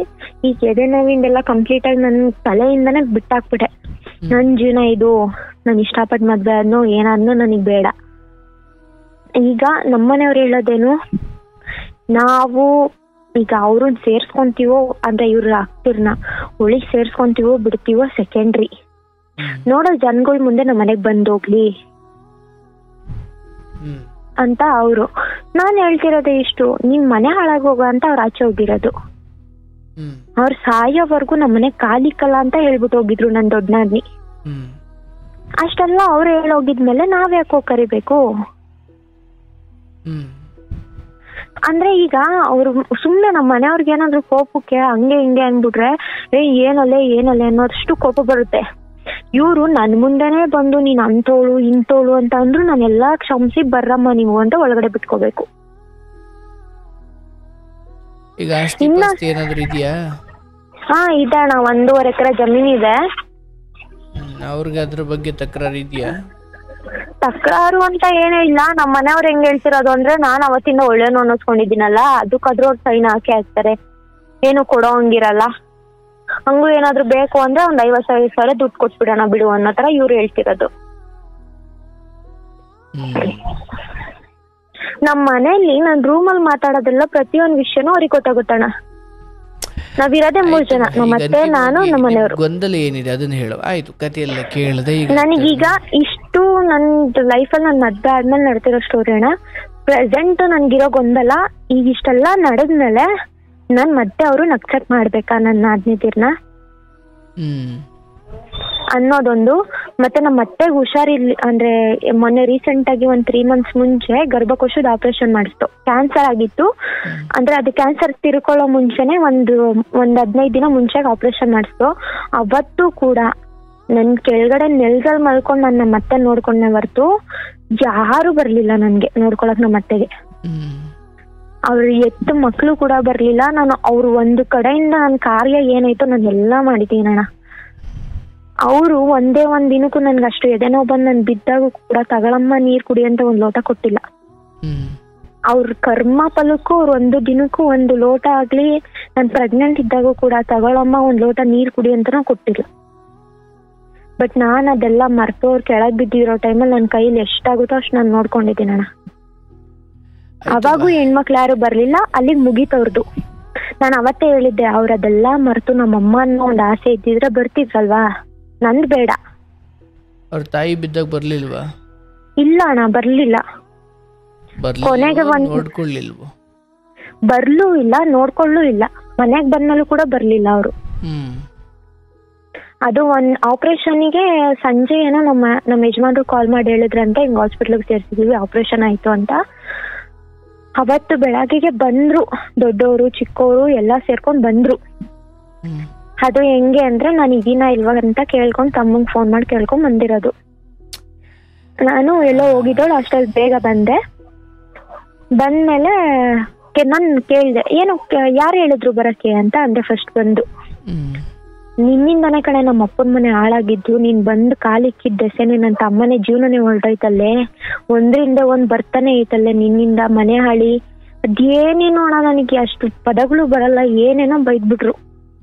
A: ಈಗ ಎದೆ ನೋವಿಂದೆಲ್ಲ ಕಂಪ್ಲೀಟ್ ಆಗಿ ನನ್ ತಲೆಯಿಂದಾನೆ ಬಿಟ್ಟಾಕ್ಬಿಟ್ಟೆ. ನನ್ ಜೀವನ ಇದು, ನಾನು ಇಷ್ಟಪಟ್ಟು ಮದ್ವೆ ಆದ್ನೋ ಏನಾದ್ನೋ ನನಗ್ ಬೇಡ. ಈಗ ನಮ್ಮನೆಯವ್ರು ಹೇಳೋದೇನು, ನಾವು ಈಗ ಅವ್ರನ್ನ ಸೇರ್ಸ್ಕೊಂತೀವೋ ಅಂದ್ರೆ ಇವ್ರ ಆಗ್ತಿರ್ನ ಒಳಿಗ್ ಸೇರ್ಸ್ಕೊಂತೀವೋ ಬಿಡ್ತೀವೋ ಸೆಕೆಂಡ್ರಿ, ನೋಡೋ ಜನಗಳ ಮುಂದೆ ನಮ್ಮ ಮನೆಗ್ ಬಂದೋಗ್ಲಿ ಅಂತ ಅವರು. ನಾನ್ ಹೇಳ್ತಿರೋದೇ ಇಷ್ಟು, ನಿನ್ ಮನೆ ಹಾಳಾಗೋಗ ಅಂತ ಅವ್ರ ಆಚೆ ಹೋಗಿರೋದು. ಅವ್ರ ಸಾಯೋವರೆಗೂ ನಮ್ಮ ಮನೆ ಕಾಲಿಕ್ಕಲ್ಲ ಅಂತ ಹೇಳ್ಬಿಟ್ಟು ಹೋಗಿದ್ರು ನನ್ ದೊಡ್ಡನಾದ್ನಿ. ಅಷ್ಟೆಲ್ಲ ಅವ್ರು ಹೇಳೋಗಿದ್ಮೇಲೆ ನಾವ್ ಯಾಕೋ ಕರಿಬೇಕು? ಅಂದ್ರೆ ಈಗ ಅವ್ರು ಸುಮ್ನೆ ನಮ್ಮ ಮನೆಯವ್ರಿಗೆ ಏನಾದ್ರು ಕೋಪಕ್ಕೆ ಹಂಗೆ ಹಿಂಗೆ ಅನ್ಬಿಟ್ರೆ ಏನಲ್ಲೇ ಅನ್ನೋದಷ್ಟು ಕೋಪ ಬರುತ್ತೆ. ಇವ್ರು ನನ್ ಮುಂದೆನೆ ಬಂದು ನೀನ್ ಅಂತೋಳು ಇಂತೋಳು ಅಂತ ಅಂದ್ರು ನಾನೆಲ್ಲಾ ಕ್ಷಮಿಸಿ ಬರ್ರಮ್ಮ ನೀವು ಅಂತ ಒಳಗಡೆ ಬಿಟ್ಕೋಬೇಕು. ಹಾ ಇದೆ ಅಣ್ಣ, 1.5 ಎಕರೆ ಜಮೀನ್ ಇದೆ.
B: ಅವ್ರಿಗೆ ಅದ್ರ ಬಗ್ಗೆ ತಕರಾರು ಇದೆಯಾ?
A: ತಕರಾರು ಅಂತ ಏನೂ ಇಲ್ಲ. ನಮ್ಮ ಮನೆಯವ್ರು ಹೆಂಗ್ ಹೇಳ್ತಿರೋದು ಅಂದ್ರೆ, ನಾನ್ ಅವತ್ತಿಂದ ಒಳ್ಳೆನೋ ಅನ್ನಿಸ್ಕೊಂಡಿದ್ದೀನಲ್ಲ, ಅದಕ್ಕಾದ್ರೂ ಅವ್ರು ಸೈನ್ ಹಾಕ್ತಾರೆ, ಏನು ಕೊಡೋ ಹಂಗಿರಲ್ಲ. ಹಂಗೂ ಏನಾದ್ರು ಬೇಕು ಅಂದ್ರೆ ಒಂದ್ 50,000 ದುಡ್ಡು ಕೊಟ್ಬಿಡೋಣ ಬಿಡು ಅನ್ನೋ ತರ ಇವ್ರು ಹೇಳ್ತಿರೋದು. ನಮ್ ಮನೇಲಿ ನಾನ್ ರೂಮಲ್ಲಿ ಮಾತಾಡೋದೆಲ್ಲ ಪ್ರತಿಯೊಂದ್ ವಿಷಯನೂ ಅವ್ರಿಗೆ ಗೊತ್ತಾಗುತ್ತಣ್ಣ. ನಾವಿರೋದೇ 3 ಜನ, ನಮ್ಮತ್ತೆ, ನಾನು, ನಮ್ಮ ಮನೆಯವರು.
B: ಗೊಂದಲ ಏನಿದೆ ಅದನ್ನ ಹೇಳು. ಆಯ್ತು, ಕಥೆಯೆಲ್ಲ ಕೇಳದೆ.
A: ನನಗೀಗ ಇಷ್ಟು ನನ್ ಲೈಫಲ್ಲಿ ನನ್ ಮದ್ವೆ ಆದ್ಮೇಲೆ ನಡೆದಿರೋ ಸ್ಟೋರಿ ಅಣ್ಣ. ಪ್ರೆಸೆಂಟ್ ನನ್ಗಿರೋ ಗೊಂದಲ ಈಗ ಇಷ್ಟೆಲ್ಲ ನಡೆದ್ಮೇಲೆ ನನ್ ಮತ್ತೆ ಅವರು ನಕ್ಸೆಪ್ಟ್ ಮಾಡ್ಬೇಕಾ ನನ್ನ ನಾದ್ನಿದಿರ್ನ ಅನ್ನೋದೊಂದು. ಮತ್ತೆ ನಮ್ಮ ಅತ್ತೆಗೆ ಹುಷಾರಿರ್ಲಿ ಅಂದ್ರೆ ಮೊನ್ನೆ ರೀಸೆಂಟ್ ಆಗಿ 3 months ಮುಂಚೆ ಗರ್ಭಕೋಶದ ಆಪರೇಷನ್ ಮಾಡಿಸ್ತು. ಕ್ಯಾನ್ಸರ್ ಆಗಿತ್ತು. ಅಂದ್ರೆ ಅದು ಕ್ಯಾನ್ಸರ್ ತಿರ್ಕೊಳ್ಳೋ ಮುಂಚೆನೆ ಒಂದ್ 15 ದಿನ ಮುಂಚೆ ಆಪರೇಷನ್ ಮಾಡಿಸ್ತು. ಅವತ್ತು ಕೂಡ ನನ್ ಕೆಳಗಡೆ ನೆಲದಲ್ಲಿ ಮಲ್ಕೊಂಡು ನನ್ನ ಮತ್ತೆ ನೋಡ್ಕೊಂಡೆ ಹೊರ್ತು ಯಾರು ಬರ್ಲಿಲ್ಲ ನನ್ಗೆ ನೋಡ್ಕೊಳಕ್. ನಮ್ಮ ಅತ್ತೆಗೆ ಅವ್ರ ಎತ್ತು ಮಕ್ಳು ಕೂಡ ಬರ್ಲಿಲ್ಲ. ನಾನು ಅವ್ರು ಒಂದು ಕಡೆಯಿಂದ ನನ್ನ ಕಾರ್ಯ ಏನಾಯ್ತೋ ನಾನು ಎಲ್ಲಾ ಮಾಡಿದ್ದೀನಿ ಅಣ್ಣ. ಅವರು ಒಂದೇ ಒಂದ್ ದಿನಕ್ಕೂ ನನ್ಗೆ ಅಷ್ಟು ಎದೆನೋವು ಬಂದು ನನ್ ಬಿದ್ದಾಗ ಕೂಡ ತಗೊಳಮ್ಮ ನೀರ್ ಕುಡಿ ಅಂತ ಒಂದ್ ಲೋಟ ಕೊಟ್ಟಿಲ್ಲ. ಅವ್ರ ಕರ್ಮ ಫಲಕ್ಕೂ ಅವ್ರು ಒಂದು ದಿನಕ್ಕೂ ಒಂದು ಲೋಟ ಆಗ್ಲಿ, ನಾನ್ ಪ್ರೆಗ್ನೆಂಟ್ ಇದ್ದಾಗೂ ಕೂಡ ತಗೊಳಮ್ಮ ಒಂದ್ ಲೋಟ ನೀರ್ ಕುಡಿ ಅಂತನೂ ಕೊಟ್ಟಿಲ್ಲ. ಬಟ್ ನಾನ್ ಅದೆಲ್ಲ ಮರ್ತು ಅವ್ರು ಕೆಳಗ್ ಬಿದ್ದಿರೋ ಟೈಮಲ್ಲಿ ನನ್ ಕೈಲಿ ಎಷ್ಟಾಗುತ್ತೋ ಅಷ್ಟು ನಾನು ನೋಡ್ಕೊಂಡಿದ್ದೀನಿ ಅಣ್ಣ. ಅವಾಗೂ ಹೆಣ್ಮಕ್ಳು ಯಾರು ಬರ್ಲಿಲ್ಲ, ಅಲ್ಲಿಗೆ ಮುಗೀತವ್ರದ್ದು. ನಾನು ಅವತ್ತೇ ಹೇಳಿದ್ದೆ, ಅವ್ರದೆಲ್ಲ ಮರ್ತು ನಮ್ಮಮ್ಮ ಅನ್ನೋ ಒಂದ್ ಆಸೆ ಇದ್ದಿದ್ರೆ ಬರ್ತಿದ್ರಲ್ವಾ, ನಂದ್ ಬೇಡ.
B: ಅವ್ರ ತಾಯಿ ಬಿದ್ದಾಗ ಬರ್ಲಿಲ್ವಾ?
A: ಇಲ್ಲ ಅಣ್ಣ, ಬರ್ಲಿಲ್ಲ. ಕೊನೆಗೆ
B: ನೋಡ್ಕೊಳ್ಳಿಲ್ವೋ?
A: ಬರ್ಲೂ ಇಲ್ಲ, ನೋಡ್ಕೊಳ್ಳೂ ಇಲ್ಲ. ಮನೆಗ್ ಬಂದ್ಮೇಲೂ ಕೂಡ ಬರ್ಲಿಲ್ಲ ಅವರು. ಅದು ಒಂದ್ ಆಪರೇಷನ್ಗೆ ಸಂಜೆ ಏನೋ ನಮ್ಮ ಯಜಮಾನ್ರು ಕಾಲ್ ಮಾಡಿ ಹೇಳಿದ್ರಂತೆ, ಹಿಂಗ್ ಹಾಸ್ಪಿಟ್ಲಿಗೆ ಸೇರ್ಸಿದೀವಿ, ಆಪರೇಷನ್ ಆಯ್ತು ಅಂತ. ಅವತ್ತು ಬೆಳಗ್ಗೆಗೆ ಬಂದ್ರು, ದೊಡ್ಡವರು ಚಿಕ್ಕವರು ಎಲ್ಲಾ ಸೇರ್ಕೊಂಡ್ ಬಂದ್ರು. ಅದು ಹೆಂಗೆ ಅಂದ್ರೆ ನಾನು ಇದೀನ ಇಲ್ವಾ ಅಂತ ಕೇಳ್ಕೊಂಡ್ ತಮ್ಮಂಗ್ ಫೋನ್ ಮಾಡಿ ಕೇಳ್ಕೊಂಡ್ ಬಂದಿರೋದು. ನಾನು ಎಲ್ಲೋ ಹೋಗಿದ್ದೋಳು, ಅಷ್ಟಲ್ಲಿ ಬೇಗ ಬಂದೆ. ಬಂದ್ಮೇಲೆ ನಾನ್ ಕೇಳ್ದೆ, ಏನು ಯಾರು ಹೇಳಿದ್ರು ಬರಕ್ಕೆ ಅಂತ ಅಂದೆ. ಫಸ್ಟ್ ಬಂದು, ನಿನ್ನಿಂದಾನೆ ಕಣೆ ನಮ್ಮ ಅಪ್ಪನ ಮನೆ ಹಾಳಾಗಿದ್ದು, ನೀನ್ ಬಂದು ಕಾಲಿಕ್ಕಿದ್ದ ದೆಸೆನೆ ನನ್ನ ತಮ್ಮನೆ ಜೀವನನೇ ಹೊರಟೋಯ್ತಲ್ಲೇ, ಒಂದ್ರಿಂದ ಒಂದ್ ಬರ್ತಾನೆ ಐತಲ್ಲೇ ನಿನ್ನಿಂದ, ಮನೆ ಹಾಳಿ ಅದೇನೇನೋ ಅಣ್ಣ, ನನಗೆ ಅಷ್ಟು ಪದಗಳು ಬರಲ್ಲ, ಏನೇನೋ ಬೈದ್ಬಿಟ್ರು.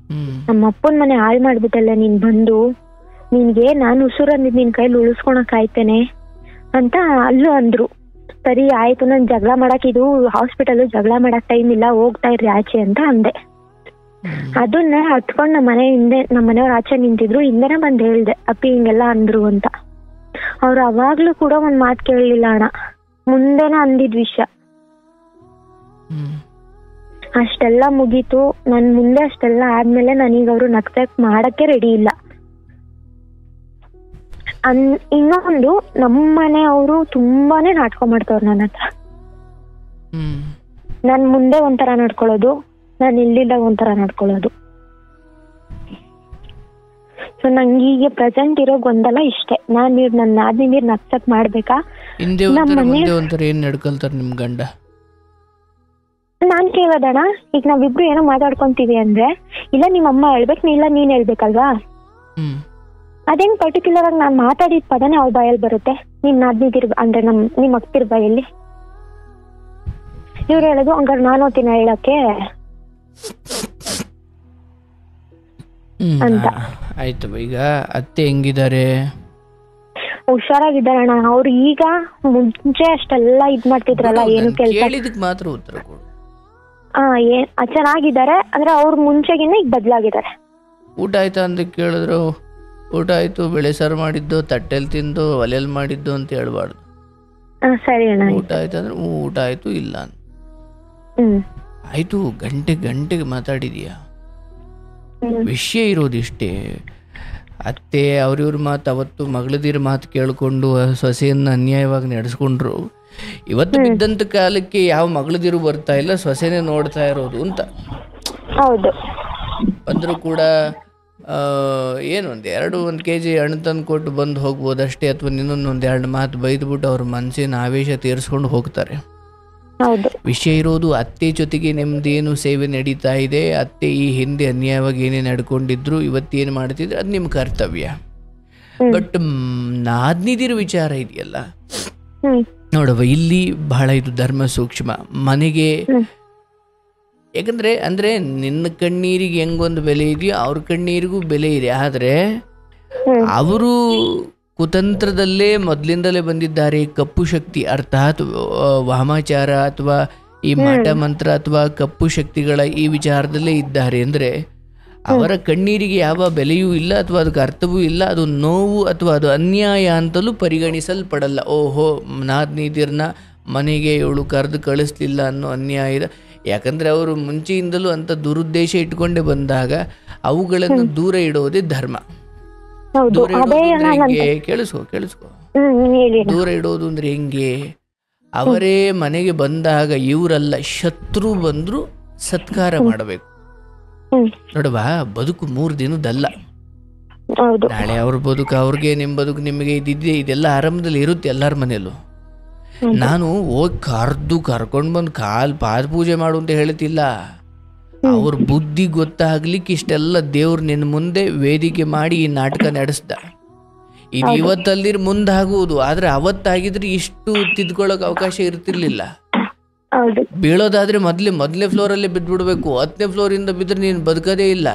A: ನಮ್ಮ ಅಪ್ಪನ ಮನೆ ಹಾಳು ಮಾಡ್ಬಿಟ್ಟಲ್ಲೇ ನೀನ್ ಬಂದು, ನಿನ್ಗೆ ನಾನು ಉಸುರಂದಿದ್ ನಿನ್ ಕೈಲಿ ಉಳಿಸ್ಕೊಳಕ್ ಆಯ್ತೇನೆ ಅಂತ ಅಲ್ಲೂ ಅಂದ್ರು. ಸರಿ ಆಯ್ತು, ನನ್ ಜಗಳ ಮಾಡಕ್ ಇದು ಹಾಸ್ಪಿಟಲ್, ಜಗಳ ಮಾಡಕ್ ಟೈಮ್ ಇಲ್ಲ, ಹೋಗ್ತಾ ಇರ್ರಿ ಆಚೆ ಅಂತ ಅಂದೆ. ಅದನ್ನ ಹತ್ಕೊಂಡ್ ನಮ್ಮ ಮನೆಯವ್ರ ಆಚೆ ನಿಂತಿದ್ರು, ಹಿಂದೆನೆ ಬಂದ್ ಹೇಳ್ದೆ, ಅಪ್ಪಿ ಹಿಂಗೆಲ್ಲಾ ಅಂದ್ರು ಅಂತ. ಅವ್ರು ಅವಾಗ್ಲೂ ಕೂಡ ಒಂದ್ ಮಾತ್ ಕೇಳಲಿಲ್ಲ ಅಣ್ಣ, ಮುಂದೆನ ಅಂದಿದ್ ವಿಷಯ. ಅಷ್ಟೆಲ್ಲಾ ಮುಗೀತು, ನನ್ ಮುಂದೆ ಅಷ್ಟೆಲ್ಲಾ ಆದ್ಮೇಲೆ ನನೀಗ ಅವ್ರು ನಕ್ಸಕ್ ಮಾಡಕ್ಕೆ ರೆಡಿ ಇಲ್ಲ. ಇನ್ನೊಂದು, ನಮ್ಮನೆ ಅವರು ತುಂಬಾನೇ ನಾಟಕ ಮಾಡ್ತವ್ರು ನನ್ನ ಹತ್ರ. ನನ್ ಮುಂದೆ ಒಂಥರ ನಡ್ಕೊಳ್ಳೋದು, ನಾನು ಇಲ್ಲಿಲ್ಲ ಒಂಥರ ನಡ್ಕೊಳ್ಳೋದು. ಸೊ ನಂಗೆ ಈಗ ಪ್ರೆಸೆಂಟ್ ಇರೋ ಗೊಂದಲ ಇಷ್ಟೇ, ನನ್ನ ಆದ್ಮೇಲೆ ನಕ್ಸಕ್ ಮಾಡ್ಬೇಕಾ?
B: ಏನ್ ನಡ್ಕೊಳ್ತಾರ ನಿಮ್ ಗಂಡ?
A: ನಾನ್ ಕೇಳೋದಣ್ಣ, ಈಗ ನಾವಿಬ್ರು ಏನೋ ಮಾತಾಡ್ಕೊಂತೀವಿ ಅಂದ್ರೆ, ಇಲ್ಲ ನಿಮ್ಮಮ್ಮ ಹೇಳ್ಬೇಕು, ಇಲ್ಲ ನೀನ್ ಹೇಳ್ಬೇಕಲ್ವಾ? ಅದೇನ್ ಪರ್ಟಿಕ್ಯುಲರ್ ಆಗಿ ನಾನ್ ಮಾತಾಡಿದ ಪದನೇ ಅವ್ರ ಬಾಯಲ್ಲಿ ಬರುತ್ತೆ. ನಿಮ್ ನಾದ್ನಿದಿರ್ ಅಂದ್ರೆ ನಿಮ್ ಅಕ್ತಿರ್ ಬಾಯಲ್ಲಿ ಇವ್ರು ಹೇಳೋದು, ಹಂಗಾರೆ ನಾನು ಓದ್ತೀನ ಹೇಳಕ್ಕೆ ಅಂತ.
B: ಆಯ್ತು, ಈಗ ಅತ್ತೆ ಹೆಂಗಿದ್ದಾರೆ?
A: ಹುಷಾರಾಗಿದ್ದಾರಣ್ಣ. ಅವ್ರು ಈಗ ಮುಂಚೆ ಅಷ್ಟೆಲ್ಲ ಇದ್ ಮಾಡ್ತಿದ್ರಲ್ಲ, ಏನು
B: ಕೇಳಿದಕ್ ಮಾತ್ರ ಉತ್ತರ ಕೊಡು.
A: ಚೆನ್ನಾಗಿದ್ದಾರೆ ಅಂದ್ರೆ ಅವ್ರ ಮುಂಚೆಗಿನ್ನ ಈಗ ಬದ್ಲಾಗಿದ್ದಾರೆ.
B: ಊಟ ಆಯ್ತಾ ಅಂತ ಕೇಳಿದ್ರು, ಊಟ ಆಯ್ತು, ಬೆಳೆ ಸಾರು ಮಾಡಿದ್ದು, ತಟ್ಟೆಲ್ ತಿಂದು ಒಲೆಯಲ್ಲಿ ಮಾಡಿದ್ದು ಅಂತ ಹೇಳ್ಬಾರ್ದು.
A: ಸರಿ ಅಣ್ಣ.
B: ಊಟ ಆಯ್ತು ಅಂದ್ರೆ ಊಟ ಆಯ್ತು, ಇಲ್ಲ ಅಂತ ಆಯ್ತು. ಗಂಟೆಗೆ ಮಾತಾಡಿದೀಯಾ? ವಿಷಯ ಇರೋದಿಷ್ಟೇ. ಅತ್ತೆ ಅವ್ರಿವ್ರ ಮಾತು, ಅವತ್ತು ಮಗಳದಿರ ಮಾತು ಕೇಳ್ಕೊಂಡು ಸೊಸೆಯನ್ನ ಅನ್ಯಾಯವಾಗಿ ನಡೆಸ್ಕೊಂಡ್ರು. ಇವತ್ತು ಬಿದ್ದಂತ ಕಾಲಕ್ಕೆ ಯಾವ ಮಗಳದಿರು ಬರ್ತಾ ಇಲ್ಲ, ಸೊಸೆನೇ ನೋಡ್ತಾ ಇರೋದು ಅಂತ.
A: ಹೌದು.
B: ಬಂದರೂ ಕೂಡ ಏನು ಒಂದು kg ಹಣ್ಣು ತಂದು ಕೊಟ್ಟು ಬಂದು ಹೋಗ್ಬೋದಷ್ಟೇ, ಅಥವಾ ಇನ್ನೊಂದು 2 ಮಾತು ಬೈದ್ಬಿಟ್ಟು ಅವ್ರ ಮನಸ್ಸಿನ ಆವೇಶ ತೀರಿಸ್ಕೊಂಡು ಹೋಗ್ತಾರೆ. ವಿಷಯ ಇರೋದು ಅತ್ತೆ ಜೊತೆಗೆ ನಿಮ್ದೇನು ಸೇವೆ ನಡೀತಾ ಇದೆ, ಅತ್ತೆ ಈ ಹಿಂದೆ ಅನ್ಯಾಯವಾಗಿ ಏನೇ ನಡ್ಕೊಂಡಿದ್ರು, ಇವತ್ತೇನು ಮಾಡ್ತಿದ್ರು, ಅದು ನಿಮ್ಮ ಕರ್ತವ್ಯ. ಬಟ್ ನಾದ್ನಿದಿರ ವಿಚಾರ ಇದೆಯಲ್ಲ ನೋಡವ, ಇಲ್ಲಿ ಬಹಳ ಇದು ಧರ್ಮ ಸೂಕ್ಷ್ಮ. ಮನೆಗೆ ಯಾಕಂದ್ರೆ ಅಂದ್ರೆ ನಿನ್ನ ಕಣ್ಣೀರಿಗೆ ಹೆಂಗೊಂದು ಬೆಲೆ ಇದೆಯೋ ಅವ್ರ ಕಣ್ಣೀರಿಗೂ ಬೆಲೆ ಇದೆ. ಆದರೆ ಅವರು ಕುತಂತ್ರದಲ್ಲೇ ಮೊದಲಿಂದಲೇ ಬಂದಿದ್ದಾರೆ. ಕಪ್ಪು ಶಕ್ತಿ ಅರ್ಥಾತ್ ವಾಮಾಚಾರ ಅಥವಾ ಈ ಮಾಟ ಮಂತ್ರ ಅಥವಾ ಕಪ್ಪು ಶಕ್ತಿಗಳ ಈ ವಿಚಾರದಲ್ಲೇ ಇದ್ದಾರೆ. ಅಂದರೆ ಅವರ ಕಣ್ಣೀರಿಗೆ ಯಾವ ಬೆಲೆಯೂ ಇಲ್ಲ ಅಥವಾ ಅದಕ್ಕೆ ಅರ್ಥವೂ ಇಲ್ಲ. ಅದು ನೋವು ಅಥವಾ ಅದು ಅನ್ಯಾಯ ಅಂತಲೂ ಪರಿಗಣಿಸಲ್ಪಡಲ್ಲ. ಓಹೋ, ನಾದ್ನಿದಿರ್ನ ಮನೆಗೆ ಇವಳು ಕರೆದು ಕಳಿಸ್ಲಿಲ್ಲ ಅನ್ನೋ ಅನ್ಯಾಯ ಇದೆ. ಯಾಕಂದರೆ ಅವರು ಮುಂಚೆಯಿಂದಲೂ ಅಂಥ ದುರುದ್ದೇಶ ಇಟ್ಕೊಂಡೇ ಬಂದಾಗ ಅವುಗಳನ್ನು ದೂರ ಇಡೋದೇ ಧರ್ಮ. ದೂರ ಇಡೋದು ಅಂದ್ರೆ ಹೆಂಗೆ? ಕೇಳಿಸ್ಕೊ. ದೂರ ಇಡೋದು ಅಂದ್ರೆ ಹೆಂಗೆ? ಅವರೇ ಮನೆಗೆ ಬಂದಾಗ ಇವರಲ್ಲ, ಶತ್ರು ಬಂದ್ರು ಸತ್ಕಾರ ಮಾಡಬೇಕು. ನೋಡವಾ, ಬದುಕು 3 ದಿನದಲ್ಲ. ನಾಳೆ ಅವ್ರ ಬದುಕು ಅವ್ರಿಗೆ, ನಿಮ್ಮ ಬದುಕು ನಿಮಗೆ ಇದ್ದಿದ್ದೆ. ಇದೆಲ್ಲ ಆರಂಭದಲ್ಲಿ ಇರುತ್ತೆ ಎಲ್ಲರ ಮನೆಯಲ್ಲೂ. ನಾನು ಹೋಗಿ ಕರ್ಕೊಂಡು ಬಂದು ಪಾದ ಪೂಜೆ ಮಾಡು ಅಂತ ಹೇಳ್ತಿಲ್ಲ. ಅವ್ರ ಬುದ್ಧಿ ಗೊತ್ತಾಗ್ಲಿಕ್ಕೆ ಇಷ್ಟೆಲ್ಲ ದೇವ್ರು ನಿನ್ನ ಮುಂದೆ ವೇದಿಕೆ ಮಾಡಿ ಈ ನಾಟಕ ನಡೆಸ್ದ. ಇದು ಇವತ್ತಲ್ದಿರ್ ಮುಂದಾಗುವುದು, ಆದ್ರೆ ಅವತ್ತಾಗಿದ್ರೆ ಇಷ್ಟು ತಿದ್ಕೊಳ್ಳೋಕೆ ಅವಕಾಶ ಇರ್ತಿರ್ಲಿಲ್ಲ. ಬೀಳೋದಾದ್ರೆ ಮೊದಲನೇ ಫ್ಲೋರಲ್ಲೇ ಬಿದ್ದ್ಬಿಡ್ಬೇಕು. 10ನೇ ಫ್ಲೋರಿಂದ ಬಿದ್ರೆ ನೀನು ಬದುಕೋದೇ ಇಲ್ಲ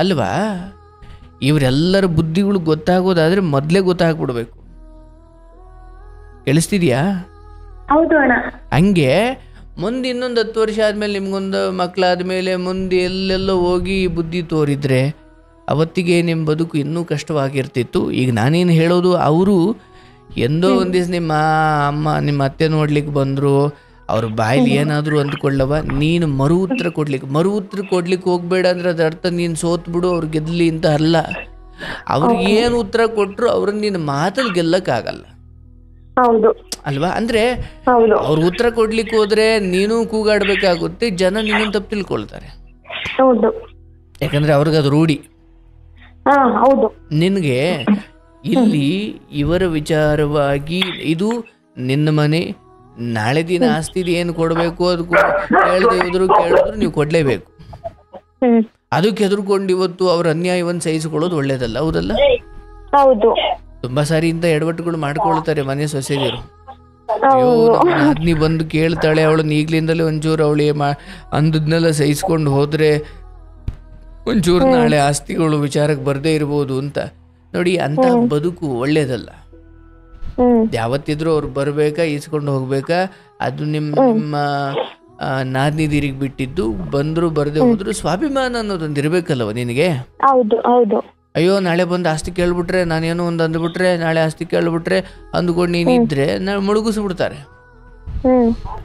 B: ಅಲ್ವಾ? ಇವರೆಲ್ಲರ ಬುದ್ಧಿಗಳು ಗೊತ್ತಾಗೋದಾದ್ರೆ ಮೊದಲೇ ಗೊತ್ತಾಗ್ಬಿಡ್ಬೇಕು. ಕೇಳಿಸ್ತಿದ್ಯಾ? ಹಂಗೆ ಮುಂದೆ ಇನ್ನೊಂದು 10 ವರ್ಷ ಆದ್ಮೇಲೆ ನಿಮ್ಗೊಂದು ಮಕ್ಕಳಾದ್ಮೇಲೆ ಮುಂದೆ ಎಲ್ಲೆಲ್ಲೋ ಹೋಗಿ ಬುದ್ಧಿ ತೋರಿದ್ರೆ ಅವತ್ತಿಗೆ ನಿಮ್ಮ ಬದುಕು ಇನ್ನೂ ಕಷ್ಟವಾಗಿರ್ತಿತ್ತು. ಈಗ ನಾನೇನು ಹೇಳೋದು, ಅವರು ಎಂದೋ ಒಂದು ದಿವಸ ನಿಮ್ಮ ಅಮ್ಮ ನಿಮ್ಮ ಅತ್ತೆ ನೋಡ್ಲಿಕ್ಕೆ ಬಂದರು, ಅವ್ರ ಬಾಯಲ್ಲಿ ಏನಾದರೂ ಅಂದ್ಕೊಳ್ಳವ, ನೀನು ಮರು ಉತ್ತರ ಕೊಡ್ಲಿಕ್ಕೆ ಹೋಗ್ಬೇಡ ಅಂದ್ರೆ ಅದ್ರ ಅರ್ಥ ನೀನು ಸೋತ್ಬಿಡು, ಅವ್ರು ಗೆದ್ಲಿ ಅಂತ ಅಲ್ಲ. ಅವ್ರಿಗೆ ಏನು ಉತ್ತರ ಕೊಟ್ಟರು ಅವ್ರನ್ನ ನಿನ್ನ ಮಾತಲ್ಲಿ ಗೆಲ್ಲಕ್ಕಾಗಲ್ಲ ಅಲ್ವಾ? ಅಂದ್ರೆ ಅವ್ರು ಉತ್ತರ ಕೊಡ್ಲಿಕ್ಕೆ ಹೋದ್ರೆ ನೀನು ಕೂಗಾಡ್ಬೇಕಾಗುತ್ತೆ, ಜನ ನಿನ್ನನ್ನು ತಪ್ಪು ತಿಳ್ಕೊಳ್ತಾರೆ. ಯಾಕಂದ್ರೆ ಅವ್ರಿಗೆ ಅದು ರೂಢಿ. ನಿನಗೆ ಇಲ್ಲಿ ಇವರ ವಿಚಾರವಾಗಿ ಇದು ನಿನ್ನ ಮನೆ, ನಾಳೆ ದಿನ ಆಸ್ತಿದು ಏನು ಕೊಡಬೇಕು ಅದು ಕೇಳಿದ್ರು ನೀವು ಕೊಡ್ಲೇಬೇಕು. ಅದಕ್ಕೆ ಹೆದರ್ಕೊಂಡು ಇವತ್ತು ಅವ್ರ ಅನ್ಯಾಯವನ್ನು ಸಹಿಸಿಕೊಳ್ಳೋದು ಒಳ್ಳೇದಲ್ಲ, ಹೌದಲ್ಲ? ತುಂಬಾ ಸಾರಿ ಇಂಥ ಎಡವಟ್ಟುಗಳು ಮಾಡ್ಕೊಳ್ತಾರೆ ಮನೆ ಸೊಸೆದಿರು. ಅಯ್ಯೋ ನಾದ್ನಿ ಬಂದು ಕೇಳ್ತಾಳೆ, ಅವಳನ್ನ ಈಗ್ಲಿಂದಲೇ ಒಂಚೂರು ಅವಳಿ ಅಂದದ್ನೆಲ್ಲ ಸಹಿಸ್ಕೊಂಡು ಹೋದ್ರೆ ಒಂಚೂರು ನಾಳೆ ಆಸ್ತಿಗಳು ವಿಚಾರಕ್ಕೆ ಬರದೇ ಇರ್ಬೋದು ಅಂತ. ನೋಡಿ, ಅಂತ ಬದುಕು ಒಳ್ಳೇದಲ್ಲ. ಯಾವತ್ತಿದ್ರು ಅವ್ರು ಬರ್ಬೇಕಾ, ಈಸ್ಕೊಂಡು ಹೋಗ್ಬೇಕಾ, ಅದು ನಿಮ್ಮ ನಾದ್ನಿದಿರಿಗೆ ಬಿಟ್ಟಿದ್ದು. ಬಂದ್ರು ಬರದೆ ಹೋದ್ರು ಸ್ವಾಭಿಮಾನ ಅನ್ನೋದೊಂದು ಇರ್ಬೇಕಲ್ವ ನಿನಗೆ? ಅಯ್ಯೋ ನಾಳೆ ಬಂದು ಆಸ್ತಿ ಕೇಳ್ಬಿಟ್ರೆ, ನಾನೇನೋ ಒಂದು ಅಂದ್ಬಿಟ್ರೆ, ನಾಳೆ ಆಸ್ತಿ ಕೇಳ್ಬಿಟ್ರೆ ಅಂದ್ಕೊಂಡು ನೀನಿದ್ರೆ ಮುಳುಗಿಸ್ಬಿಡ್ತಾರೆ.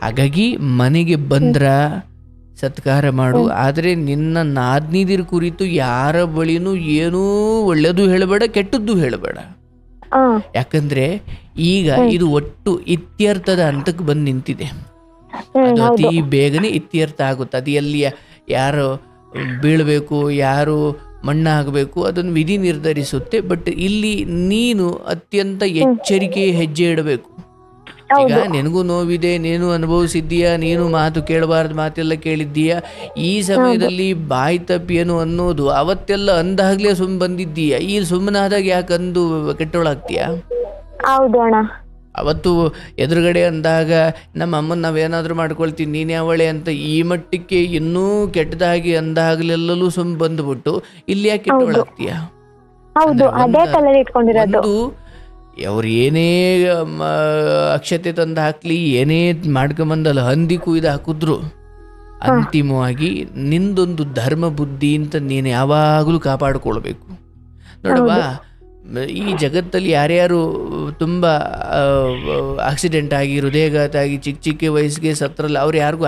B: ಹಾಗಾಗಿ ಮನೆಗೆ ಬಂದ್ರ ಸತ್ಕಾರ ಮಾಡು, ಆದರೆ ನಿನ್ನ ನಾದ್ನಿದಿರ ಕುರಿತು ಯಾರ ಬಳಿನೂ ಏನೂ ಒಳ್ಳೇದು ಹೇಳಬೇಡ, ಕೆಟ್ಟದ್ದು ಹೇಳಬೇಡ. ಯಾಕಂದ್ರೆ ಈಗ ಇದು ಒಟ್ಟು ಇತ್ಯರ್ಥದ ಹಂತಕ್ಕೆ ಬಂದು ನಿಂತಿದೆ. ಅದು ಅತಿ ಬೇಗನೆ ಇತ್ಯರ್ಥ ಆಗುತ್ತೆ. ಅದು ಎಲ್ಲಿ ಯಾರು ಬೀಳಬೇಕು, ಯಾರು ಮಣ್ಣಾಗಬೇಕು ಅದನ್ನು ವಿಧಿ ನಿರ್ಧರಿಸುತ್ತೆ. ಬಟ್ ಇಲ್ಲಿ ನೀನು ಅತ್ಯಂತ ಎಚ್ಚರಿಕೆ ಹೆಜ್ಜೆ ಇಡಬೇಕು. ಈಗ ನಿನಗೂ ನೋವಿದೆ, ನೀನು ಅನುಭವಿಸಿದ್ದೀಯಾ, ನೀನು ಮಾತು ಕೇಳಬಾರ್ದು ಮಾತೆಲ್ಲ ಕೇಳಿದ್ದೀಯಾ. ಈ ಸಮಯದಲ್ಲಿ ಬಾಯಿ ತಪ್ಪೇನು ಅನ್ನೋದು ಅವತ್ತೆಲ್ಲ ಅಂದಾಗ್ಲೇ ಬಂದಿದ್ದೀಯಾ. ಈ ಸುಮ್ಮನಾದಾಗ ಯಾಕೆ ಅಂದು ಕೆಟ್ಟೋಳಾಗ್ತೀಯಾ? ಅವತ್ತು ಎದುರುಗಡೆ ಅಂದಾಗ ನಮ್ಮ ಅಮ್ಮನ ನಾವೇನಾದ್ರೂ ಮಾಡ್ಕೊಳ್ತೀವಿ, ನೀನು ಯಾವಳೆ ಅಂತ ಈ ಮಟ್ಟಕ್ಕೆ ಇನ್ನೂ ಕೆಟ್ಟದಾಗಿ ಅಂದಾಗ್ಲೆಲ್ಲೂ ಬಂದ್ಬಿಟ್ಟು ಇಲ್ಲಿ ಯಾಕೆ ಕೆಟ್ಟೋಳಾಗ್ತೀಯಾ? ಒಂದು ಅವ್ರು ಏನೇ ಅಕ್ಷತೆ ತಂದು ಹಾಕ್ಲಿ, ಏನೇ ಮಾಡ್ಕೊಂಬಂದಲ್ಲ ಹಂದಿ ಕುಯ್ದು ಹಾಕಿದ್ರು, ಅಂತಿಮವಾಗಿ ನಿಂದೊಂದು ಧರ್ಮ ಬುದ್ಧಿ ಅಂತ ನೀನು ಯಾವಾಗಲೂ ಕಾಪಾಡಿಕೊಳ್ಬೇಕು. ನೋಡವಾ, ಈ ಜಗತ್ತಲ್ಲಿ ಯಾರ್ಯಾರು ತುಂಬ ಆಕ್ಸಿಡೆಂಟ್ ಆಗಿ ಹೃದಯಘಾತ ಆಗಿ ಚಿಕ್ಕ ವಯಸ್ಸಿಗೆ ಸತ್ರಲ್ಲ, ಅವ್ರು ಯಾರಿಗೂ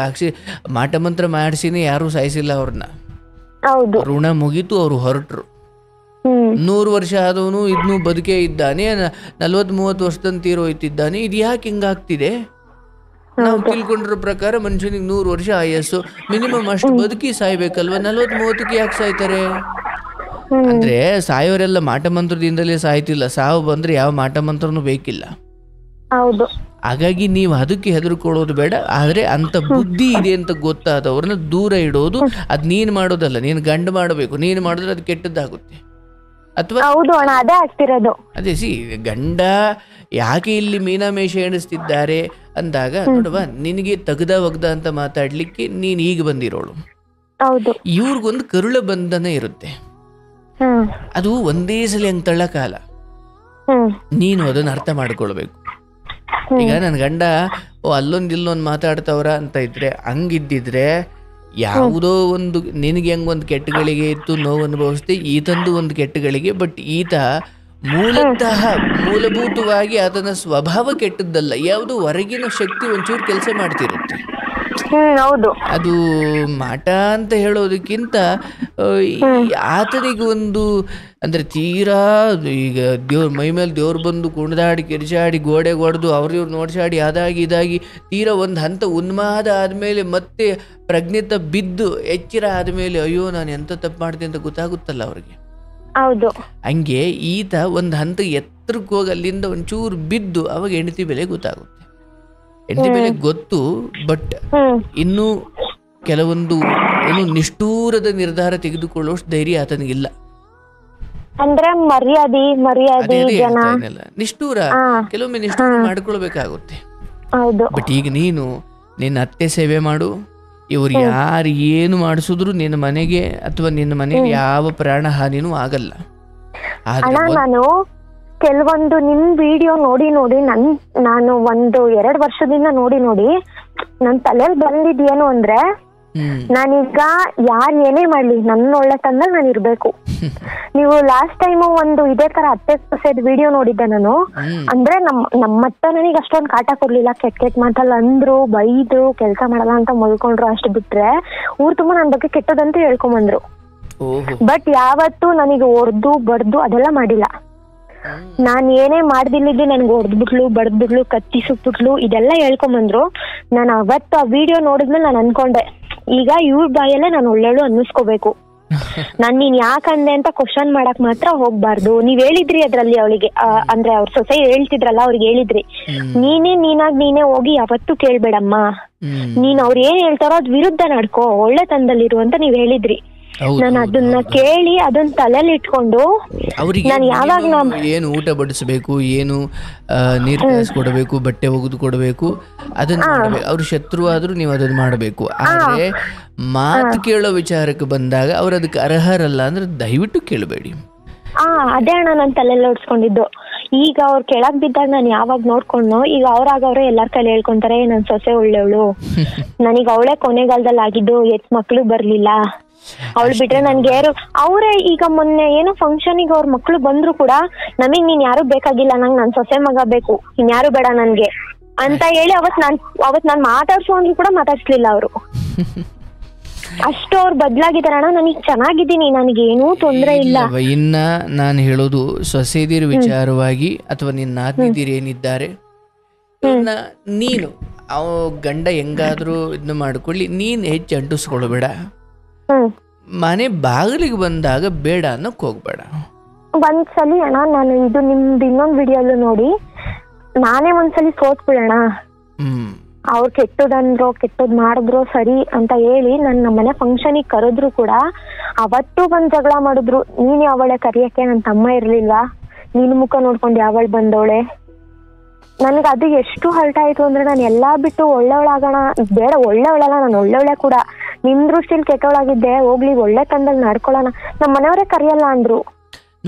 B: ಮಾಟ ಮಂತ್ರ ಮಾಡಿಸಿನೇ ಯಾರೂ ಸಾಯಿಸಿಲ್ಲ ಅವ್ರನ್ನ. ಋಣ ಮುಗೀತು, ಅವರು ಹೊರಟರು. 100 ವರ್ಷ ಆದವನು ಇದನ್ನೂ ಬದುಕೇ ಇದ್ದಾನೆ, 40-30 ವರ್ಷದಂತ ತೀರೋಯ್ತಿದ್ದಾನೆ. ಇದು ಯಾಕೆ ಹಿಂಗಾಗ್ತಿದೆ? ನಾವು ತಿಳ್ಕೊಂಡಿರೋ ಪ್ರಕಾರ ಮನುಷ್ಯನಿಗೆ 100 ವರ್ಷ ಆಯಸ್ಸು ಮಿನಿಮಮ್, ಅಷ್ಟು ಬದುಕಿ ಸಾಯ್ಬೇಕಲ್ವ. 40-30ಕ್ಕೆ ಯಾಕೆ ಸಾಯ್ತಾರೆ? ಅಂದ್ರೆ ಸಾಯೋರೆಲ್ಲ ಮಾಟ ಮಂತ್ರದಿಂದಲೇ ಸಾಯ್ತಿಲ್ಲ, ಸಾವು ಬಂದ್ರೆ ಯಾವ ಮಾಟ ಮಂತ್ರನೂ ಬೇಕಿಲ್ಲ. ಹಾಗಾಗಿ ನೀವು ಅದಕ್ಕೆ ಹೆದರ್ಕೊಳ್ಳೋದು ಬೇಡ. ಆದ್ರೆ ಅಂತ ಬುದ್ಧಿ ಇದೆ ಅಂತ ಗೊತ್ತಾದವ್ರನ್ನ ದೂರ ಇಡೋದು, ಅದ್ ನೀನ್ ಮಾಡೋದಲ್ಲ, ನೀನ್ ಗಂಡ ಮಾಡಬೇಕು. ನೀನ್ ಮಾಡಿದ್ರೆ ಅದು ಕೆಟ್ಟದ್ದಾಗುತ್ತೆ. ಅಥವಾ ಅದೇ ಗಂಡ ಯಾಕೆ ಇಲ್ಲಿ ಮೀನಾಮೇಷ ಎಣಿಸ್ತಿದ್ದಾರೆ ಅಂದಾಗ, ನೋಡುವ ನಿನಗೆ ತಗದ ಒಗ್ದ ಅಂತ ಮಾತಾಡ್ಲಿಕ್ಕೆ ನೀನ್ ಈಗ ಬಂದಿರೋಳು. ಇವ್ರಿಗೊಂದು ಕರುಳ ಬಂಧನ ಇರುತ್ತೆ, ಅದು ಒಂದೇ ಸಲ ಹಂಗೆ ತಳ್ಳಕಾಲ. ನೀನು ಅದನ್ನ ಅರ್ಥ ಮಾಡ್ಕೊಳ್ಬೇಕು. ಈಗ ನನ್ನ ಗಂಡ ಅಲ್ಲೊಂದು ಮಾತಾಡ್ತವ್ರ ಅಂತ ಇದ್ರೆ, ಹಂಗಿದ್ದಿದ್ರೆ ಯಾವುದೋ ಒಂದು ನಿನಗೆ ಹೆಂಗೊಂದು ಕೆಟ್ಟಗಳಿಗೆ ಇತ್ತು, ನೋವು ಅನುಭವಿಸ್ತೆ, ಈತಂದು ಒಂದು ಕೆಟ್ಟಗಳಿಗೆ. ಬಟ್ ಈತ ಮೂಲಭೂತವಾಗಿ ಆತನ ಸ್ವಭಾವ ಕೆಟ್ಟದ್ದಲ್ಲ, ಯಾವುದೋ ಹೊರಗಿನ ಶಕ್ತಿ ಒಂಚೂರು ಕೆಲಸ ಮಾಡ್ತಿರುತ್ತೆ. ಅದು ಮಾಟ ಅಂತ ಹೇಳೋದಕ್ಕಿಂತ ಆತನಿಗೆ ಒಂದು ಅಂದ್ರೆ ತೀರಾ ಈಗ ದೇವ್ರ ಮೈ ಮೇಲೆ ದೇವ್ರು ಬಂದು ಕುಣಿದಾಡಿ ಕಿರಿಚಾಡಿ ಗೋಡೆ ಹೊಡೆದು ಅವ್ರಿವ್ರು ನೋಡ್ಸಾಡಿ ಅದಾಗಿ ಇದಾಗಿ ತೀರಾ ಒಂದು ಹಂತ ಉನ್ಮಾದ ಆದಮೇಲೆ ಮತ್ತೆ ಪ್ರಜ್ಞಿತ ಬಿದ್ದು ಎಚ್ಚರ ಆದಮೇಲೆ ಅಯ್ಯೋ ನಾನು ಎಂತ ತಪ್ಪು ಮಾಡ್ತೀನಿ ಅಂತ ಗೊತ್ತಾಗುತ್ತಲ್ಲ ಅವ್ರಿಗೆ. ಹಂಗೆ ಈತ ಒಂದು ಹಂತ ಎತ್ತರಕ್ಕೆ ಹೋಗಿ ಅಲ್ಲಿಂದ ಒಂಚೂರು ಬಿದ್ದು ಅವಾಗ ಹೆಂಡತಿ ಬೆಲೆ ಗೊತ್ತಾಗುತ್ತೆ. ಹೆಂಡತಿ ಬೆಲೆ ಗೊತ್ತು, ಬಟ್ ಇನ್ನೂ ಕೆಲವೊಂದು ಏನು ನಿಷ್ಠೂರದ ನಿರ್ಧಾರ ತೆಗೆದುಕೊಳ್ಳುವಷ್ಟು ಧೈರ್ಯ ಆತನಿಗಿಲ್ಲ.
A: ಅಂದ್ರೆ ಮರ್ಯಾದೆ
B: ಅದೇ
A: ಜನ
B: ಹೇಳ್ತಾ ಇದ್ನಲ್ಲ, ನಿಷ್ಠೂರ ಕೆಲವೊಮ್ಮೆ ನಿಷ್ಠೂರ ಮಾಡ್ಕೊಳ್ಬೇಕಾಗುತ್ತೆ.
A: ಹೌದು.
B: ಬಟ್ ಈಗ ನೀನು ನಿನ್ನ ಅತ್ತೆ ಸೇವೆ ಮಾಡು, ಇವ್ರು ಯಾರು ಏನು ಮಾಡಿಸಿದ್ರು ನಿನ್ನ ಮನೆಗೆ ಅಥವಾ ನಿನ್ನ ಮನೆಗೆ ಯಾವ ಪ್ರಾಣ ಹಾನಿನೂ ಆಗಲ್ಲ.
A: ಅಣ್ಣ ನಾನು ಕೆಲವೊಂದು ನಿಮ್ ವಿಡಿಯೋ ನೋಡಿ ನಾನು 1-2 ವರ್ಷದಿಂದ ನೋಡಿ ನನ್ ತಲೆಯಲ್ಲಿ ಬಂದಿದ್ದೇನು ಅಂದ್ರೆ ನಾನೀಗ ಯಾರು ಏನೇ ಮಾಡ್ಲಿ ನನ್ನ ಒಳ್ಳೆತನದಲ್ಲಿ ನಾನು ಇರ್ಬೇಕು. ನೀವು ಲಾಸ್ಟ್ ಟೈಮ್ ಒಂದು ಇದೇ ತರ ಅತ್ತೆ ಸೊಸೆದ್ ವಿಡಿಯೋ ನೋಡಿದ್ದೆ ನಾನು. ಅಂದ್ರೆ ನಮ್ಮತ್ತ ನನಗೆ ಅಷ್ಟೊಂದು ಕಾಟ ಕೊಡ್ಲಿಲ್ಲ, ಕೆಟ್ಟ ಮಾತಲ್ಲ ಅಂದ್ರು, ಬೈದ್ರು, ಕೆಲ್ಸ ಮಾಡಲ್ಲ ಅಂತ ಮಲ್ಕೊಂಡ್ರು, ಅಷ್ಟು ಬಿಟ್ರೆ ಊರ್ ತುಂಬಾ ನನ್ ಬಗ್ಗೆ ಕೆಟ್ಟದಂತ ಹೇಳ್ಕೊಂಬಂದ್ರು. ಬಟ್ ಯಾವತ್ತು ನನಗೆ ಹೊಡ್ದು ಬಡ್ದು ಅದೆಲ್ಲ ಮಾಡಿಲ್ಲ. ನಾನ್ ಏನೇ ಮಾಡ್ದಿಲ್ಲಿದ್ದೆ ನನ್ಗೆ ಹೊಡೆದ್ಬಿಟ್ಲು, ಬಡ್ದ್ಬಿಟ್ಲು, ಕತ್ತಿ ಸುಟ್ಬಿಟ್ಲು, ಇದೆಲ್ಲ ಹೇಳ್ಕೊಂಬಂದ್ರು. ನಾನು ಅವತ್ತು ಆ ವಿಡಿಯೋ ನೋಡಿದ್ಮೇಲೆ ನಾನು ಅನ್ಕೊಂಡೆ, ಈಗ ಇವ್ರ ಬಾಯಲ್ಲೇ ನಾನು ಒಳ್ಳೆಳು ಅನ್ನಿಸ್ಕೋಬೇಕು. ನೀನ್ ಯಾಕಂದೆ ಅಂತ ಕ್ವಶನ್ ಮಾಡಕ್ ಮಾತ್ರ ಹೋಗ್ಬಾರ್ದು. ನೀವ್ ಹೇಳಿದ್ರಿ ಅದ್ರಲ್ಲಿ ಅವಳಿಗೆ, ಅಂದ್ರೆ ಅವ್ರ ಸೊಸೆ ಹೇಳ್ತಿದ್ರಲ್ಲ, ಅವ್ರಿಗೆ ಹೇಳಿದ್ರಿ, ನೀನೇ ಹೋಗಿ ಯಾವತ್ತೂ ಕೇಳ್ಬೇಡಮ್ಮ, ನೀನ್ ಅವ್ರ ಏನ್ ಹೇಳ್ತಾರೋ ಅದ್ ವಿರುದ್ಧ ನಡ್ಕೋ, ಒಳ್ಳೆತನದಲ್ಲಿರು ಅಂತ ನೀವ್ ಹೇಳಿದ್ರಿ. ನಾನು ಅದನ್ನ ಕೇಳಿ ಅದನ್ನ ತಲೆಯಲ್ಲಿ ಇಟ್ಕೊಂಡು ನಾನು ಯಾವಾಗ
B: ಏನು ಊಟ ಬಡಿಸಬೇಕು, ಏನು ನೀರು ಕಾಯಿಸ್ಕೊಡ್ಬೇಕು, ಬಟ್ಟೆ ಒಗೆದು ಕೊಡಬೇಕು, ಅದನ್ನ ಮಾಡ್ಬೇಕು. ಅವ್ರ ಶತ್ರು ಆದ್ರೂ ನೀವು ಅದನ್ನ ಮಾಡಬೇಕು. ಆದ್ರೆ ಮಾತು ಕೇಳೋ ವಿಚಾರಕ್ಕೆ ಬಂದಾಗ ಅವ್ರು ಅದಕ್ಕೆ ಅರ್ಹರಲ್ಲ ಅಂದ್ರೆ ದಯವಿಟ್ಟು ಕೇಳಬೇಡಿ.
A: ಅದೇ ಅಣ್ಣ ನಾನು ತಲೆಯಲ್ಲಿ ಓಡಿಸ್ಕೊಂಡಿದ್ದು. ಈಗ ಅವ್ರು ಕೆಳಗ್ ಬಿದ್ದಾಗ ನಾನು ಯಾವಾಗ ನೋಡ್ಕೊಂಡು, ಈಗ ಅವ್ರಾಗವ್ರೆ ಎಲ್ಲಾರ ಕೈಲಿ ಹೇಳ್ಕೊಂತಾರೆ ನನ್ ಸೊಸೆ ಒಳ್ಳೆವಳು, ನನಈಗ ಅವಳೇ ಕೊನೆಗಾಲದಲ್ಲಿ ಆಗಿದ್ದು, ಮಕ್ಳು ಬರ್ಲಿಲ್ಲ, ಅವಳು ಬಿಟ್ರೆ ನನ್ಗೆ ಯಾರು. ಅವ್ರೆ ಈಗ ಮೊನ್ನೆ ಏನೋ ಫಂಕ್ಷನಿಗೆ ಅವ್ರ ಮಕ್ಳು ಬಂದ್ರು ಕೂಡ, ನಮಗ್ ನೀನ್ ಯಾರು ಬೇಕಾಗಿಲ್ಲ, ನಂಗೆ ನನ್ ಸೊಸೆ ಮಗ ಬೇಕು, ಇನ್ಯಾರು ಬೇಡ ನನ್ಗೆ ಅಂತ ಹೇಳಿ ಅವತ್ ನಾನ್ ಮಾತಾಡ್ಸು ಅಂದ್ರು ಕೂಡ ಮಾತಾಡ್ಸ್ಲಿಲ್ಲ ಅವರು. ಅಷ್ಟು ಅವ್ರು ಬದ್ಲಾಗಿದಾರಣ್ಣ. ನನಗ್ ಚೆನ್ನಾಗಿದ್ದೀನಿ, ನನಗೇನೂ ತೊಂದ್ರೆ ಇಲ್ಲ.
B: ಇನ್ನ ನಾನು ಹೇಳೋದು ಸೊಸೆದಿರ ವಿಚಾರವಾಗಿ ಅಥವಾ ನಿನ್ನ ನಾದಿದಿರು ಏನಿದ್ದಾರೆ, ನೀನು ಗಂಡ ಹೆಂಗಾದ್ರೂ ಇದನ್ನ ಮಾಡ್ಕೊಳ್ಳಿ, ನೀನ್ ಹೆಚ್ಚು ಅಂಟಿಸ್ಕೊಳ್ಬೇಡ. ಮನೆ ಬಾಗಿಲಿಗೆ ಬಂದಾಗ ಬೇಡ ಅನ್ನಕ್ ಹೋಗ್ಬೇಡ.
A: ಒಂದ್ಸಲಿ ಅಣ್ಣ ನಾನು ಇದು ನಿಮ್ದು ಇನ್ನೊಂದ್ ವಿಡಿಯೋಲು ನೋಡಿ ನಾನೇ ಒಂದ್ಸಲಿ ಸೋತ್ಬಿಡೋಣ, ಅವ್ರು ಕೆಟ್ಟದ್ ಮಾಡಿದ್ರು ಸರಿ ಅಂತ ಹೇಳಿ ನನ್ನ ಮನೆ ಫಂಕ್ಷನಿಗೆ ಕರೆದ್ರು ಕೂಡ ಅವತ್ತು ಬಂದ್ ಜಗಳ ಮಾಡಿದ್ರು. ನೀನ್ ಯಾವಳೆ ಕರಿಯಕ್ಕೆ, ನನ್ ತಮ್ಮ ಇರ್ಲಿಲ್ವಾ, ನಿನ್ ಮುಖ ನೋಡ್ಕೊಂಡು ಯಾವಳು ಬಂದವಳೆ. ನನ್ಗೆ ಅದು ಎಷ್ಟು ಹರ್ಟ್ ಆಯ್ತು ಅಂದ್ರೆ, ನಾನು ಎಲ್ಲಾ ಬಿಟ್ಟು ಒಳ್ಳೆವಳಾಗೋಣ, ಬೇಡ ಒಳ್ಳೆವಳಲ್ಲ, ನಾನು ಒಳ್ಳೆವಳೆ ಕೂಡ, ನಿಮ್ ದೃಷ್ಟಿಲಿ ಕೆಟ್ಟವಳಾಗಿದ್ದೆ, ಹೋಗ್ಲಿ ಒಳ್ಳೆ ತಂದಲ್ಲಿ ನಡ್ಕೊಳ್ಳೋಣ, ನಮ್ಮ ಮನೆಯವರೇ ಕರಿಯಲ್ಲ ಅಂದ್ರು.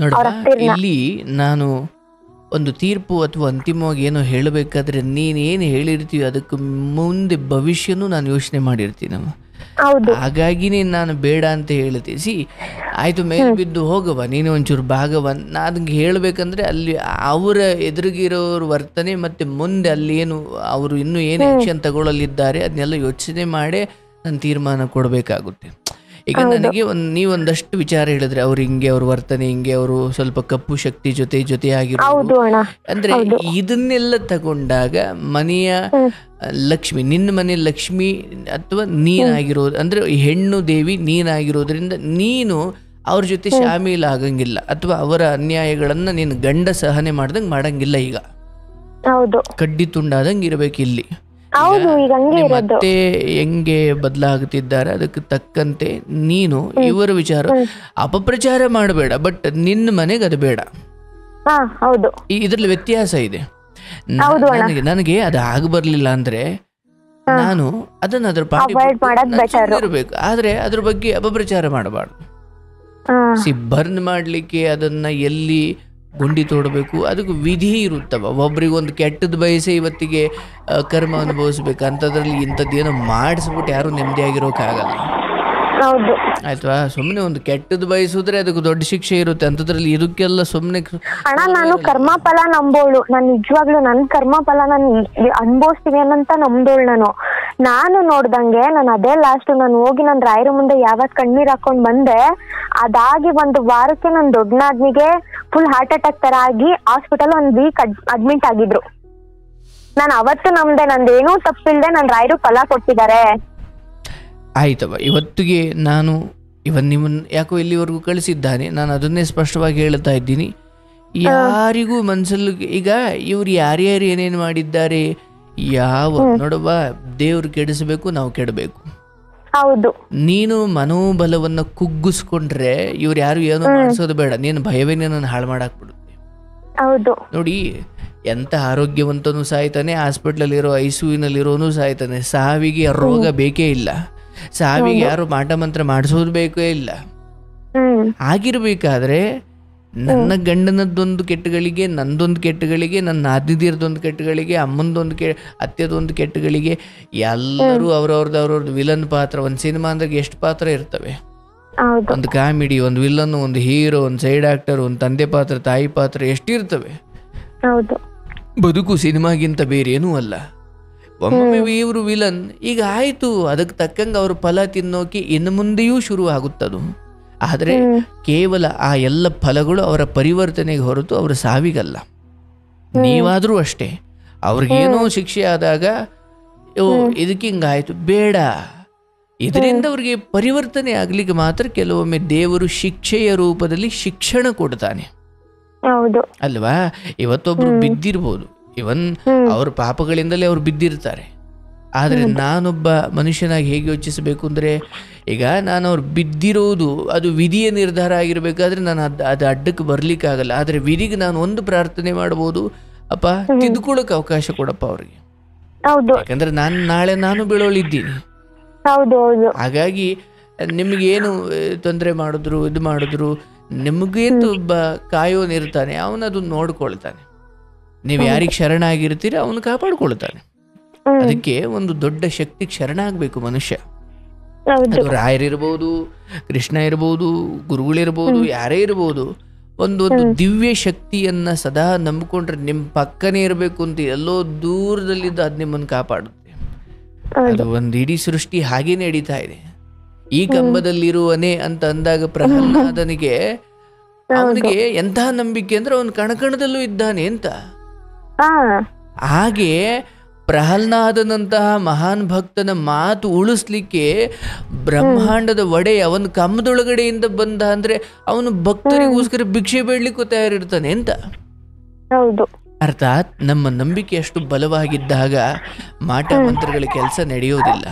B: ಇಲ್ಲಿ ನಾನು ಒಂದು ತೀರ್ಪು ಅಥವಾ ಅಂತಿಮವಾಗಿ ಏನೋ ಹೇಳಬೇಕಾದ್ರೆ ನೀನೇನು ಹೇಳಿರ್ತೀವಿ ಅದಕ್ಕೆ ಮುಂದೆ ಭವಿಷ್ಯನೂ ನಾನು ಯೋಚನೆ ಮಾಡಿರ್ತೀನಿ. ಹಾಗಾಗಿನೇ ನಾನು ಬೇಡ ಅಂತ ಹೇಳ್ತೀನಿ. ಆಯ್ತು, ಮೇಲೆ ಬಿದ್ದು ಹೋಗವ, ನೀನು ಒಂಚೂರು ಭಾಗವ, ನನಗೆ ಹೇಳ್ಬೇಕಂದ್ರೆ ಅಲ್ಲಿ ಅವರ ಎದುರಿಗಿರೋರ ವರ್ತನೆ ಮತ್ತೆ ಮುಂದೆ ಅಲ್ಲಿ ಏನು ಅವರು ಇನ್ನೂ ಏನು ಆಕ್ಷನ್ ತಗೊಳ್ಳಲಿದ್ದಾರೆ ಅದನ್ನೆಲ್ಲ ಯೋಚನೆ ಮಾಡೇ ನಾನು ತೀರ್ಮಾನ ಕೊಡಬೇಕಾಗುತ್ತೆ. ಈಗ ನನಗೆ ನೀವೊಂದಷ್ಟು ವಿಚಾರ ಹೇಳಿದ್ರೆ, ಅವ್ರು ಹಿಂಗೆ, ಅವ್ರ ವರ್ತನೆ ಹಿಂಗೆ, ಅವರು ಸ್ವಲ್ಪ ಕಪ್ಪು ಶಕ್ತಿ ಜೊತೆಯಾಗಿರೋದು, ಅಂದ್ರೆ ಇದನ್ನೆಲ್ಲ ತಗೊಂಡಾಗ ಮನೆಯ ಲಕ್ಷ್ಮಿ, ನಿನ್ನ ಮನೆ ಲಕ್ಷ್ಮಿ ಅಥವಾ ನೀನಾಗಿರೋದು, ಅಂದ್ರೆ ಹೆಣ್ಣು ದೇವಿ ನೀನಾಗಿರೋದ್ರಿಂದ ನೀನು ಅವ್ರ ಜೊತೆ ಶಾಮೀಲ್ ಆಗಂಗಿಲ್ಲ, ಅಥವಾ ಅವರ ಅನ್ಯಾಯಗಳನ್ನ ನೀನು ಗಂಡ ಸಹನೆ ಮಾಡ್ದಂಗೆ ಮಾಡಂಗಿಲ್ಲ. ಈಗ ಕಡ್ಡಿ ತುಂಡಾದಂಗೆ ಇರಬೇಕು. ಇಲ್ಲಿ ಮತ್ತೆ ಹೆಂಗೆ ಬದಲಾಗುತ್ತಿದ್ದಾರೆ ಅದಕ್ಕೆ ತಕ್ಕಂತೆ ನೀನು ಇವರ ವಿಚಾರ ಅಪಪ್ರಚಾರ ಮಾಡಬೇಡ, ಬಟ್ ನಿನ್ನ ಮನೆಗೆ ಅದು ಬೇಡ. ಇದ್ರಲ್ಲಿ ವ್ಯತ್ಯಾಸ ಇದೆ. ನನಗೆ ಅದು ಆಗ ಬರ್ಲಿಲ್ಲ ಅಂದ್ರೆ ನಾನು ಅದನ್ನ ಅದ್ರ ಇರ್ಬೇಕು, ಆದ್ರೆ ಅದ್ರ ಬಗ್ಗೆ ಅಪಪ್ರಚಾರ ಮಾಡಬಾರ್ದು. ಬರ್ನ್ ಮಾಡ್ಲಿಕ್ಕೆ ಅದನ್ನ ಎಲ್ಲಿ ಗುಂಡಿ ತೋಡಬೇಕು ಅದಕ್ಕೆ ವಿಧಿ ಇರುತ್ತವ. ಒಬ್ರಿಗೊಂದು ಕೆಟ್ಟದ್ದು ಬಯಸೆ ಇವತ್ತಿಗೆ ಕರ್ಮ ಅನುಭವಿಸ್ಬೇಕು, ಅಂಥದ್ರಲ್ಲಿ ಇಂಥದ್ದೇನೋ ಮಾಡಿಸ್ಬಿಟ್ಟು ಯಾರು ನೆಮ್ಮದಿಯಾಗಿರೋಕ್ಕಾಗಲ್ಲ. ಆಯ್ತಾ? ಸುಮ್ಮನೆ ಒಂದು ಕೆಟ್ಟದ್ದು ಬಯಸಿದ್ರೆ ಅದಕ್ಕೆ ದೊಡ್ಡ ಶಿಕ್ಷೆ ಇರುತ್ತೆ, ಅಂಥದ್ರಲ್ಲಿ ಇದಕ್ಕೆಲ್ಲ ಸುಮ್ಮನೆ.
A: ಅಣ್ಣ, ನಾನು ಕರ್ಮಫಲ ನಂಬೋಳು, ನಾನು ನಿಜವಾಗ್ಲೂ ನನ್ನ ಕರ್ಮಫಲ ನಾನು ಅನುಭವಿಸ್ತೀನಿ ಅನ್ನಂತ ನಂಬೋಳು. ನಾನು ನೋಡ್ದಂಗೆ ನಾನು ಅದೇ ಲಾಸ್ಟ್ ನಾನು ಹೋಗಿ ನನ್ನ ರಾಯರ ಮುಂದೆ ಯಾವತ್ ಕಣ್ಣೀರ್ ಹಾಕೊಂಡ್ ಬಂದೆ, ಅದಾಗಿ 1 ವಾರಕ್ಕೆ ನನ್ನ ದೊಡ್ಡ ನಾದ್ನಿಗೆ ಫುಲ್ ಹಾರ್ಟ್ ಅಟ್ಯಾಕ್ ತರ ಆಗಿ ಹಾಸ್ಪಿಟಲ್ 1 ವೀಕ್ ಅಡ್ಮಿಟ್ ಆಗಿದ್ರು. ನಾನು ಅವತ್ತು ನಮ್ದೆ, ನಂದೇನೂ ತಪ್ಪಿಲ್ದೆ ನನ್ನ ರಾಯರು ಫಲ ಕೊಟ್ಟಿದ್ದಾರೆ.
B: ಆಯ್ತವ, ಇವತ್ತಿಗೆ ನಾನು ನಿಮ್ಮನ್ನು ಯಾಕೋ ಇಲ್ಲಿವರೆಗೂ ಕಳಿಸಿದ್ದಾನೆ, ನಾನು ಅದನ್ನೇ ಸ್ಪಷ್ಟವಾಗಿ ಹೇಳ್ತಾ ಇದ್ದೀನಿ. ಯಾರಿಗೂ ಮನಸ್ಸಲ್ಲಿ ಈಗ ಇವ್ರು ಯಾರ್ಯಾರು ಏನೇನು ಮಾಡಿದ್ದಾರೆ, ಯಾವ ನೋಡುವ ದೇವ್ರು ಕೆಡಿಸ್ಬೇಕು, ನಾವು ಕೆಡಬೇಕು.
A: ಹೌದು.
B: ನೀನು ಮನೋಬಲವನ್ನ ಕುಗ್ಗಿಸ್ಕೊಂಡ್ರೆ ಇವ್ರು ಯಾರು ಏನೋ ಮಾಡಿಸೋದು ಬೇಡ, ನೀನು ಭಯವೇ ನಿನ್ನನ್ನು ಹಾಳು ಮಾಡಾಕ್ಬಿಡುತ್ತೆ.
A: ಹೌದು.
B: ನೋಡಿ, ಎಂತ ಆರೋಗ್ಯವಂತನೂ ಸಾಯ್ತಾನೆ, ಹಾಸ್ಪಿಟ್ಲಲ್ಲಿರೋ ICUನಲ್ಲಿರೋನು ಸಾಯ್ತಾನೆ. ಸಾವಿಗೆ ರೋಗ ಬೇಕೇ ಇಲ್ಲ, ಸಾವಿಗೆ ಯಾರು ಮಾಟ ಮಂತ್ರ ಮಾಡಿಸೋದು ಬೇಕೇ ಇಲ್ಲ. ಆಗಿರ್ಬೇಕಾದ್ರೆ ನನ್ನ ಗಂಡನದ್ದೊಂದು ಕೆಟ್ಟಗಳಿಗೆ, ನಂದೊಂದು ಕೆಟ್ಟಗಳಿಗೆ, ನನ್ನ ನಾದಿದಿರದೊಂದು ಕೆಟ್ಟಗಳಿಗೆ, ಅಮ್ಮಂದೊಂದು ಅತ್ತೆದೊಂದು ಕೆಟ್ಟಗಳಿಗೆ, ಎಲ್ಲರೂ ಅವ್ರವ್ರದ್ದು ವಿಲನ್ ಪಾತ್ರ. ಒಂದು ಸಿನಿಮಾ ಅಂದಾಗ ಎಷ್ಟು ಪಾತ್ರ ಇರ್ತವೆ, ಒಂದು ಕಾಮಿಡಿ, ಒಂದು ವಿಲನ್, ಒಂದು ಹೀರೋ, ಒಂದು ಸೈಡ್ ಆಕ್ಟರ್, ಒಂದು ತಂದೆ ಪಾತ್ರ, ತಾಯಿ ಪಾತ್ರ, ಎಷ್ಟಿರ್ತವೆ. ಬದುಕು ಸಿನಿಮಾಗಿಂತ ಬೇರೆ ಏನೂ ಅಲ್ಲ. ಒಮ್ಮೊಮ್ಮೆ ಇವರು ವಿಲನ್, ಈಗ ಆಯ್ತು, ಅದಕ್ಕೆ ತಕ್ಕಂಗೆ ಅವರು ಫಲ ತಿನ್ನೋಕೆ ಇನ್ನು ಮುಂದೆಯೂ ಶುರು ಆಗುತ್ತದು. ಆದರೆ ಕೇವಲ ಆ ಎಲ್ಲ ಫಲಗಳು ಅವರ ಪರಿವರ್ತನೆಗೆ ಹೊರತು ಅವರ ಸಾವಿಗಲ್ಲ. ನೀವಾದರೂ ಅಷ್ಟೇ, ಅವ್ರಿಗೇನೋ ಶಿಕ್ಷೆ ಆದಾಗ ಇದಕ್ಕೆ ಹಿಂಗಾಯ್ತು ಬೇಡ, ಇದರಿಂದ ಅವ್ರಿಗೆ ಪರಿವರ್ತನೆ ಆಗ್ಲಿಕ್ಕೆ ಮಾತ್ರ ಕೆಲವೊಮ್ಮೆ ದೇವರು ಶಿಕ್ಷೆಯ ರೂಪದಲ್ಲಿ ಶಿಕ್ಷಣ ಕೊಡ್ತಾನೆ ಅಲ್ವಾ. ಇವತ್ತೊಬ್ರು ಬಿದ್ದಿರ್ಬೋದು, ಇವನ್ ಅವ್ರ ಪಾಪಗಳಿಂದಲೇ ಅವ್ರು ಬಿದ್ದಿರ್ತಾರೆ. ಆದರೆ ನಾನೊಬ್ಬ ಮನುಷ್ಯನಾಗಿ ಹೇಗೆ ಯೋಚಿಸಬೇಕು ಅಂದರೆ, ಈಗ ನಾನು ಅವ್ರು ಬಿದ್ದಿರೋದು ಅದು ವಿಧಿಯ ನಿರ್ಧಾರ ಆಗಿರಬೇಕಾದ್ರೆ ನಾನು ಅದು ಅಡ್ಡಕ್ಕೆ ಬರ್ಲಿಕ್ಕಾಗಲ್ಲ. ಆದರೆ ವಿಧಿಗೆ ನಾನು ಒಂದು ಪ್ರಾರ್ಥನೆ ಮಾಡ್ಬೋದು, ಅಪ್ಪ ತಿದ್ದುಕೊಳ್ಳೋಕೆ ಅವಕಾಶ ಕೊಡಪ್ಪ ಅವ್ರಿಗೆ. ಯಾಕಂದ್ರೆ ನಾಳೆ ನಾನು ಬೀಳೋಳಿದ್ದೀನಿ. ಹಾಗಾಗಿ ನಿಮಗೇನು ತೊಂದರೆ ಮಾಡಿದ್ರು, ಇದು ಮಾಡಿದ್ರು, ನಿಮಗೇನು ಒಬ್ಬ ಕಾಯೋನಿರ್ತಾನೆ, ಅವನದು ನೋಡ್ಕೊಳ್ತಾನೆ. ನೀವು ಯಾರಿಗೆ ಶರಣಾಗಿರ್ತೀರಿ ಅವನು ಕಾಪಾಡ್ಕೊಳ್ತಾನೆ. ಅದಕ್ಕೆ ಒಂದು ದೊಡ್ಡ ಶಕ್ತಿಗೆ ಶರಣಾಗಬೇಕು ಮನುಷ್ಯ. ಅದು ರಾಯರಿರ್ಬೋದು, ಕೃಷ್ಣ ಇರ್ಬೋದು, ಗುರುಗಳಿರ್ಬೋದು, ಯಾರೇ ಇರ್ಬೋದು. ಒಂದು ದಿವ್ಯ ಶಕ್ತಿಯನ್ನ ಸದಾ ನಂಬಿಕೊಂಡ್ರೆ ನಿಮ್ಮ ಪಕ್ಕನೇ ಇರಬೇಕು ಅಂತ, ಎಲ್ಲೋ ದೂರದಲ್ಲಿದ್ದು ಅದು ನಿಮ್ಮನ್ನು ಕಾಪಾಡುತ್ತೆ. ಅದು ಒಂದು ಇಡೀ ಸೃಷ್ಟಿ ಹಾಗೇ ನಡೀತಾ ಇದೆ. ಈ ಕಂಬದಲ್ಲಿರುವನೇ ಅಂತ ಅಂದಾಗ ಪ್ರಹ್ಲಾದನಿಗೆ ಅವನಿಗೆ ಎಂತಹ ನಂಬಿಕೆ ಅಂದ್ರೆ ಅವನು ಕಣಕಣದಲ್ಲೂ ಇದ್ದಾನೆ ಅಂತ. ಹಾಗೆ ಪ್ರಹ್ಲಾದನಂತಹ ಮಹಾನ್ ಭಕ್ತನ ಮಾತು ಉಳಿಸ್ಲಿಕ್ಕೆ ಬ್ರಹ್ಮಾಂಡದ ಒಡೆಯ ಅವನ ಕಂಬದೊಳಗಡೆಯಿಂದ ಬಂದ ಅಂದ್ರೆ ಅವನು ಭಕ್ತರಿಗೋಸ್ಕರ ಭಿಕ್ಷೆ ಬೇಡ್ಲಿಕ್ಕೂ ತಯಾರಿರ್ತಾನೆ ಅಂತ. ಅರ್ಥಾತ್ ನಮ್ಮ ನಂಬಿಕೆ ಅಷ್ಟು ಬಲವಾಗಿದ್ದಾಗ ಮಾಟ ಮಂತ್ರಗಳ ಕೆಲಸ ನಡೆಯೋದಿಲ್ಲ.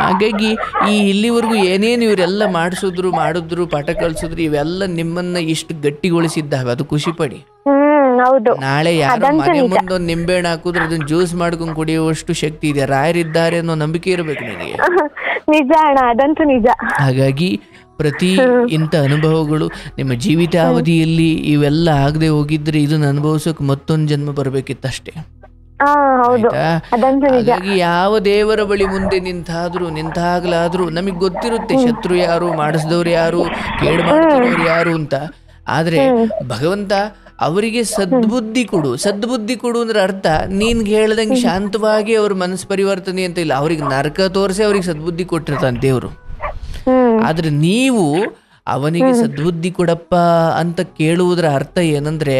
B: ಹಾಗಾಗಿ ಇಲ್ಲಿವರೆಗೂ ಏನೇನು ಇವರೆಲ್ಲ ಮಾಡಿದ್ರು ಪಾಠ ಕಲಿಸಿದ್ರು, ಇವೆಲ್ಲ ನಿಮ್ಮನ್ನ ಇಷ್ಟು ಗಟ್ಟಿಗೊಳಿಸಿದ್ದಾವೆ, ಅದು ಖುಷಿ ಪಡಿ. ನಾಳೆ ಯಾರು ಮನೆ ಮುಂದೊಂದು ನಿಂಬೆಹಣ್ಣು ಹಾಕಿದ್ರೆ ಅದನ್ನ ಜ್ಯೂಸ್ ಮಾಡ್ಕೊಂಡು ಕುಡಿಯುವಷ್ಟು ಶಕ್ತಿ ಇದೆ, ರಾಯರಿದ್ದಾರೆ ಅನ್ನೋ ನಂಬಿಕೆ ಇರಬೇಕು ನಿನಗೆ. ಹಾಗಾಗಿ ಪ್ರತಿ ಇಂಥ ಅನುಭವಗಳು ನಿಮ್ಮ ಜೀವಿತಾವಧಿಯಲ್ಲಿ ಇವೆಲ್ಲ ಆಗದೆ ಹೋಗಿದ್ರೆ ಇದನ್ನ ಅನುಭವಿಸೋಕೆ ಮತ್ತೊಂದು ಜನ್ಮ ಬರಬೇಕಿತ್ತಷ್ಟೇ. ಹಾಗಾಗಿ ಯಾವ ದೇವರ ಬಳಿ ಮುಂದೆ ನಿಂತಾಗ್ಲಾದ್ರೂ ನಮಗ್ ಗೊತ್ತಿರುತ್ತೆ ಶತ್ರು ಯಾರು, ಮಾಡಿಸಿದವ್ರು ಯಾರು, ಕೇಡು ಮಾಡ್ತಿರೋರು ಯಾರು ಅಂತ. ಆದ್ರೆ ಭಗವಂತ ಅವರಿಗೆ ಸದ್ಬುದ್ಧಿ ಕೊಡು ಅಂದ್ರೆ ಅರ್ಥ ನೀನ್ಗೆ ಹೇಳ್ದಂಗೆ ಶಾಂತವಾಗಿ ಅವ್ರ ಮನಸ್ಸು ಪರಿವರ್ತನೆ ಅಂತ ಇಲ್ಲ, ಅವ್ರಿಗೆ ನರಕ ತೋರಿಸಿ ಅವ್ರಿಗೆ ಸದ್ಬುದ್ಧಿ ಕೊಟ್ಟಿರ್ತಾನೆ ದೇವರು. ಆದ್ರೆ ನೀವು ಅವನಿಗೆ ಸದ್ಬುದ್ಧಿ ಕೊಡಪ್ಪ ಅಂತ ಕೇಳುವುದರ ಅರ್ಥ ಏನಂದ್ರೆ,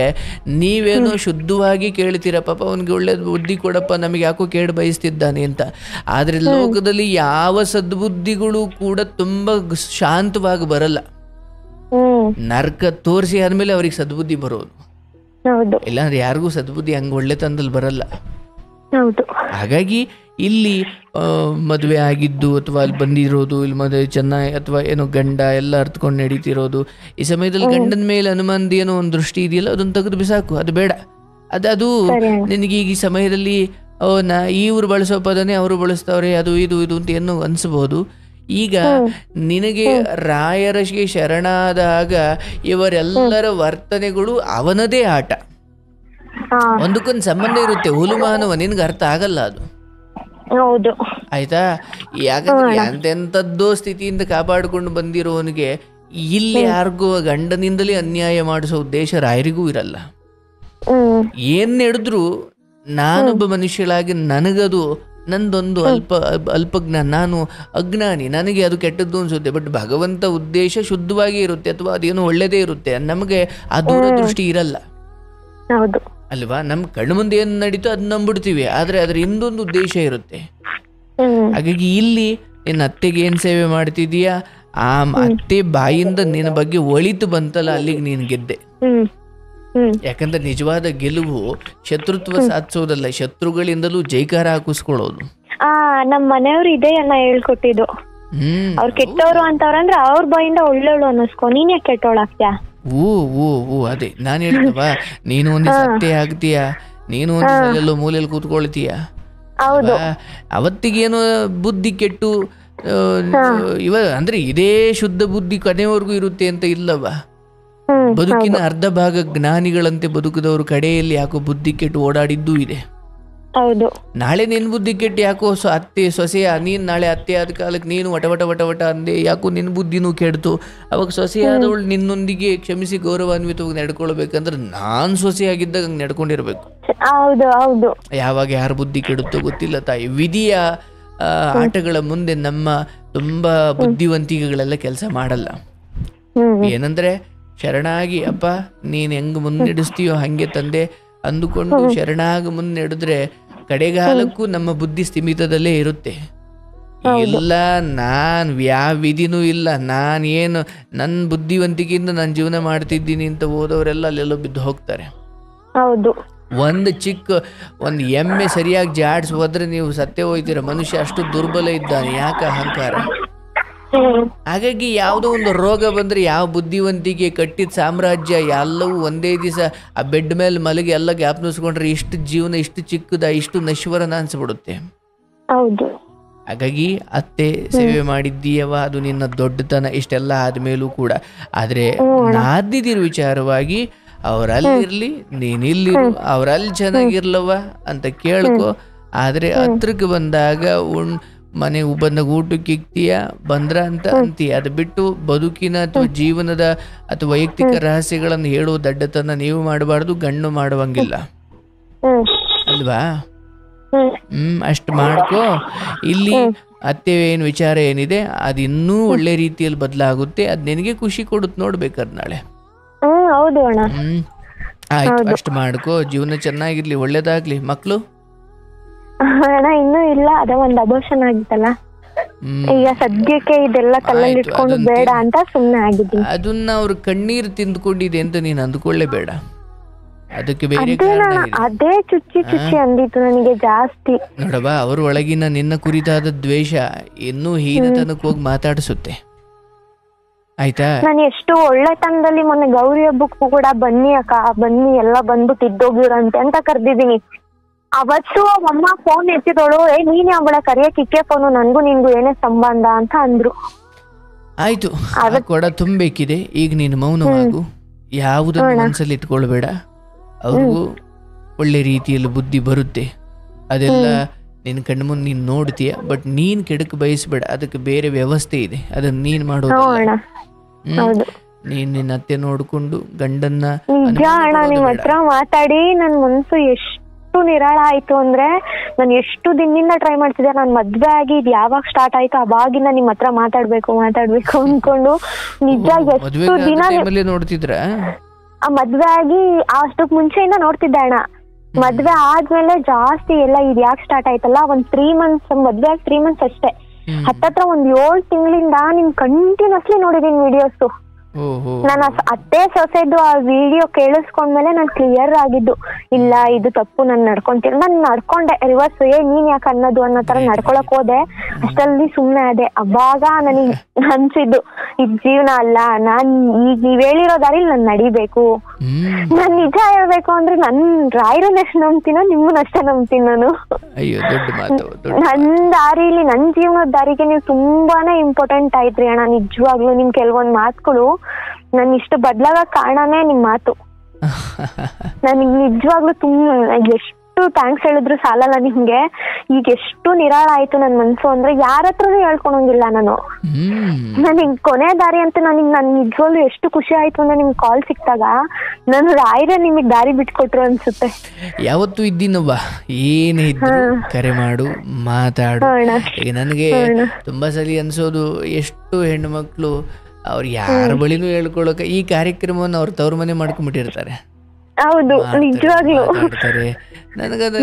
B: ನೀವೇನೋ ಶುದ್ಧವಾಗಿ ಕೇಳ್ತೀರ, ಪಾಪ ಅವನಿಗೆ ಒಳ್ಳೆ ಬುದ್ಧಿ ಕೊಡಪ್ಪ, ನಮಗೆ ಯಾಕೋ ಕೇಡು ಬಯಸ್ತಿದ್ದಾನೆ ಅಂತ. ಆದ್ರೆ ಲೋಕದಲ್ಲಿ ಯಾವ ಸದ್ಬುದ್ಧಿಗಳು ಕೂಡ ತುಂಬಾ ಶಾಂತವಾಗಿ ಬರಲ್ಲ. ನರ್ಕ ತೋರಿಸಿ ಆದ್ಮೇಲೆ ಅವ್ರಿಗೆ ಸದ್ಬುದ್ಧಿ ಬರೋದು, ಇಲ್ಲಾಂದ್ರೆ ಯಾರಿಗೂ ಸದ್ಬುದ್ಧಿ ಹಂಗ ಒಳ್ಳೆತನದಲ್ಲಿ ಬರಲ್ಲ. ಹಾಗಾಗಿ ಇಲ್ಲಿ ಮದುವೆ ಆಗಿದ್ದು ಅಥವಾ ಅಲ್ಲಿ ಬಂದಿರೋದು, ಇಲ್ಲಿ ಮದುವೆ ಚೆನ್ನಾಗಿ ಅಥವಾ ಏನೋ ಗಂಡ ಎಲ್ಲ ಅರ್ಥಕೊಂಡು ನಡೀತಿರೋದು, ಈ ಸಮಯದಲ್ಲಿ ಗಂಡನ ಮೇಲೆ ಅನುಮಾನದ ಏನೋ ಒಂದು ದೃಷ್ಟಿ ಇದೆಯಲ್ಲ ಅದನ್ನ ತೆಗೆದು ಬಿಸಾಕು, ಅದು ಬೇಡ. ಅದು ನಿನಗೆ ಈ ಸಮಯದಲ್ಲಿ ಇವ್ರು ಬಳಸೋ ಪದನೇ ಅವರು ಬಳಸ್ತಾವ್ರೆ, ಅದು ಇದು ಅಂತ ಏನೋ ಅನ್ಸಬಹುದು. ಈಗ ನಿನಗೆ ರಾಯರಿಗೆ ಶರಣಾದಾಗ ಇವರೆಲ್ಲರ ವರ್ತನೆಗಳು ಅವನದೇ ಆಟ, ಒಂದಕ್ಕೊಂದು ಸಂಬಂಧ ಇರುತ್ತೆ. ಹುಲುಮಾನವ ನಿನ್ಗೆ ಅರ್ಥ ಆಗಲ್ಲ ಅದು, ಆಯ್ತಾ? ಯಾಕಂದ್ರೆ ಎಂತೆಂಥದ್ದೋ ಸ್ಥಿತಿಯಿಂದ ಕಾಪಾಡಿಕೊಂಡು ಬಂದಿರೋವನಿಗೆ ಇಲ್ಲಿ ಯಾರಿಗೂ ಗಂಡನಿಂದಲೇ ಅನ್ಯಾಯ ಮಾಡಿಸೋ ಉದ್ದೇಶ ರಾಯರಿಗೂ ಇರಲ್ಲ. ಏನ್ ನಡೆದ್ರು ನಾನೊಬ್ಬ ಮನುಷ್ಯಳಾಗಿ ನನಗದು ನಂದೊಂದು ಅಲ್ಪಜ್ಞಾನ, ನಾನು ಅಜ್ಞಾನಿ, ನನಗೆ ಅದು ಕೆಟ್ಟದ್ದು ಅನ್ಸುತ್ತೆ. ಬಟ್ ಭಗವಂತ ಉದ್ದೇಶ ಶುದ್ಧವಾಗಿ ಇರುತ್ತೆ ಅಥವಾ ಅದೇನೋ ಒಳ್ಳೆದೇ ಇರುತ್ತೆ, ನಮಗೆ ಆ ದೂರದೃಷ್ಟಿ ಇರಲ್ಲ ಅಲ್ವಾ? ನಮ್ ಕಣ್ಣು ಮುಂದೆ ಏನು ನಡೀತೋ ಅದ್ ನಂಬಿಡ್ತೀವಿ, ಆದ್ರೆ ಅದ್ರ ಇನ್ನೊಂದು ಉದ್ದೇಶ ಇರುತ್ತೆ. ಹಾಗಾಗಿ ಇಲ್ಲಿ ನಿನ್ನ ಅತ್ತೆಗೆ ಏನ್ ಸೇವೆ ಮಾಡ್ತಿದೀಯಾ, ಆ ಅತ್ತೆ ಬಾಯಿಂದ ನಿನ್ನ ಬಗ್ಗೆ ಒಳಿತು ಬಂತಲ್ಲ, ಅಲ್ಲಿಗೆ ನೀನ್ ಗೆದ್ದೆ. ಯಾಕಂದ್ರೆ ನಿಜವಾದ ಗೆಲುವು ಶತ್ರುತ್ವ ಸಾಧಿಸೋದಲ್ಲ, ಶತ್ರುಗಳಿಂದಲೂ ಜೈಕಾರ ಹಾಕಿಸ್ಕೊಳ್ಳೋದು.
A: ನಮ್ ಮನೆಯವ್ರು ಇದೇ ಅನ್ನ ಹೇಳ್ಕೊಟ್ಟಿದ್ದು. ಅವ್ರು ಕೆಟ್ಟವ್ರು ಅಂತವ್ರಂದ್ರೆ ಅವ್ರ ಬಾಯಿಂದ ಒಳ್ಳೆವಳು ಅನ್ನಿಸ್ಕೊ, ನೀನ್ ಯಾಕೆ ಕೆಟ್ಟವಳಾಗ್ತ್ಯಾ?
B: ಓ ಅದೇ ನಾನು ಹೇಳಿದವ, ನೀನು ಒಂದು ಸತ್ಯ ಆಗ್ತೀಯ, ನೀನು ಒಂದು ಮೂಲೆಯಲ್ಲಿ ಕೂತ್ಕೊಳ್ತೀಯ.
A: ಹೌದು,
B: ಅವತ್ತಿಗೇನೋ ಬುದ್ಧಿ ಕೆಟ್ಟು ಅಂದ್ರೆ ಇದೇ ಶುದ್ಧ ಬುದ್ಧಿ ಕೊನೆವರೆಗೂ ಇರುತ್ತೆ ಅಂತ ಇಲ್ಲವ. ಬದುಕಿನ ಅರ್ಧ ಭಾಗ ಜ್ಞಾನಿಗಳಂತೆ ಬದುಕಿದವರು ಕಡೆಯಲ್ಲಿ ಯಾಕೋ ಬುದ್ಧಿ ಕೆಟ್ಟು ಓಡಾಡಿದ್ದೂ ಇದೆ.
A: ಹೌದು,
B: ನಾಳೆ ನಿನ್ ಬುದ್ಧಿ ಕೆಟ್ಟು ಯಾಕೋ ಅತ್ತೆ ಸೊಸೆಯ ನೀನ್ ನಾಳೆ ಅತ್ತೆ ಆದ ಕಾಲಕ್ಕೆ ನೀನು ವಟ ಅಂದೆ, ಯಾಕೋ ನಿನ್ ಬುದ್ಧಿನೂ ಕೆಡ್ತು. ಅವಾಗ ಸೊಸೆಯಾದವಳು ನಿನ್ನೊಂದಿಗೆ ಕ್ಷಮಿಸಿ ಗೌರವಾನ್ವಿತವಾಗಿ ನಡ್ಕೊಳ್ಬೇಕಂದ್ರೆ ನಾನ್ ಸೊಸೆಯಾಗಿದ್ದಾಗ ಹಂಗೆ ನಡ್ಕೊಂಡಿರ್ಬೇಕು. ಯಾವಾಗ ಯಾರ ಬುದ್ಧಿ ಕೆಡುತ್ತೋ ಗೊತ್ತಿಲ್ಲ ತಾಯಿ. ವಿಧಿಯ ಆಟಗಳ ಮುಂದೆ ನಮ್ಮ ತುಂಬಾ ಬುದ್ಧಿವಂತಿಕೆಗಳೆಲ್ಲ ಕೆಲಸ ಮಾಡಲ್ಲ. ಏನಂದ್ರೆ ಶರಣಾಗಿ ಅಪ್ಪ ನೀನ್ ಹೆಂಗ್ ಮುನ್ನಡೆಸ್ತೀಯೋ ಹಂಗೆ ತಂದೆ ಅಂದುಕೊಂಡು ಶರಣಾಗಿ ಮುನ್ನಡೆದ್ರೆ ಕಡೆಗಾಲಕ್ಕೂ ನಮ್ಮ ಬುದ್ಧಿ ಸ್ಥಿಮಿತದಲ್ಲೇ ಇರುತ್ತೆ. ಇಲ್ಲ ನಾನ್ ಯಾವ ವಿಧಿನೂ ಇಲ್ಲ, ನಾನೇನು ನನ್ನ ಬುದ್ಧಿವಂತಿಕೆಯಿಂದ ನಾನು ಜೀವನ ಮಾಡ್ತಿದ್ದೀನಿ ಅಂತ ಹೋದವರೆಲ್ಲ ಅಲ್ಲೆಲ್ಲೋ ಬಿದ್ದು ಹೋಗ್ತಾರೆ.
A: ಹೌದು,
B: ಒಂದು ಎಮ್ಮೆ ಸರಿಯಾಗಿ ಜಾಡ್ಸ್ ಹೋದ್ರೆ ನೀವು ಸತ್ಯ ಹೋಯ್ತೀರ. ಮನುಷ್ಯ ಅಷ್ಟು ದುರ್ಬಲ ಇದ್ದಾನೆ, ಯಾಕೆ ಅಹಂಕಾರ. ಹಾಗಾಗಿ ಯಾವುದೋ ಒಂದು ರೋಗ ಬಂದ್ರೆ ಯಾವ ಬುದ್ಧಿವಂತಿಕೆ ಕಟ್ಟಿದ ಸಾಮ್ರಾಜ್ಯ ಎಲ್ಲವೂ ಒಂದೇ ದಿವಸ ಆ ಬೆಡ್ ಮೇಲೆ ಮಲಗಿ ಎಲ್ಲ ಜ್ಞಾಪನಿಸ್ಕೊಂಡ್ರೆ ಇಷ್ಟು ಜೀವನ ಇಷ್ಟು ಚಿಕ್ಕದ ಇಷ್ಟು ನಶ್ವರನ ಅನ್ಸ್ಬಿಡುತ್ತೆ. ಹಾಗಾಗಿ ಅತ್ತೆ ಸೇವೆ ಮಾಡಿದ್ದೀಯವ, ಅದು ನಿನ್ನ ದೊಡ್ಡತನ. ಇಷ್ಟೆಲ್ಲ ಆದ್ಮೇಲೂ ಕೂಡ ಆದ್ರೆ ನಾದಿದಿರ ವಿಚಾರವಾಗಿ ಅವರಲ್ಲಿರ್ಲಿ ನೀನಿಲ್ಲಿರು, ಅವರಲ್ಲಿ ಚೆನ್ನಾಗಿರ್ಲವ ಅಂತ ಕೇಳ್ಕೊ. ಆದ್ರೆ ಹತ್ರಕ್ಕೆ ಬಂದಾಗ ಮನೆಗೆ ಬಂದಾಗ ಊಟಕ್ಕೆ ಇಕ್ತೀಯ ಬಂದ್ರ ಅಂತ ಅಂತೀಯ. ಅದು ಬಿಟ್ಟು ಬದುಕಿನ ಅಥವಾ ಜೀವನದ ಅಥವಾ ವೈಯಕ್ತಿಕ ರಹಸ್ಯಗಳನ್ನು ಹೇಳುವ ದಡ್ಡತನ ನೀವು ಮಾಡಬಾರ್ದು, ಗಂಡು ಮಾಡುವಂಗಿಲ್ಲ ಅಲ್ವಾ? ಅಷ್ಟು ಮಾಡ್ಕೋ. ಇಲ್ಲಿ ಅತ್ತೆ ಏನು ವಿಚಾರ ಏನಿದೆ ಅದು ಇನ್ನೂ ಒಳ್ಳೆ ರೀತಿಯಲ್ಲಿ ಬದಲಾಗುತ್ತೆ. ಅದ್ ನಿನಗೆ ಖುಷಿ ಕೊಡುತ್ತೆ ನೋಡ್ಬೇಕಾದ್ ನಾಳೆ. ಆಯ್ತು, ಅಷ್ಟು ಮಾಡ್ಕೋ. ಜೀವನ ಚೆನ್ನಾಗಿರ್ಲಿ, ಒಳ್ಳೇದಾಗ್ಲಿ. ಮಕ್ಳು
A: ಇನ್ನೂ ಇಲ್ಲ, ಅದ ಒಂದ್ ಅಬೋಷನ್ ಆಗಿತ್ತಲ್ಲ, ಈಗ ಸದ್ಯಕ್ಕೆ ಇದೆಲ್ಲ ಕಲ್ಲಲ್ಲಿ ಇಟ್ಕೊಂಡು ಬೇಡ ಅಂತ ಸುಮ್ನೆ ಆಗಿದ್ದೀನಿ.
B: ಅದನ್ನ ಅವ್ರ ಕಣ್ಣೀರು ತಿಂದ್ಕೊಂಡಿದೆ ಅಂತ ನೀನ್ ಅಂದ್ಕೊಳ್ಳೇಬೇಡ. ಅದಕ್ಕೆ ಬೇರೆ
A: ಅದೇ ಚುಚ್ಚಿ ಅಂದಿತ್ತು ನನಗೆ ಜಾಸ್ತಿ.
B: ನೋಡವಾ, ಅವ್ರ ಒಳಗಿನ ನಿನ್ನ ಕುರಿತಾದ ದ್ವೇಷ ಇನ್ನೂ ಹೀನತನಕ್ಕೆ ಹೋಗಿ ಮಾತಾಡಿಸುತ್ತೆ. ಆಯ್ತಾ?
A: ನಾನು ಎಷ್ಟು ಒಳ್ಳೆತನದಲ್ಲಿ ಮೊನ್ನೆ ಗೌರಿ ಹಬ್ಬಕ್ಕೂ ಕೂಡ ಬನ್ನಿ ಅಕ್ಕ ಬನ್ನಿ ಎಲ್ಲ ಬಂದ್ಬಿಟ್ಟು ಇದ್ದೋಗಿರಂತೆ ಅಂತ ಕರ್ದಿದ್ದೀನಿ. ಅವತ್ತು ಅಮ್ಮ ಫೋನ್ ಎತ್ತಿದೋಳು, ನೀನೇ ಅವಳ ಕರಿಯಕ್ಕೆ ಇಕ್ಕೆ ಫೋನು, ನನ್ಗೂ ನಿನ್ಗೂ ಏನೇ ಸಂಬಂಧ ಅಂತ ಅಂದ್ರು.
B: ಆಯ್ತು, ಕೊಡ ತುಂಬಬೇಕಿದೆ. ಈಗ ನೀನು ಮೌನವಾಗು, ಯಾವುದನ್ನು ಮನಸ್ಸಲ್ಲಿ ಇಟ್ಕೊಳ್ಬೇಡ. ಅವ್ರಿಗೂ ಒಳ್ಳೆ ರೀತಿಯಲ್ಲಿ ಬುದ್ಧಿ ಬರುತ್ತೆ. ಅದೆಲ್ಲ ನಿನ್ನ ಕಣ್ಮುಂದೆ ನೀನ್ ನೋಡ್ತೀಯ. ಬಟ್ ನೀನ್ ಕೆಡಕ್ ಬಯಸ್ಬೇಡ, ಅದಕ್ಕೆ ಬೇರೆ ವ್ಯವಸ್ಥೆ ಇದೆ, ಅದನ್ನ ನೀನ್ ಮಾಡೋದಿಲ್ಲ. ನೀನ್ ನಿನ್ನ ಅತ್ತೆ ನೋಡ್ಕೊಂಡು ಗಂಡನ್ನ
A: ನಿಮ್ ಹತ್ರ ಮಾತಾಡಿ ನನ್ ಮನ್ಸು ಎಷ್ಟು ನಿರಾಳ ಆಯ್ತು ಅಂದ್ರೆ, ನಾನು ಎಷ್ಟು ದಿನದಿಂದ ಟ್ರೈ ಮಾಡ್ತಿದ್ದೆ. ನಾನ್ ಮದ್ವೆ ಆಗಿ ಇದು ಯಾವಾಗ ಸ್ಟಾರ್ಟ್ ಆಯ್ತು ಅವಾಗಿಂದ ನಿಮ್ ಹತ್ರ ಮಾತಾಡ್ಬೇಕು ಅನ್ಕೊಂಡು ನಿಜ ಎಷ್ಟು ದಿನ
B: ನೋಡ್ತಿದ್ರ.
A: ಮದ್ವೆ ಆಗಿ ಅಷ್ಟಕ್ ಮುಂಚೆಯಿಂದ ನೋಡ್ತಿದ್ದೆ ಅಣ್ಣ. ಮದ್ವೆ ಆದ್ಮೇಲೆ ಜಾಸ್ತಿ ಎಲ್ಲ ಇದು ಯಾಕೆ ಸ್ಟಾರ್ಟ್ ಆಯ್ತಲ್ಲ, ಒಂದ್ 3 months, ಮದ್ವೆ ಆಗಿ 3 months ಅಷ್ಟೇ. ಹತ್ತತ್ರ ಒಂದ್ 7 ತಿಂಗಳಿಂದ ನಿಮ್ ಕಂಟಿನ್ಯೂಸ್ಲಿ ನೋಡಿದೀನಿ ವಿಡಿಯೋಸ್. ನಾನು ಅತ್ತೆ ಸೊಸೆದು ಆ ವಿಡಿಯೋ ಕೇಳಿಸ್ಕೊಂಡ್ಮೇಲೆ ನಾನು ಕ್ಲಿಯರ್ ಆಗಿದ್ದು, ಇಲ್ಲ ಇದು ತಪ್ಪು, ನಾನು ನಡ್ಕೊಂತೀನಿ. ನಾನು ನಡ್ಕೊಂಡೆ ರಿವರ್ಸ್, ನೀನ್ ಯಾಕೆ ಅನ್ನೋದು ಅನ್ನೋ ತರ ನಡ್ಕೊಳಕ್ ಹೋದೆ. ಅಷ್ಟಲ್ಲಿ ಸುಮ್ನೆ ಅದೇ. ಅವಾಗ ನನಗ್ ಅನ್ಸಿದ್ದು ಇದ್ ಜೀವನ ಅಲ್ಲ, ನಾನ್ ಈಗ ನೀವ್ ಹೇಳಿರೋ ದಾರಿಲಿ ನಾನ್ ನಡಿಬೇಕು. ನಾನ್ ನಿಜ ಹೇಳ್ಬೇಕು ಅಂದ್ರೆ ನನ್ ರಾಯರನ್ನ ಎಷ್ಟು ನಂಬ್ತೀನೋ ನಿಮ್ಮನ್ನ ಅಷ್ಟೇ ನಂಬ್ತೀನಿ ನಾನು. ನನ್ ದಾರಿಲಿ ನನ್ ಜೀವನದ ದಾರಿಗೆ ನೀವು ತುಂಬಾನೇ ಇಂಪಾರ್ಟೆಂಟ್ ಆಯ್ತ್ರಿ ಅಣ್ಣ. ನಿಜವಾಗ್ಲು ನಿಮ್ ಕೆಲವೊಂದ್ ಮಾತುಗಳು ನನ್ ಇಷ್ಟು ಬದ್ಲಾಗಕ್ ಕಾರಣನೇ ನಿಮ್ ಮಾತು. ನನಗ್ ನಿಜವಾಗ್ಲು ಎಷ್ಟು ಥ್ಯಾಂಕ್ಸ್ ಹೇಳಿದ್ರು ಸಾಲಲ್ಲ ನಿಮ್ಗೆ. ಈಗ ಎಷ್ಟು ನಿರಾಳ ಆಯ್ತು ನನ್ ಮನ್ಸು ಅಂದ್ರೆ ಯಾರ ಹತ್ರನೂ ಹೇಳ್ಕೊಳಂಗಿಲ್ಲ ನಾನು. ನನಗ್ ಕೊನೆ ದಾರಿ ಅಂತ ನನ್ ನಿಜವಾಗ್ಲು ಎಷ್ಟು ಖುಷಿ ಆಯ್ತು ಅಂದ್ರೆ ನಿಮ್ಗೆ ಕಾಲ್ ಸಿಕ್ತಾಗ ನಾನು ರಾಯ್ರೆ ನಿಮಗ್ ದಾರಿ ಬಿಟ್ಕೊಟ್ರು ಅನ್ಸುತ್ತೆ.
B: ಯಾವತ್ತು ಇದ್ದೀನವ್ವ, ಏನೇ ಇದ್ರು ಕರೆ ಮಾಡು, ಮಾತಾಡು. ಈಗ ನನಗೆ ತುಂಬಾ ಸಲ ಅನ್ಸೋದು, ಎಷ್ಟು ಹೆಣ್ಣು ಮಕ್ಳು ಅವ್ರು ಯಾರ ಬಳಿನೂ ಹೇಳ್ಕೊಳಕ ಈ ಕಾರ್ಯಕ್ರಮವನ್ನು ಅವ್ರ ತವ್ರ ಮನೆ ಮಾಡ್ಕೊಂಡ್ಬಿಟ್ಟಿರ್ತಾರೆ.
A: ಹೌದು, ನಿಜವಾಗ್ಲೂ
B: ನನಗದು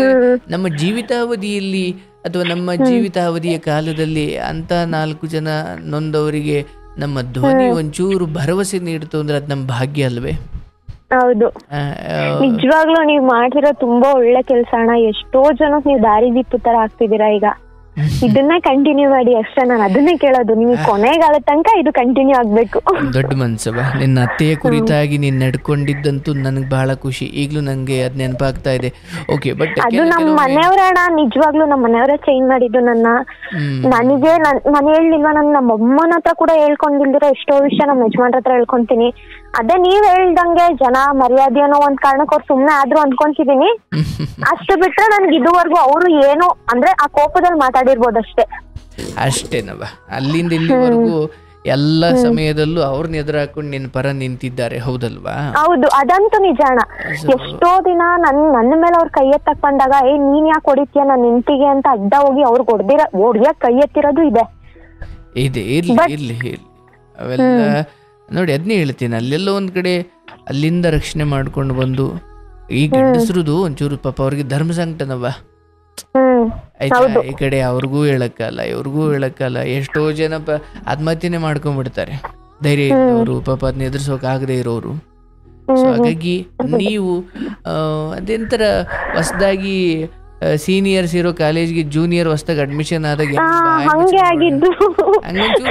B: ನಮ್ಮ ಜೀವಿತಾವಧಿಯಲ್ಲಿ ಅಥವಾ ನಮ್ಮ ಜೀವಿತಾವಧಿಯ ಕಾಲದಲ್ಲಿ ಅಂತ 4 ಜನ ನೊಂದವರಿಗೆ ನಮ್ಮ ಧ್ವನಿ ಒಂಚೂರು ಭರವಸೆ ನೀಡ್ತು ಅಂದ್ರೆ ಅದು ನಮ್ಮ ಭಾಗ್ಯ ಅಲ್ವೇ?
A: ಹೌದು, ನಿಜವಾಗ್ಲೂ ನೀವ್ ಮಾಡ್ತಿರೋ ತುಂಬಾ ಒಳ್ಳೆ ಕೆಲ್ಸ ಅಣ್ಣ. ಎಷ್ಟೋ ಜನಕ್ಕೆ ನೀವು ದಾರಿ ದೀಪ ತರ ಆಗ್ತಿದ್ದೀರಾ ಈಗ. ಇದನ್ನೇ ಕಂಟಿನ್ಯೂ ಮಾಡಿ ಅಷ್ಟೇ. ನಾನು ಅದನ್ನೇ ಕೇಳೋದು, ನಿಮ್ಗೆ ಕೊನೆಗಾಲ ತನಕ ಇದು ಕಂಟಿನ್ಯೂ ಆಗ್ಬೇಕು.
B: ದೊಡ್ಡ ಮನ್ಸವ. ನಿನ್ನ ಅತ್ತೆಯ ಕುರಿತಾಗಿ ನೀನ್ ನಡ್ಕೊಂಡಿದ್ದಂತೂ ನನಗೆ ಬಹಳ ಖುಷಿ. ಈಗಲೂ ನಂಗೆ ಅದ್ ನೆನಪಾಗ್ತಾ ಇದೆ. ಓಕೆ, ಬಟ್
A: ಅದು ನಮ್ಮ ಮನೆಯವರಣ, ನಿಜವಾಗ್ಲೂ ನಮ್ಮ ಮನೆಯವರೇ ಚೇಂಜ್ ಮಾಡಿದ್ದು ನನ್ನ. ನನಗೆ ನಾನು ಹೇಳಿಲ್ವಾ, ನಾನು ನಮ್ಮ ಅಮ್ಮನ ಹತ್ರ ಕೂಡ ಹೇಳ್ಕೊಂಡಿಲ್ದಿರೋ ಎಷ್ಟೋ ವಿಷಯ ನಮ್ಮ ಯಜಮಾನ್ರ ಹತ್ರ ಹೇಳ್ಕೊಂತೀನಿ. ಅದೇ ನೀವ್ ಹೇಳ್ದಂಗೆ ಜನ ಮರ್ಯಾದೆ ಅನ್ನೋ ಒಂದ್ ಕಾರಣಕ್ಕೆ ಅವ್ರು ಸುಮ್ನೆ ಆದ್ರೂ ಅನ್ಕೊಂತಿದೀನಿ. ಅಷ್ಟು ಬಿಟ್ರೆ ನನ್ಗೆ ಇದುವರೆಗೂ ಅವರು ಏನು ಅಂದ್ರೆ ಆ ಕೋಪದಲ್ಲಿ ಮಾತಾಡಿರ್ಬೋದಷ್ಟೇ.
B: ಅಷ್ಟೇನವ. ಅಲ್ಲಿಂದ ಇಲ್ಲಿವರೆಗೂ ಎಲ್ಲ ಸಮಯದಲ್ಲೂ ಅವ್ರನ್ನ ಎದುರು ಹಾಕೊಂಡು ನಿನ್ನ ಪರ ನಿಂತಿದ್ದಾರೆ, ಹೌದಲ್ವಾ?
A: ಹೌದು, ಅದಂತೂ ನಿಜಾಣ. ಎಷ್ಟೋ ದಿನ ನನ್ನ ಮೇಲೆ ಅವ್ರ ಕೈ ಎತ್ತಕ್ ಬಂದಾಗ ನೀನ್ ಯಾಕೆ ಹೊಡಿತೀಯ ನನ್ನ ನಿಂತಿಗೆ ಅಂತ ಅಡ್ಡ ಹೋಗಿ ಅವ್ರಿಗೆ ಹೊಡಿಯಕ್ ಕೈ ಎತ್ತಿರೋದು ಇದೆ.
B: ಇರ್ಲಿ ಅವೆಲ್ಲ ನೋಡಿ, ಅದನ್ನೇ ಹೇಳ್ತೀನಿ. ಅಲ್ಲೆಲ್ಲ ಒಂದ್ ಕಡೆ ಅಲ್ಲಿಂದ ರಕ್ಷಣೆ ಮಾಡ್ಕೊಂಡು ಬಂದು ಈ ಗಂಡಸ್ರದು ಒಂಚೂರು ಪಾಪ ಅವ್ರಿಗೆ ಧರ್ಮ ಸಂಕಟನವ ಆಯ್ತಾ. ಈ ಕಡೆ ಅವ್ರಿಗೂ ಹೇಳಕ್ಕಲ್ಲ, ಇವ್ರಿಗೂ ಹೇಳಕ್ಕಲ್ಲ. ಎಷ್ಟೋ ಜನ ಆತ್ಮಹತ್ಯೆನೆ ಮಾಡ್ಕೊಂಡ್ಬಿಡ್ತಾರೆ, ಧೈರ್ಯ ಇರೋರು, ಪಾಪ ಅದನ್ನ ಎದುರಿಸೋಕೆ ಆಗದೆ ಇರೋರು. ಸೊ ಹಾಗಾಗಿ ನೀವು ಅದೆಂತರ ಹೊಸದಾಗಿ ಸೀನಿಯರ್ಸ್ ಇರೋ ಕಾಲೇಜ್ಗೆ ಜೂನಿಯರ್ ಹೊಸದಾಗಿ ಅಡ್ಮಿಷನ್ ಆದಾಗ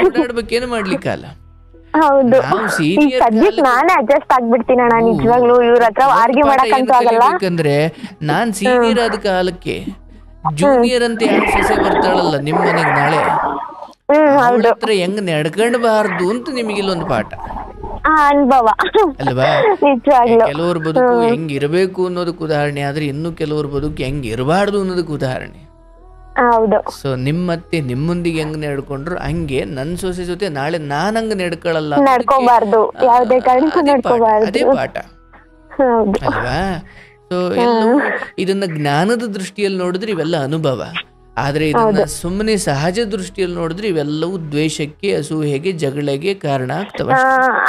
B: ಓಡಾಡ್ಬೇಕೇನು ಮಾಡ್ಲಿಕ್ಕಲ್ಲ.
A: ಹೌದು, ನಾನೇ ಅಡ್ಜಸ್ಟ್ ಆಗ್ಬಿಡ್ತೀನಿ ಅಣ್ಣ, ನಿಜವಾಗ್ಲೂ ಇವ್ರ ಹತ್ರ ಆರ್ಗ್ಯೂ ಮಾಡಕ್ಕಂತೂ ಆಗಲ್ಲ.
B: ಯಾಕಂದ್ರೆ ನಾನ್ ಸೀನಿಯರ್ ಆದ ಕಾಲಕ್ಕೆ ಜೂನಿಯರ್ ಅಂತ ಯಾರು ಸೊಸೆ ಬರ್ತಾಳಲ್ಲ ನಿಮ್ ಮನೆಗ್ ನಾಳೆ, ಅವ್ರ ಹತ್ರ ಹೆಂಗ್ ನಡ್ಕೊಂಡ್ಬಾರ್ದು ಅಂತ ನಿಮಗೆ ಇಲ್ಲೊಂದು ಪಾಠ
A: ಅನುಭವ
B: ಅಲ್ವಾ? ಕೆಲವ್ರ ಬದುಕು ಹೆಂಗ್ ಇರಬೇಕು ಅನ್ನೋದಕ್ಕೆ ಉದಾಹರಣೆ ಆದ್ರೆ, ಇನ್ನು ಕೆಲವ್ರ ಬದುಕು ಹೆಂಗ್ ಇರಬಾರ್ದು ಅನ್ನೋದಕ್ಕೆ ಉದಾಹರಣೆ. ಸೊ ನಿಮ್ಮತ್ತೆ ನಿಮ್ಮೊಂದಿಗೆ ಹೆಂಗ್ ನಡ್ಕೊಂಡ್ರು ಹಂಗೆ ನನ್ ಸೊಸೆ ಜೊತೆ ನಾಳೆ ನಾನ್ ಹಂಗ ನಡ್ಕೊಳ್ಳಲ್ಲ, ಅದೇ ಪಾಠ ಅಲ್ವಾ? ಸೊ ಇದನ್ನ ಜ್ಞಾನದ ದೃಷ್ಟಿಯಲ್ಲಿ ನೋಡಿದ್ರೆ ಇವೆಲ್ಲ ಅನುಭವ, ಆದ್ರೆ ಇದನ್ನ ಸುಮ್ಮನೆ ಸಹಜ ದೃಷ್ಟಿಯಲ್ಲಿ ನೋಡಿದ್ರೆ ಇವೆಲ್ಲವೂ ದ್ವೇಷಕ್ಕೆ, ಅಸೂಹೆಗೆ, ಜಗಳಿಗೆ ಕಾರಣ ಆಗ್ತವೆ.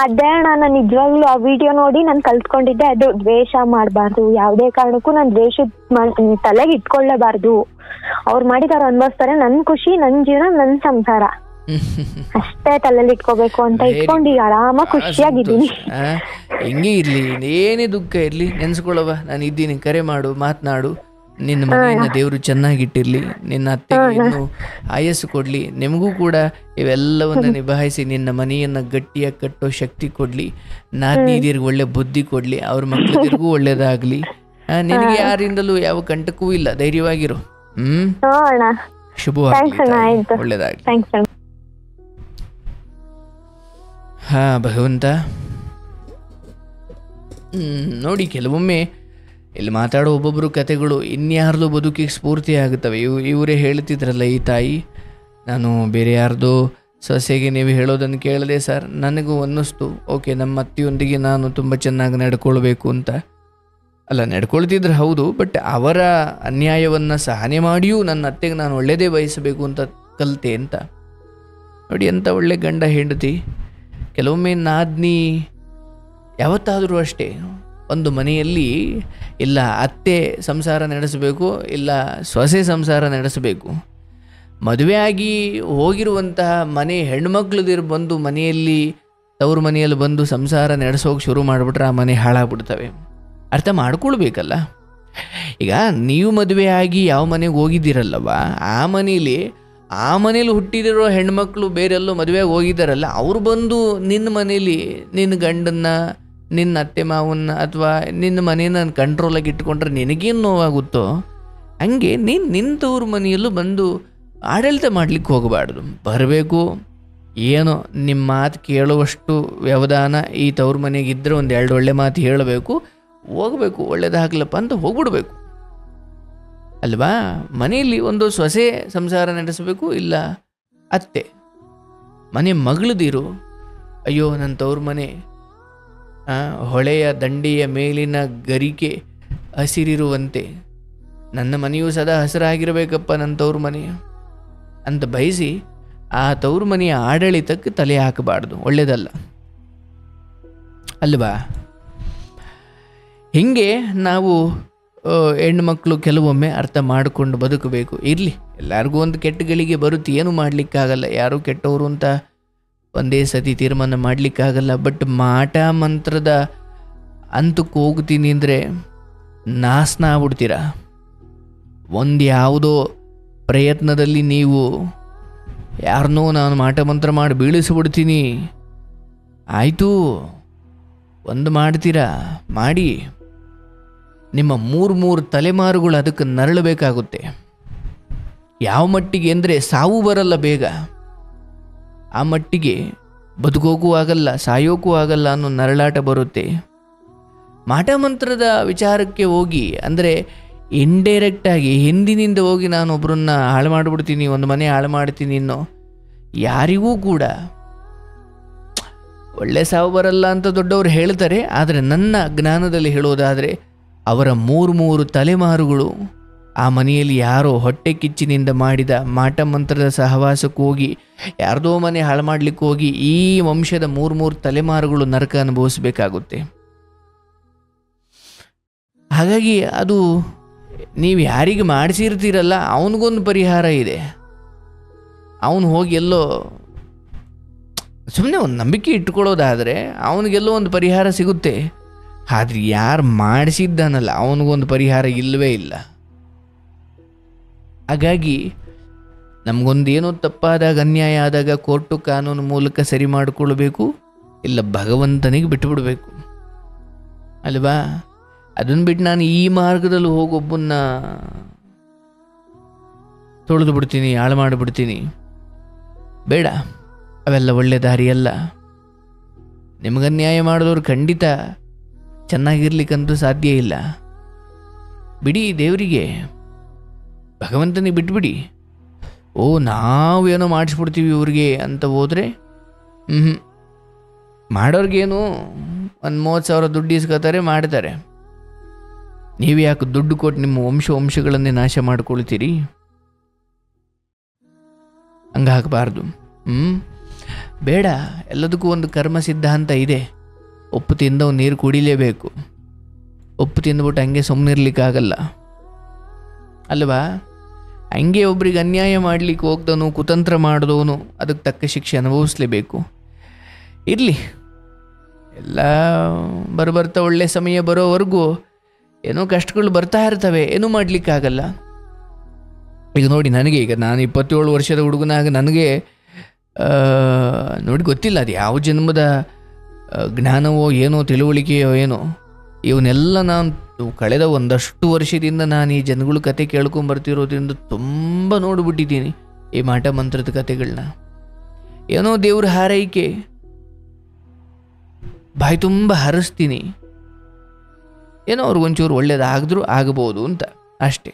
A: ಅದೇ ನಾನು ನಿಜವಾಗ್ಲೂ ಆ ವಿಡಿಯೋ ನೋಡಿ ನಾನು ಕಲ್ತ್ಕೊಂಡಿದ್ದೆ, ಅದು ದ್ವೇಷ ಮಾಡಬಾರ್ದು, ಯಾವುದೇ ಕಾರಣಕ್ಕೂ ನಾನು ದ್ವೇಷ ತಲೆಗೆ ಇಟ್ಕೊಳ್ಳೇಬಾರ್ದು. ಅವ್ರು ಮಾಡಿದವ್ರು ಅನ್ಭವಿಸ್ತಾರೆ, ನನ್ ಖುಷಿ, ನನ್ ಜೀವನ, ನನ್ ಸಂಸಾರ ಅಷ್ಟೇ ತಲೆಯಲ್ಲಿ ಇಟ್ಕೋಬೇಕು ಅಂತ ಇಟ್ಕೊಂಡು ಈಗ ಆರಾಮಾಗಿ ಖುಷಿಯಾಗಿದ್ದೀನಿ.
B: ಹೆಂಗೆ ಇರ್ಲಿ, ಏನೇ ದುಃಖ ಇರ್ಲಿ, ನೆನ್ಸ್ಕೊಳ್ಳವ ನಾನು ಇದ್ದೀನಿ, ಕರೆ ಮಾಡು, ಮಾತನಾಡು. ನಿನ್ನ ಮನೆಯನ್ನ ದೇವರು ಚೆನ್ನಾಗಿಟ್ಟಿರ್ಲಿ, ನಿನ್ನ ಅತ್ತೆಗೆ ಇನ್ನು ಆಯಸ್ಸು ಕೊಡ್ಲಿ, ನಿಮಗೂ ಕೂಡ ಇವೆಲ್ಲವನ್ನ ನಿಭಾಯಿಸಿ ನಿನ್ನ ಮನೆಯನ್ನ ಗಟ್ಟಿಯಾಗಿ ಕಟ್ಟೋ ಶಕ್ತಿ ಕೊಡ್ಲಿ, ನಾದ್ನೀದಿರ್ಗೆ ಒಳ್ಳೆ ಬುದ್ಧಿ ಕೊಡ್ಲಿ, ಅವ್ರ ಮಕ್ಳಿಗೂ ಒಳ್ಳೇದಾಗ್ಲಿ. ನಿನಗೆ ಯಾರಿಂದಲೂ ಯಾವ ಕಂಟಕವೂ ಇಲ್ಲ, ಧೈರ್ಯವಾಗಿರು. ಶುಭವಾಗಿ, ಒಳ್ಳೇದಾಗ್ಲಿ. ಹಾ ಭಗವಂತ. ನೋಡಿ, ಕೆಲವೊಮ್ಮೆ ಇಲ್ಲಿ ಮಾತಾಡೋ ಒಬ್ಬೊಬ್ರು ಕತೆಗಳು ಇನ್ಯಾರ್ದು ಬದುಕಿಗೆ ಸ್ಫೂರ್ತಿ ಆಗುತ್ತವೆ. ಇವರೇ ಹೇಳ್ತಿದ್ರಲ್ಲ, ಈ ತಾಯಿ, ನಾನು ಬೇರೆ ಯಾರ್ದು ಸೊಸೆಗೆ ನೀವು ಹೇಳೋದನ್ನು ಕೇಳದೆ ಸರ್, ನನಗೂ ಅನ್ನಿಸ್ತು, ಓಕೆ ನಮ್ಮ ಅತ್ತೆಯೊಂದಿಗೆ ನಾನು ತುಂಬ ಚೆನ್ನಾಗಿ ನಡ್ಕೊಳ್ಬೇಕು ಅಂತ. ಅಲ್ಲ, ನಡ್ಕೊಳ್ತಿದ್ರೆ ಹೌದು, ಬಟ್ ಅವರ ಅನ್ಯಾಯವನ್ನು ಸಹನೆ ಮಾಡಿಯೂ ನನ್ನ ಅತ್ತೆಗೆ ನಾನು ಒಳ್ಳೆಯದೇ ಬಯಸಬೇಕು ಅಂತ ಕಲಿತೆ ಅಂತ. ನೋಡಿ, ಎಂಥ ಒಳ್ಳೆ ಗಂಡ ಹೆಂಡತಿ. ಕೆಲವೊಮ್ಮೆ ನಾದ್ನಿ ಯಾವತ್ತಾದರೂ ಅಷ್ಟೇ, ಒಂದು ಮನೆಯಲ್ಲಿ ಇಲ್ಲ ಅತ್ತೆ ಸಂಸಾರ ನಡೆಸಬೇಕು, ಇಲ್ಲ ಸೊಸೆ ಸಂಸಾರ ನಡೆಸಬೇಕು. ಮದುವೆ ಆಗಿ ಹೋಗಿರುವಂತಹ ಮನೆ ಹೆಣ್ಮಕ್ಳದಿರು ಬಂದು ಮನೆಯಲ್ಲಿ, ತವ್ರ ಮನೆಯಲ್ಲಿ ಬಂದು ಸಂಸಾರ ನಡೆಸೋಕೆ ಶುರು ಮಾಡಿಬಿಟ್ರೆ ಆ ಮನೆ ಹಾಳಾಗ್ಬಿಡ್ತವೆ. ಅರ್ಥ ಮಾಡ್ಕೊಳ್ಬೇಕಲ್ಲ. ಈಗ ನೀವು ಮದುವೆ ಆಗಿ ಯಾವ ಮನೆಗೆ ಹೋಗಿದ್ದೀರಲ್ಲವ, ಆ ಮನೇಲಿ ಹುಟ್ಟಿದಿರೋ ಹೆಣ್ಮಕ್ಳು ಬೇರೆಲ್ಲೋ ಮದುವೆಯಾಗಿ ಹೋಗಿದ್ದಾರಲ್ಲ, ಅವ್ರು ಬಂದು ನಿನ್ನ ಮನೇಲಿ ನಿನ್ನ ಗಂಡನ್ನ, ನಿನ್ನ ಅತ್ತೆ ಮಾವನ್ನ ಅಥವಾ ನಿನ್ನ ಮನೇನ ಕಂಟ್ರೋಲಾಗಿ ಇಟ್ಕೊಂಡ್ರೆ ನಿನಗೇನು ನೋವಾಗುತ್ತೋ ಹಂಗೆ ನಿಂತವ್ರ ಮನೆಯಲ್ಲೂ ಬಂದು ಆಡಳಿತ ಮಾಡ್ಲಿಕ್ಕೆ ಹೋಗಬಾರ್ದು. ಬರಬೇಕು, ಏನೋ ನಿಮ್ಮ ಮಾತು ಕೇಳುವಷ್ಟು ವ್ಯವಧಾನ ಈ ತವ್ರ ಮನೆಗಿದ್ದರೆ ಒಂದು 2 ಒಳ್ಳೆ ಮಾತು ಹೇಳಬೇಕು, ಹೋಗಬೇಕು, ಒಳ್ಳೇದಾಗ್ಲಪ್ಪ ಅಂತ ಹೋಗ್ಬಿಡ್ಬೇಕು ಅಲ್ವಾ? ಮನೆಯಲ್ಲಿ ಒಂದು ಸೊಸೆ ಸಂಸಾರ ನಡೆಸಬೇಕು, ಇಲ್ಲ ಅತ್ತೆ. ಮನೆ ಮಗಳದಿರು, ಅಯ್ಯೋ ನನ್ನ ತವ್ರ ಮನೆ ಹೊಳೆಯ ದಂಡೆಯ ಮೇಲಿನ ಗರಿಕೆ ಹಸಿರಿರುವಂತೆ ನನ್ನ ಮನೆಯೂ ಸದಾ ಹಸಿರಾಗಿರಬೇಕಪ್ಪ ನನ್ನ ತವ್ರ ಮನೆ ಅಂತ ಬಯಸಿ ಆ ತವ್ರ ಮನೆಯ ಆಡಳಿತಕ್ಕೆ ತಲೆ ಹಾಕಬಾರ್ದು, ಒಳ್ಳೆಯದಲ್ಲ ಅಲ್ವಾ? ಹೀಗೆ ನಾವು ಹೆಣ್ಮಕ್ಳು ಕೆಲವೊಮ್ಮೆ ಅರ್ಥ ಮಾಡಿಕೊಂಡು ಬದುಕಬೇಕು. ಇರಲಿ, ಎಲ್ಲರಿಗೂ ಒಂದು ಕೆಟ್ಟಗಳಿಗೆ ಬರುತ್ತೆ, ಏನು ಮಾಡಲಿಕ್ಕಾಗಲ್ಲ, ಯಾರೂ ಕೆಟ್ಟವರು ಅಂತ ಒಂದೇ ಸತಿ ತೀರ್ಮಾನ ಮಾಡಲಿಕ್ಕಾಗಲ್ಲ. ಬಟ್ ಮಾಟ ಮಂತ್ರದ ಅಂತಕ್ಕೆ ಹೋಗ್ತೀನಿ ಅಂದರೆ ನಾಶನ ಆಗ್ಬಿಡ್ತೀರ. ಒಂದು ಯಾವುದೋ ಪ್ರಯತ್ನದಲ್ಲಿ ನೀವು ಯಾರನ್ನೋ ನಾನು ಮಾಟ ಮಂತ್ರ ಮಾಡಿ ಬೀಳಿಸ್ಬಿಡ್ತೀನಿ, ಆಯಿತು ಒಂದು ಮಾಡ್ತೀರಾ ಮಾಡಿ, ನಿಮ್ಮ ಮೂರು ತಲೆಮಾರುಗಳು ಅದಕ್ಕೆ ನರಳಬೇಕಾಗುತ್ತೆ. ಯಾವ ಮಟ್ಟಿಗೆ ಅಂದರೆ ಸಾವು ಬರಲ್ಲ ಬೇಗ, ಆ ಮಟ್ಟಿಗೆ ಬದುಕೋಕ್ಕೂ ಆಗಲ್ಲ ಸಾಯೋಕ್ಕೂ ಆಗಲ್ಲ ಅನ್ನೋ ನರಳಾಟ ಬರುತ್ತೆ. ಮಾಟ ಮಂತ್ರದ ವಿಚಾರಕ್ಕೆ ಹೋಗಿ ಅಂದರೆ ಇಂಡೈರೆಕ್ಟಾಗಿ ಹಿಂದಿನಿಂದ ಹೋಗಿ ನಾನು ಒಬ್ಬರನ್ನ ಹಾಳು ಮಾಡಿಬಿಡ್ತೀನಿ, ಒಂದು ಮನೆ ಹಾಳು ಮಾಡ್ತೀನಿ ಅನ್ನೋ ಯಾರಿಗೂ ಕೂಡ ಒಳ್ಳೆ ಸಾವು ಬರಲ್ಲ ಅಂತ ದೊಡ್ಡವರು ಹೇಳ್ತಾರೆ. ಆದರೆ ನನ್ನ ಜ್ಞಾನದಲ್ಲಿ ಹೇಳೋದಾದರೆ ಅವರ ಮೂರು ತಲೆಮಾರುಗಳು ಆ ಮನೆಯಲ್ಲಿ ಯಾರೋ ಹೊಟ್ಟೆ ಕಿಚ್ಚಿನಿಂದ ಮಾಡಿದ ಮಾಟ ಮಂತ್ರದ ಸಹವಾಸಕ್ಕೆ ಹೋಗಿ ಯಾರ್ದೋ ಮನೆ ಹಾಳು ಮಾಡಲಿಕ್ಕೆ ಹೋಗಿ ಈ ವಂಶದ ಮೂರು ತಲೆಮಾರುಗಳು ನರಕ ಅನುಭವಿಸಬೇಕಾಗುತ್ತೆ. ಹಾಗಾಗಿ ಅದು ನೀವು ಯಾರಿಗೆ ಮಾಡಿಸಿರ್ತೀರಲ್ಲ ಅವನಿಗೊಂದು ಪರಿಹಾರ ಇದೆ. ಅವನು ಹೋಗಿ ಎಲ್ಲೋ ಸುಮ್ಮನೆ ಒಂದು ನಂಬಿಕೆ ಇಟ್ಕೊಳ್ಳೋದಾದರೆ ಅವನಿಗೆಲ್ಲೋ ಒಂದು ಪರಿಹಾರ ಸಿಗುತ್ತೆ. ಆದರೆ ಯಾರು ಮಾಡಿಸಿದ್ದಾನಲ್ಲ ಅವನಿಗೊಂದು ಪರಿಹಾರ ಇಲ್ಲವೇ ಇಲ್ಲ. ಹಾಗಾಗಿ ನಮಗೊಂದೇನೋ ತಪ್ಪಾದಾಗ ಅನ್ಯಾಯ ಆದಾಗ ಕೋರ್ಟು ಕಾನೂನು ಮೂಲಕ ಸರಿ ಮಾಡಿಕೊಳ್ಬೇಕು, ಇಲ್ಲ ಭಗವಂತನಿಗೆ ಬಿಟ್ಟುಬಿಡಬೇಕು ಅಲ್ವಾ. ಅದನ್ನು ಬಿಟ್ಟು ನಾನು ಈ ಮಾರ್ಗದಲ್ಲಿ ಹೋಗೊಬ್ಬನ್ನ ತೊಳೆದು ಬಿಡ್ತೀನಿ, ಹಾಳು ಮಾಡಿಬಿಡ್ತೀನಿ, ಬೇಡ, ಅವೆಲ್ಲ ಒಳ್ಳೆ ದಾರಿಯಲ್ಲ. ನಿಮಗನ್ಯಾಯ ಮಾಡಿದವ್ರು ಖಂಡಿತ ಚೆನ್ನಾಗಿರ್ಲಿಕ್ಕಂತೂ ಸಾಧ್ಯ ಇಲ್ಲ. ಬಿಡಿ, ದೇವರಿಗೆ ಭಗವಂತನಿಗೆ ಬಿಟ್ಬಿಡಿ. ನಾವೇನೋ ಮಾಡಿಸ್ಬಿಡ್ತೀವಿ ಇವ್ರಿಗೆ ಅಂತ ಹೋದರೆ ಮಾಡೋರ್ಗೇನು 30,000 ದುಡ್ಡು ಇಸ್ಕೋತಾರೆ, ಮಾಡ್ತಾರೆ. ನೀವು ಯಾಕೆ ದುಡ್ಡು ಕೊಟ್ಟು ನಿಮ್ಮ ವಂಶಗಳನ್ನೇ ನಾಶ ಮಾಡ್ಕೊಳ್ತೀರಿ? ಹಂಗಾಗಬಾರ್ದು. ಬೇಡ, ಎಲ್ಲದಕ್ಕೂ ಒಂದು ಕರ್ಮ ಸಿದ್ಧಾಂತ ಇದೆ. ಉಪ್ಪು ತಿಂದವು ನೀರು ಕುಡಿಲೇಬೇಕು. ಉಪ್ಪು ತಿಂದ್ಬಿಟ್ಟು ಹಂಗೆ ಸುಮ್ಮನಿರ್ಲಿಕ್ಕಾಗಲ್ಲ ಅಲ್ವಾ. ಹಂಗೆ ಒಬ್ರಿಗೆ ಅನ್ಯಾಯ ಮಾಡಲಿಕ್ಕೆ ಹೋಗ್ದವನು, ಕುತಂತ್ರ ಮಾಡಿದವನು ಅದಕ್ಕೆ ತಕ್ಕ ಶಿಕ್ಷೆ ಅನುಭವಿಸ್ಲೇಬೇಕು. ಇರಲಿ, ಎಲ್ಲ ಬರ್ತಾ ಒಳ್ಳೆ ಸಮಯ ಬರೋವರೆಗೂ ಏನೋ ಕಷ್ಟಗಳು ಬರ್ತಾ ಇರ್ತವೆ, ಏನೂ ಮಾಡಲಿಕ್ಕಾಗಲ್ಲ. ಈಗ ನೋಡಿ, ನಾನು 27 ವರ್ಷದ ಹುಡುಗನಾಗ ನನಗೆ ನೋಡಿ ಗೊತ್ತಿಲ್ಲ ಅದು ಯಾವ ಜನ್ಮದ ಜ್ಞಾನವೋ ಏನೋ ತಿಳುವಳಿಕೆಯೋ ಏನೋ, ಇವನ್ನೆಲ್ಲ ನಾನು ಕಳೆದ ಒಂದಷ್ಟು ವರ್ಷದಿಂದ ನಾನು ಈ ಜನಗಳ ಕತೆ ಕೇಳ್ಕೊಂಬರ್ತಿರೋದ್ರಿಂದ ತುಂಬ ನೋಡಿಬಿಟ್ಟಿದ್ದೀನಿ ಈ ಮಾಟ ಮಂತ್ರದ ಕತೆಗಳನ್ನ. ಏನೋ ದೇವ್ರ ಹಾರೈಕೆ, ಬಾಯಿ ತುಂಬ ಹರಿಸ್ತೀನಿ, ಏನೋ ಅವ್ರಿಗೊಂಚೂರು ಒಳ್ಳೇದಾಗಿದ್ರೂ ಆಗಬಹುದು ಅಂತ ಅಷ್ಟೇ.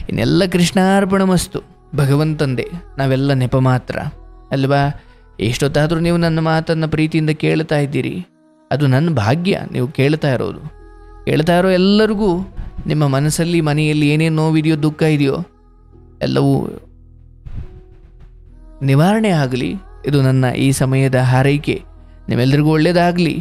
B: ಇನ್ನೆಲ್ಲ ಕೃಷ್ಣಾರ್ಪಣ ಮಸ್ತು, ಭಗವಂತಂದೆ, ನಾವೆಲ್ಲ ನೆಪ ಮಾತ್ರ ಅಲ್ವಾ. ಎಷ್ಟೊತ್ತಾದರೂ ನೀವು ನನ್ನ ಮಾತನ್ನು ಪ್ರೀತಿಯಿಂದ ಕೇಳ್ತಾ ಇದ್ದೀರಿ, ಅದು ನನ್ನ ಭಾಗ್ಯ. ನೀವು ಕೇಳ್ತಾ ಇರೋ ಎಲ್ಲರಿಗೂ ನಿಮ್ಮ ಮನಸ್ಸಲ್ಲಿ ಮನೆಯಲ್ಲಿ ಏನೇನು ನೋವಿದೆಯೋ ದುಃಖ ಇದೆಯೋ ಎಲ್ಲವೂ ನಿವಾರಣೆ ಆಗಲಿ. ಇದು ನನ್ನ ಈ ಸಮಯದ ಹಾರೈಕೆ. ನಿಮ್ಮೆಲ್ಲರಿಗೂ ಒಳ್ಳೆಯದಾಗಲಿ.